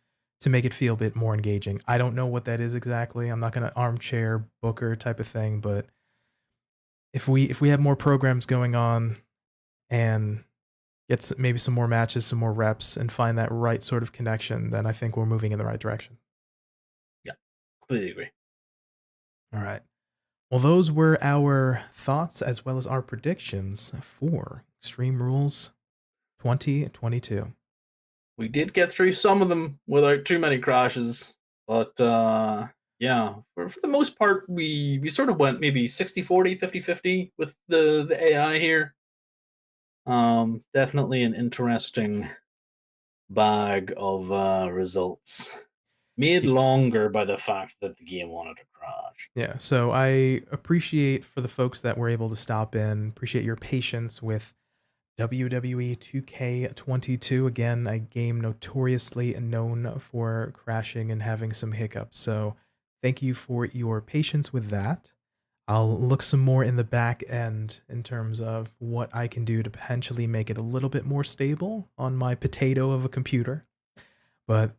to make it feel a bit more engaging. I don't know what that is exactly. I'm not going to armchair booker type of thing, but if we have more programs going on and get maybe some more matches, some more reps, and find that right sort of connection, then I think we're moving in the right direction. Yeah, completely agree. All right. Well, those were our thoughts as well as our predictions for Extreme Rules 2022. We did get through some of them without too many crashes, but yeah, for the most part, we sort of went maybe 60-40, 50-50 with the AI here. Definitely an interesting bag of results. Made longer by the fact that the game wanted to crash. Yeah, so I appreciate for the folks that were able to stop in, appreciate your patience with WWE 2K22. Again, a game notoriously known for crashing and having some hiccups. So thank you for your patience with that. I'll look some more in the back end in terms of what I can do to potentially make it a little bit more stable on my potato of a computer. But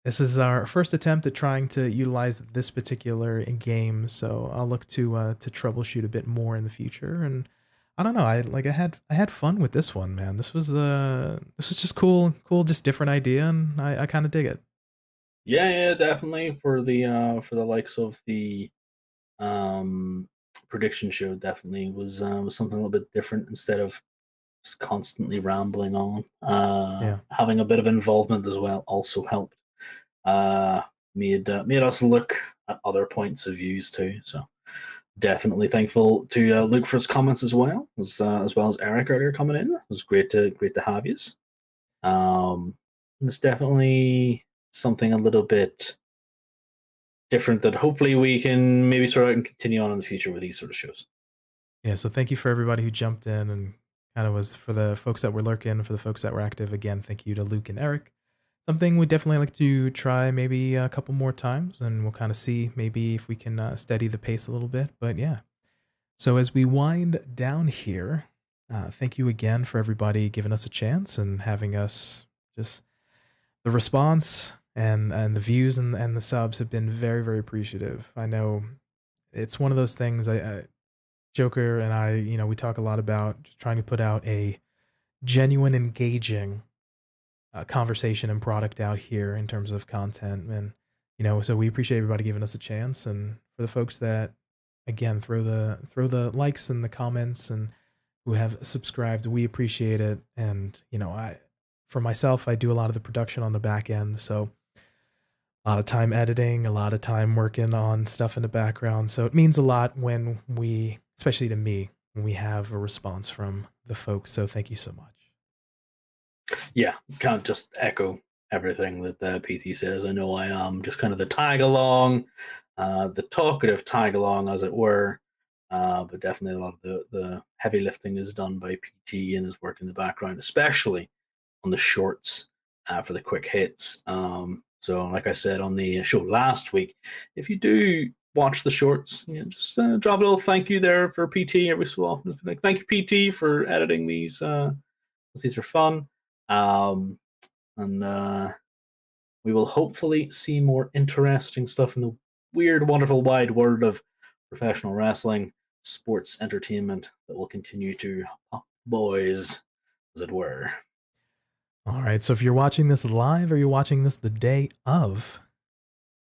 this is our first attempt at trying to utilize this particular game, so I'll look to troubleshoot a bit more in the future. And I don't know, I had fun with this one, man. This was just cool, just different idea, and I kind of dig it. Yeah, definitely for the likes of the prediction show. Definitely was something a little bit different instead of just constantly rambling on. Having a bit of involvement as well also helped. Made us look at other points of views too. So definitely thankful to Luke for his comments as well as Eric earlier coming in. It was great to have you. It's definitely something a little bit different that hopefully we can maybe sort out and continue on in the future with these sort of shows. Yeah, so thank you for everybody who jumped in and kind of was, for the folks that were lurking, for the folks that were active. Again, thank you to Luke and Eric. Something we definitely like to try maybe a couple more times, and we'll kind of see maybe if we can steady the pace a little bit. But yeah, so as we wind down here, thank you again for everybody giving us a chance and having us. Just the response and the views and the subs have been very, very appreciative. I know it's one of those things. Joker and I, we talk a lot about just trying to put out a genuine, engaging conversation and product out here in terms of content. And, so we appreciate everybody giving us a chance. And for the folks that, again, throw the likes and the comments and who have subscribed. We appreciate it. And, for myself, I do a lot of the production on the back end. So a lot of time editing, a lot of time working on stuff in the background. So it means a lot when we, especially to me, when we have a response from the folks. So thank you so much. Yeah, can't just echo everything that the PT says. I know I am just kind of the tag along, the talkative tag along, as it were. But definitely a lot of the heavy lifting is done by PT and his work in the background, especially on the shorts for the quick hits. So, like I said on the show last week, if you do watch the shorts, just drop a little thank you there for PT every so often. Just be like, thank you, PT, for editing these. These are fun. And we will hopefully see more interesting stuff in the weird, wonderful, wide world of professional wrestling, sports entertainment that will continue to pop boys, as it were. All right, so if you're watching this live or you're watching this the day of,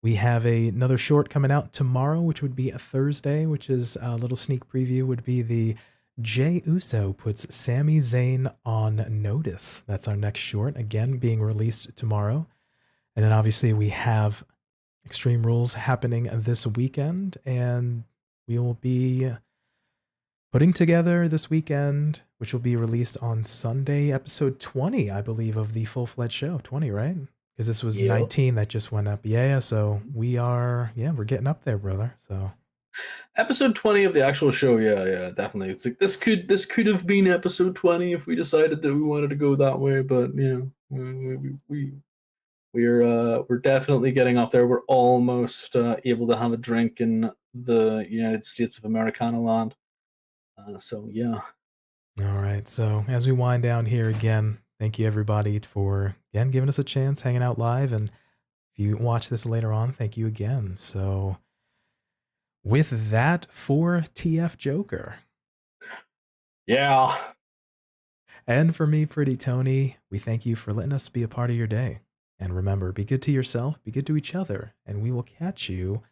we have another short coming out tomorrow, which would be a Thursday, which is a little sneak preview, would be the Jey Uso puts Sami Zayn on notice. That's our next short, again, being released tomorrow. And then obviously we have Extreme Rules happening this weekend, and we will be putting together this weekend, which will be released on Sunday, episode 20, I believe, of the full-fledged show. 20, right? Because this was 19 that just went up. Yeah, so we're getting up there, brother. So episode 20 of the actual show, yeah, definitely. It's like this could have been episode 20 if we decided that we wanted to go that way, but we're definitely getting up there. We're almost able to have a drink in the United States of Americana land. So yeah. All right. So as we wind down here again, thank you everybody for again giving us a chance, hanging out live, and if you watch this later on, thank you again. So with that, for TF0ker. Yeah. And for me, Pretty Tony, we thank you for letting us be a part of your day. And remember, be good to yourself, be good to each other, and we will catch you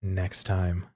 next time.